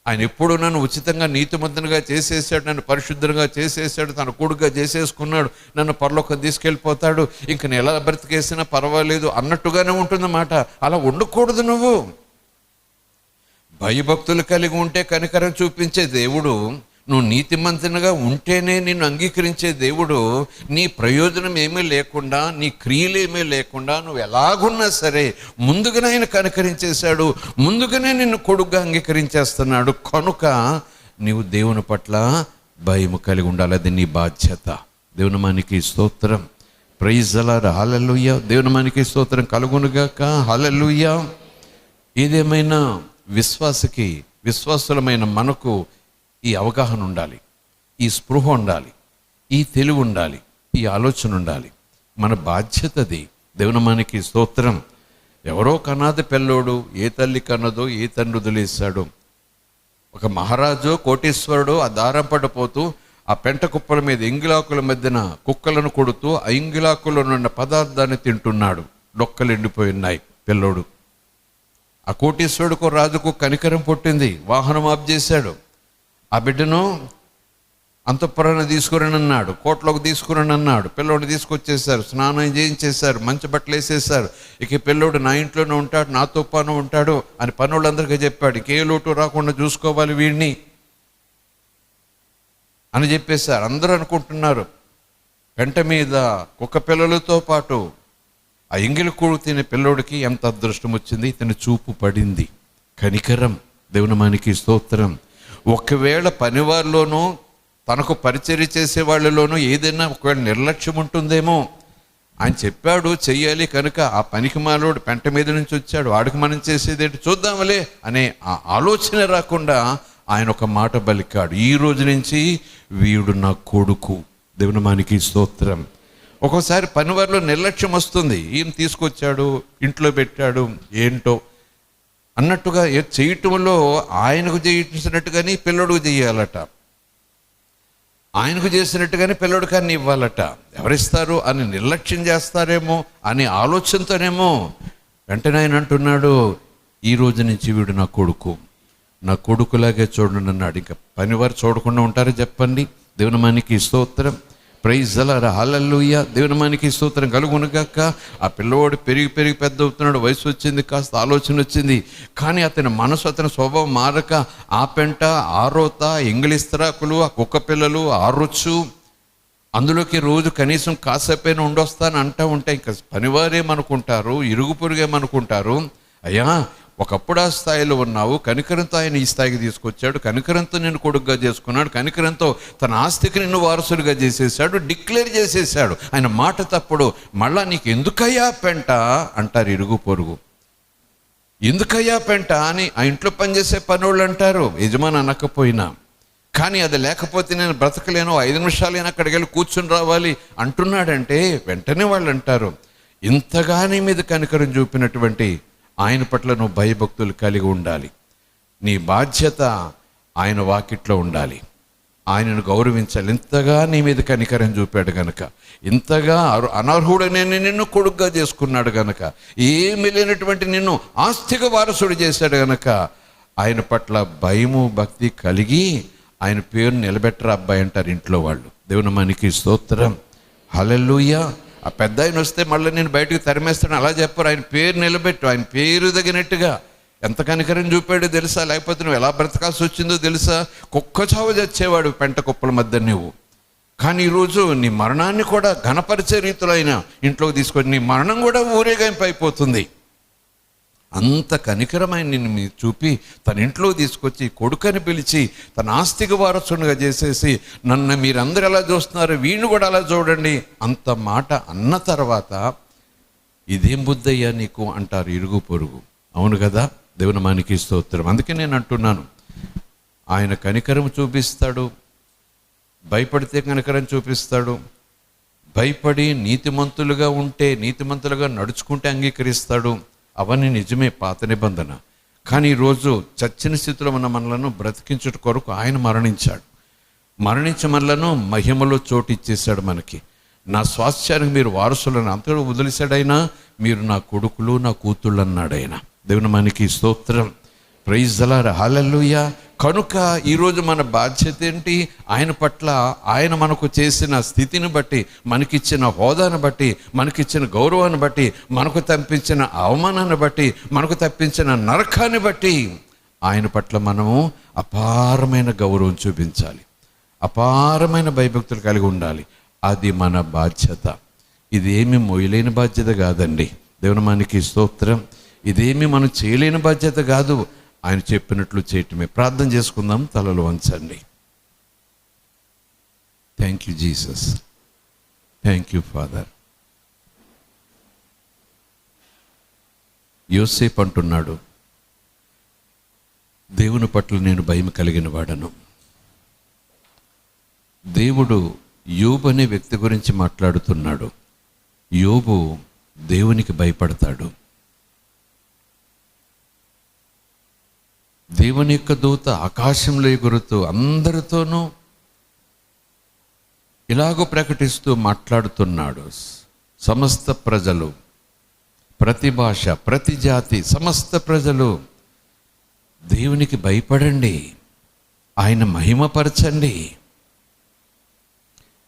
[SPEAKER 1] ఆయన ఎప్పుడు నన్ను ఉచితంగా నీతిమంతునిగా చేసేసాడు, నన్ను పరిశుద్ధంగా చేసేసాడు, తన కొడుకుగా చేసేసుకున్నాడు, నన్ను పరలోకం తీసుకెళ్ళిపోతాడు, ఇంక నేను ఎలా బ్రతికేసినా పర్వాలేదు అన్నట్టుగానే ఉంటుందన్నమాట. అలా ఉండకూడదు. నువ్వు భయభక్తులు కలిగి ఉంటే కనికరం చూపించే దేవుడు, నువ్వు నీతిమంతునిగా ఉంటేనే నిన్ను అంగీకరించే దేవుడు, నీ ప్రయోజనం ఏమీ లేకుండా, నీ క్రియలు ఏమీ లేకుండా నువ్వు ఎలాగున్నా సరే ముందుగానే ఆయన కనికరించేశాడు, ముందుగానే నిన్ను కొడుకుగా అంగీకరించేస్తున్నాడు. కనుక నీవు దేవుని పట్ల భయం కలిగి ఉండాలి. అది నీ బాధ్యత. దేవుని మనకి స్తోత్రం. ప్రైజ్ ద లార్డ్, హల్లెలూయా. దేవుని మనకి స్తోత్రం కలుగునుగాక. హల్లెలూయా. ఏదేమైనా విశ్వాసులమైన మనకు ఈ అవగాహన ఉండాలి, ఈ స్పృహ ఉండాలి, ఈ తెలివి ఉండాలి, ఈ ఆలోచన ఉండాలి. మన బాధ్యతది. దేవుని మనకి స్తోత్రం. ఎవరో కనాది పిల్లోడు, ఏ తల్లి కన్నదో ఏ తండ్రి వదిలేశాడు. ఒక మహారాజు కోటీశ్వరుడు ఆ దారం పడిపోతూ ఆ పెంట కుప్పల మీద ఎంగిలాకుల మధ్యన కుక్కలను కొడుతూ ఆ ఎంగిలాకులో ఉన్న పదార్థాన్ని తింటున్నాడు. డొక్కలు ఎండిపోయి ఉన్నాయి. పిల్లోడు, ఆ కోటీశ్వరుడికో రాజుకు కనికరం పుట్టింది. వాహనం ఆఫ్ చేశాడు. ఆ బిడ్డను అంతఃపురాన్ని తీసుకురని అన్నాడు, కోట్లోకి తీసుకురని అన్నాడు. పిల్లోడిని తీసుకొచ్చేసారు, స్నానం చేయించేశారు, మంచి బట్టలు వేసేసారు. ఇక పిల్లోడు నా ఇంట్లోనే ఉంటాడు, నాతో పాను ఉంటాడు అని పనులందరికీ చెప్పాడు. ఏ లోటు రాకుండా చూసుకోవాలి వీడిని అని చెప్పేశారు. అందరూ అనుకుంటున్నారు పెంట మీద కుక్క పిల్లలతో పాటు ఆ ఎంగిలి కూడు తినే పిల్లోడికి ఎంత అదృష్టం వచ్చింది. ఇతని చూపు పడింది. కనికరం. దేవుని మనకి స్తోత్రం. ఒకవేళ పనివారిలోనూ తనకు పరిచర్య చేసే వాళ్ళలోనూ ఏదైనా ఒకవేళ నిర్లక్ష్యం ఉంటుందేమో. ఆయన చెప్పాడు చెయ్యాలి కనుక ఆ పనికి మాలోడు పెంట మీద నుంచి వచ్చాడు, వాడికి మనం చేసేది ఏంటి చూద్దాంలే అనే ఆ ఆలోచన రాకుండా ఆయన ఒక మాట పలికాడు, ఈ రోజు నుంచి వీడు నా కొడుకు. దేవుని మనకి స్తోత్రం. ఒక్కోసారి పనివారిలో నిర్లక్ష్యం వస్తుంది. ఈయన తీసుకొచ్చాడు, ఇంట్లో పెట్టాడు, ఏంటో అన్నట్టుగా చేయటంలో ఆయనకు చేయించినట్టుగాని పిల్లడుకు చేయాలట, ఆయనకు చేసినట్టుగానే పిల్లడు కానీ ఇవ్వాలట. ఎవరిస్తారు అని నిర్లక్ష్యం చేస్తారేమో అనే ఆలోచనతోనేమో వెంటనే ఆయన అంటున్నాడు, ఈ రోజు నుంచి వీడు నా కొడుకు, నా కొడుకులాగే చూడండి అన్నాడు. ఇంకా పనివారు చూడకుండా ఉంటారో చెప్పండి. దేవుని మనకి స్తోత్రం. ప్రైజ్ ద హల్లెలూయా. దేవుని మనకి స్తోత్రం కలుగునుగాక. ఆ పిల్లవాడు పెరిగి పెద్ద అవుతున్నాడు, వయసు వచ్చింది, కాస్త ఆలోచన వచ్చింది. కానీ అతని మనసు, అతని స్వభావం మారక ఆ పెంట, ఆ రోత, ఎంగిలిస్తరాకులు, ఆ కుక్క పిల్లలు, ఆ రొచ్చు, అందులోకి రోజు కనీసం కాసేపైనా ఉండొస్తాను అంటూ ఉంటే ఇంకా పనివారేమనుకుంటారు, ఇరుగు పొరుగేమనుకుంటారు, అయ్యా ఒకప్పుడు ఆ స్థాయిలో ఉన్నావు, కనికరంతో ఆయన ఈ స్థాయికి తీసుకొచ్చాడు, కనికరంతో నేను కొడుకుగా చేసుకున్నాడు, కనికరంతో తన ఆస్తికి నిన్ను వారసుడిగా చేసేసాడు, డిక్లేర్ చేసేసాడు. ఆయన మాట తప్పుడు. మళ్ళా నీకు ఎందుకయ్యా పెంట అంటారు ఇరుగు పొరుగు. ఎందుకయ్యా పెంట అని ఆ ఇంట్లో పనిచేసే పనోళ్ళు అంటారు, యజమాని అనకపోయినా. కానీ అది లేకపోతే నేను బ్రతకలేను, 5 నిమిషాలైనా అక్కడికి వెళ్ళి కూర్చుని రావాలి అంటున్నాడంటే వెంటనే వాళ్ళు అంటారు, ఇంతగా నీ మీద కనికరం చూపినటువంటి ఆయన పట్ల నువ్వు భయభక్తులు కలిగి ఉండాలి. నీ బాధ్యత ఆయన వాకిట్లో ఉండాలి, ఆయనను గౌరవించాలి. ఇంతగా నీ మీద కనికరం చూపాడు గనక, ఇంతగా అనర్హుడనే నిన్ను కొడుకుగా చేసుకున్నాడు గనక, ఏమి లేనటువంటి నిన్ను ఆస్తిక వారసుడు చేశాడు గనక ఆయన పట్ల భయము భక్తి కలిగి ఆయన పేరు నిలబెట్టరా అబ్బాయి అంటారు ఇంట్లో వాళ్ళు. దేవుని మనకి స్తోత్రం. హల్లెలూయా. ఆ పెద్ద ఆయన వస్తే మళ్ళీ నేను బయటకు తరిమేస్తాను అలా చెప్పరు. ఆయన పేరు నిలబెట్టు, ఆయన పేరు తగినట్టుగా. ఎంత కనికరం చూపాడో తెలుసా? లేకపోతే నువ్వు ఎలా బ్రతకాల్సి వచ్చిందో తెలుసా? కుక్క చావు చచ్చేవాడు పెంట కుప్పల మధ్య నువ్వు. కానీ ఈరోజు నీ మరణాన్ని కూడా ఘనపరిచే రీతిలో అయినా ఇంట్లోకి తీసుకొని నీ మరణం కూడా ఊరేగింపు అయిపోతుంది. అంత కనికరమైన నిన్ను చూపి తన ఇంట్లో తీసుకొచ్చి కొడుకని పిలిచి తన ఆస్తిక వారసునిగా చేసేసి, నన్ను మీరందరూ ఎలా చూస్తున్నారు వీణ్ణి కూడా అలా చూడండి అంత మాట అన్న తర్వాత ఇదేం బుద్ధయ్యా నీకు అంటారు ఇరుగు పొరుగు. అవును కదా? దేవుని మనకి స్తోత్రం. అందుకే నేను అంటున్నాను, ఆయన కనికరం చూపిస్తాడు, భయపడితే కనికరం చూపిస్తాడు. భయపడి నీతిమంతులుగా ఉంటే, నీతిమంతులుగా నడుచుకుంటే అంగీకరిస్తాడు. అవన్నీ నిజమే పాత నిబంధన. కానీ ఈరోజు చచ్చిన స్థితిలో ఉన్న మనలను బ్రతికించుట కొరకు ఆయన మరణించాడు. మరణించి మనలను మహిమలో చోటు ఇచ్చేశాడు మనకి. నా స్వాస్థ్యానికి మీరు వారసులను అంతలో వదిలేశాడైనా, మీరు నా కొడుకులు నా కూతుళ్ళు అన్నాడు ఆయన. దేవుని మనకి స్తోత్రం. Praise the Lord. హల్లెలూయా. కనుక ఈరోజు మన బాధ్యత ఏంటి? ఆయన పట్ల ఆయన మనకు చేసిన స్థితిని బట్టి, మనకిచ్చిన హోదాను బట్టి, మనకిచ్చిన గౌరవాన్ని బట్టి, మనకు తప్పించిన అవమానాన్ని బట్టి, మనకు తప్పించిన నరకాన్ని బట్టి ఆయన పట్ల మనము అపారమైన గౌరవం చూపించాలి, అపారమైన భయభక్తులు కలిగి ఉండాలి. అది మన బాధ్యత. ఇదేమి మొయ్యలేని బాధ్యత కాదండి. దేవుని మనకి స్తోత్రం. ఇదేమి మనం చేయలేని బాధ్యత కాదు. ఆయన చెప్పినట్లు చేయటమే. ప్రార్థన చేసుకుందాం. తలలు వంచండి. Thank you Jesus. Thank you father. యోసేపు అంటున్నాడు, దేవుని పట్ల నేను భయం కలిగిన వాడను. దేవుడు యోబు అనే వ్యక్తి గురించి మాట్లాడుతున్నాడు. యోబు దేవునికి భయపడతాడు. దేవుని యొక్క దూత ఆకాశంలో ఎగురుతూ అందరితోనూ ఇలాగూ ప్రకటిస్తూ మాట్లాడుతున్నాడు. సమస్త ప్రజలు, ప్రతి భాష, ప్రతి జాతి, సమస్త ప్రజలు దేవునికి భయపడండి, ఆయన మహిమపరచండి.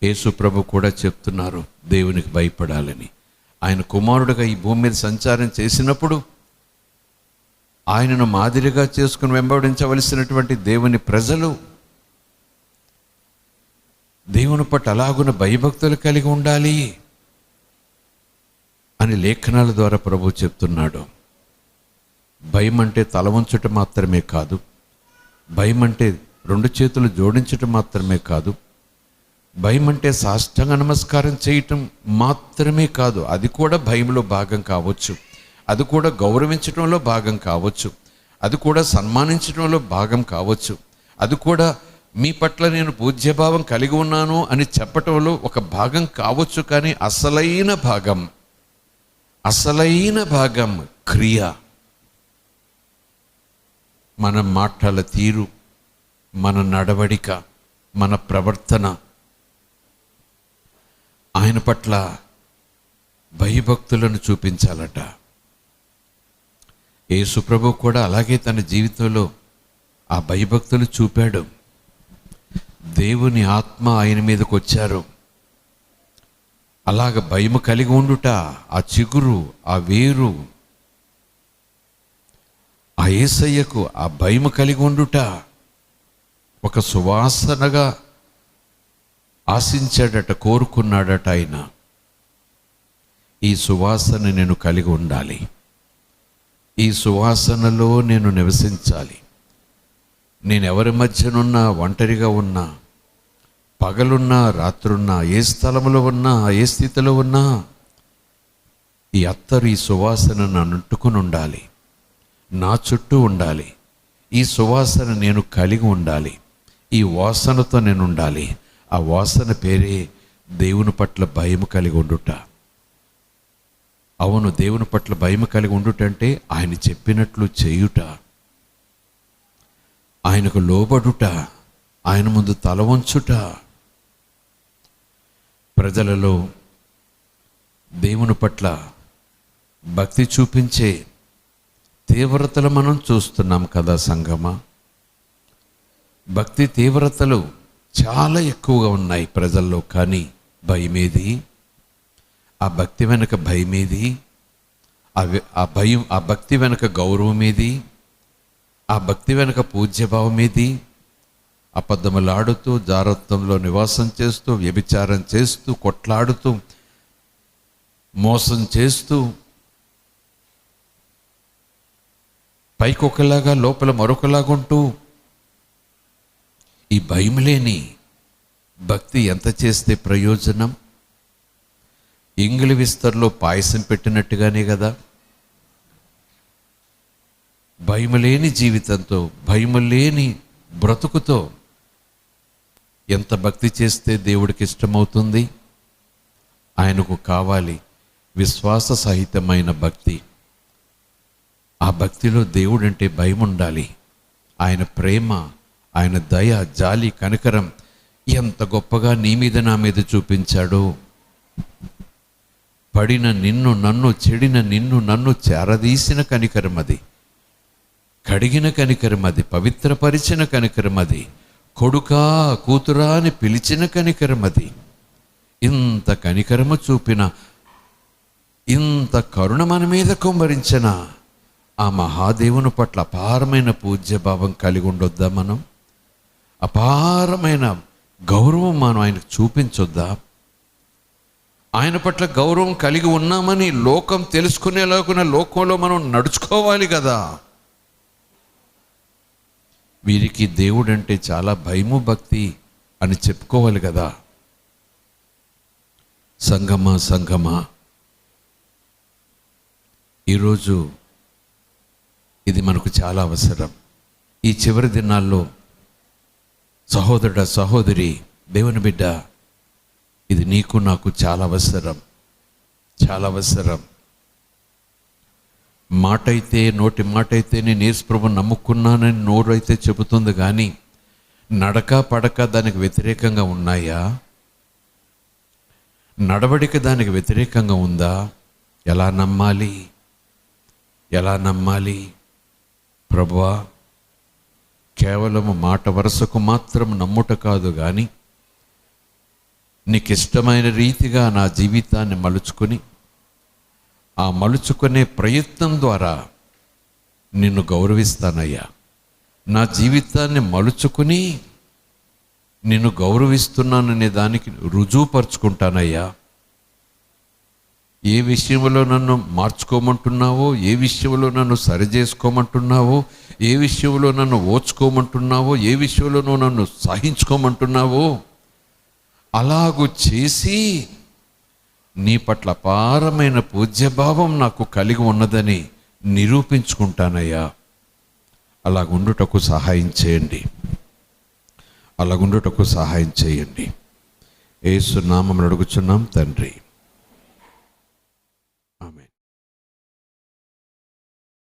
[SPEAKER 1] యేసు ప్రభు కూడా చెప్తున్నారు దేవునికి భయపడాలని. ఆయన కుమారుడుగా ఈ భూమి మీద సంచారం చేసినప్పుడు ఆయనను మాదిరిగా చేసుకుని వెంబడించవలసినటువంటి దేవుని ప్రజలు దేవుని పట్ల అలాగున భయభక్తులు కలిగి ఉండాలి అని లేఖనాల ద్వారా ప్రభు చెప్తున్నాడు. భయం అంటే తల వంచుట మాత్రమే కాదు, భయం అంటే రెండు చేతులు జోడించటం మాత్రమే కాదు, భయం అంటే సాష్టాంగ నమస్కారం చేయటం మాత్రమే కాదు. అది కూడా భయంలో భాగం కావచ్చు, అది కూడా గౌరవించడంలో భాగం కావచ్చు, అది కూడా సన్మానించడంలో భాగం కావచ్చు, అది కూడా మీ పట్ల నేను పూజ్యభావం కలిగి ఉన్నాను అని చెప్పటంలో ఒక భాగం కావచ్చు. కానీ అసలైన భాగం క్రియ, మన మాటల తీరు, మన నడవడిక, మన ప్రవర్తన, ఆయన పట్ల భయభక్తులను చూపించాలట. యేసు ప్రభు కూడా అలాగే తన జీవితంలో ఆ భయభక్తులు చూపాడు. దేవుని ఆత్మ ఆయన మీదకి వచ్చారు. అలాగ భయము కలిగి ఉండుట, ఆ చిగురు, ఆ వేరు, ఆ యేసయ్యకు ఆ భయము కలిగి ఉండుట ఒక సువాసనగా ఆశించాడట, కోరుకున్నాడట ఆయన. ఈ సువాసన నేను కలిగి ఉండాలి, ఈ సువాసనలో నేను నివసించాలి. నేను ఎవరి మధ్యనున్నా, ఒంటరిగా ఉన్నా, పగలున్నా, రాత్రున్నా, ఏ స్థలంలో ఉన్నా, ఏ స్థితిలో ఉన్నా, ఈ అత్తరు, ఈ సువాసన నన్ను అంటుకుని ఉండాలి, నా చుట్టూ ఉండాలి. ఈ సువాసన నేను కలిగి ఉండాలి, ఈ వాసనతో నేను ఉండాలి. ఆ వాసన పేరే దేవుని పట్ల భయము కలిగి ఉండుట. అవును, దేవుని పట్ల భయము కలిగి ఉండుట అంటే ఆయన చెప్పినట్లు చేయుట, ఆయనకు లోబడుట, ఆయన ముందు తల వంచుట. ప్రజలలో దేవుని పట్ల భక్తి చూపించే తీవ్రతలు మనం చూస్తున్నాం కదా సంగమా. భక్తి తీవ్రతలు చాలా ఎక్కువగా ఉన్నాయి ప్రజల్లో. కానీ భయమేది? ఆ భక్తి వెనక భయమేది? ఆ భక్తి వెనక గౌరవం ఏది? ఆ భక్తి వెనక పూజ్యభావం ఏది? అబద్ధములాడుతూ, జారత్వంలో నివాసం చేస్తూ, వ్యభిచారం చేస్తూ, కొట్లాడుతూ, మోసం చేస్తూ, పైకొకలాగా లోపల మరొకలాగుంటూ, ఈ భయం లేని భక్తి ఎంత చేస్తే ప్రయోజనం? ఇంగిలి విస్తర్లో పాయసం పెట్టినట్టుగానే కదా. భయము లేని జీవితంతో, భయము లేని బ్రతుకుతో ఎంత భక్తి చేస్తే దేవుడికి ఇష్టమవుతుంది? ఆయనకు కావాలి విశ్వాస సహితమైన భక్తి. ఆ భక్తిలో దేవుడంటే భయం ఉండాలి. ఆయన ప్రేమ, ఆయన దయ, జాలి, కనికరం ఎంత గొప్పగా నీ మీద నా మీద చూపించాడో. పడిన నిన్ను నన్ను, చెడిన నిన్ను నన్ను చేరదీసిన కనికరం అది, కడిగిన కనికరం అది, పవిత్రపరిచిన కనికరం అది, కొడుకా కూతురా అని పిలిచిన కనికరం అది. ఇంత కనికరము చూపిన, ఇంత కరుణ మన మీద కుమ్మరించిన ఆ మహాదేవుని పట్ల అపారమైన పూజ్యభావం కలిగి ఉండొద్దా మనం? అపారమైన గౌరవం మనం ఆయనకు చూపించొద్దా? ఆయన పట్ల గౌరవం కలిగి ఉన్నామని లోకం తెలుసుకునేలాగున లోకంలో మనం నడుచుకోవాలి కదా. వీరికి దేవుడంటే చాలా భయము, భక్తి అని చెప్పుకోవాలి కదా. సంగమా, ఈరోజు ఇది మనకు చాలా అవసరం. ఈ చివరి దినాల్లో సహోదరుడా, సహోదరి, దేవుని బిడ్డ, ఇది నీకు నాకు చాలా అవసరం, చాలా అవసరం. మాటైతే, నోటి మాటైతే నేను యేసు ప్రభువుని నమ్ముకున్నానని నోరైతే చెబుతుంది, కానీ నడక పడక దానికి వ్యతిరేకంగా ఉన్నాయా? నడవడిక దానికి వ్యతిరేకంగా ఉందా? ఎలా నమ్మాలి? ఎలా నమ్మాలి? ప్రభువా, కేవలము మాట వరుసకు మాత్రం నమ్ముట కాదు కానీ నీకు ఇష్టమైన రీతిగా నా జీవితాన్ని మలుచుకొని ఆ మలుచుకునే ప్రయత్నం ద్వారా నిన్ను గౌరవిస్తానయ్యా. నా జీవితాన్ని మలుచుకుని నిన్ను గౌరవిస్తున్నాననే దానికి రుజువుపరుచుకుంటానయ్యా. ఏ విషయంలో నన్ను మార్చుకోమంటున్నావో, ఏ విషయంలో నన్ను సరిచేసుకోమంటున్నావో, ఏ విషయంలో నన్ను ఓర్చుకోమంటున్నావో, ఏ విషయంలో నువ్వు నన్ను సహించుకోమంటున్నావో అలాగూ చేసి నీ పట్ల అపారమైన పూజ్యభావం నాకు కలిగి ఉన్నదని నిరూపించుకుంటానయ్యా. అలాగుండుటకు సహాయం చేయండి. అలాగుండుటకు సహాయం చేయండి. యేసు నామమున అడుగుచున్నాం తండ్రి.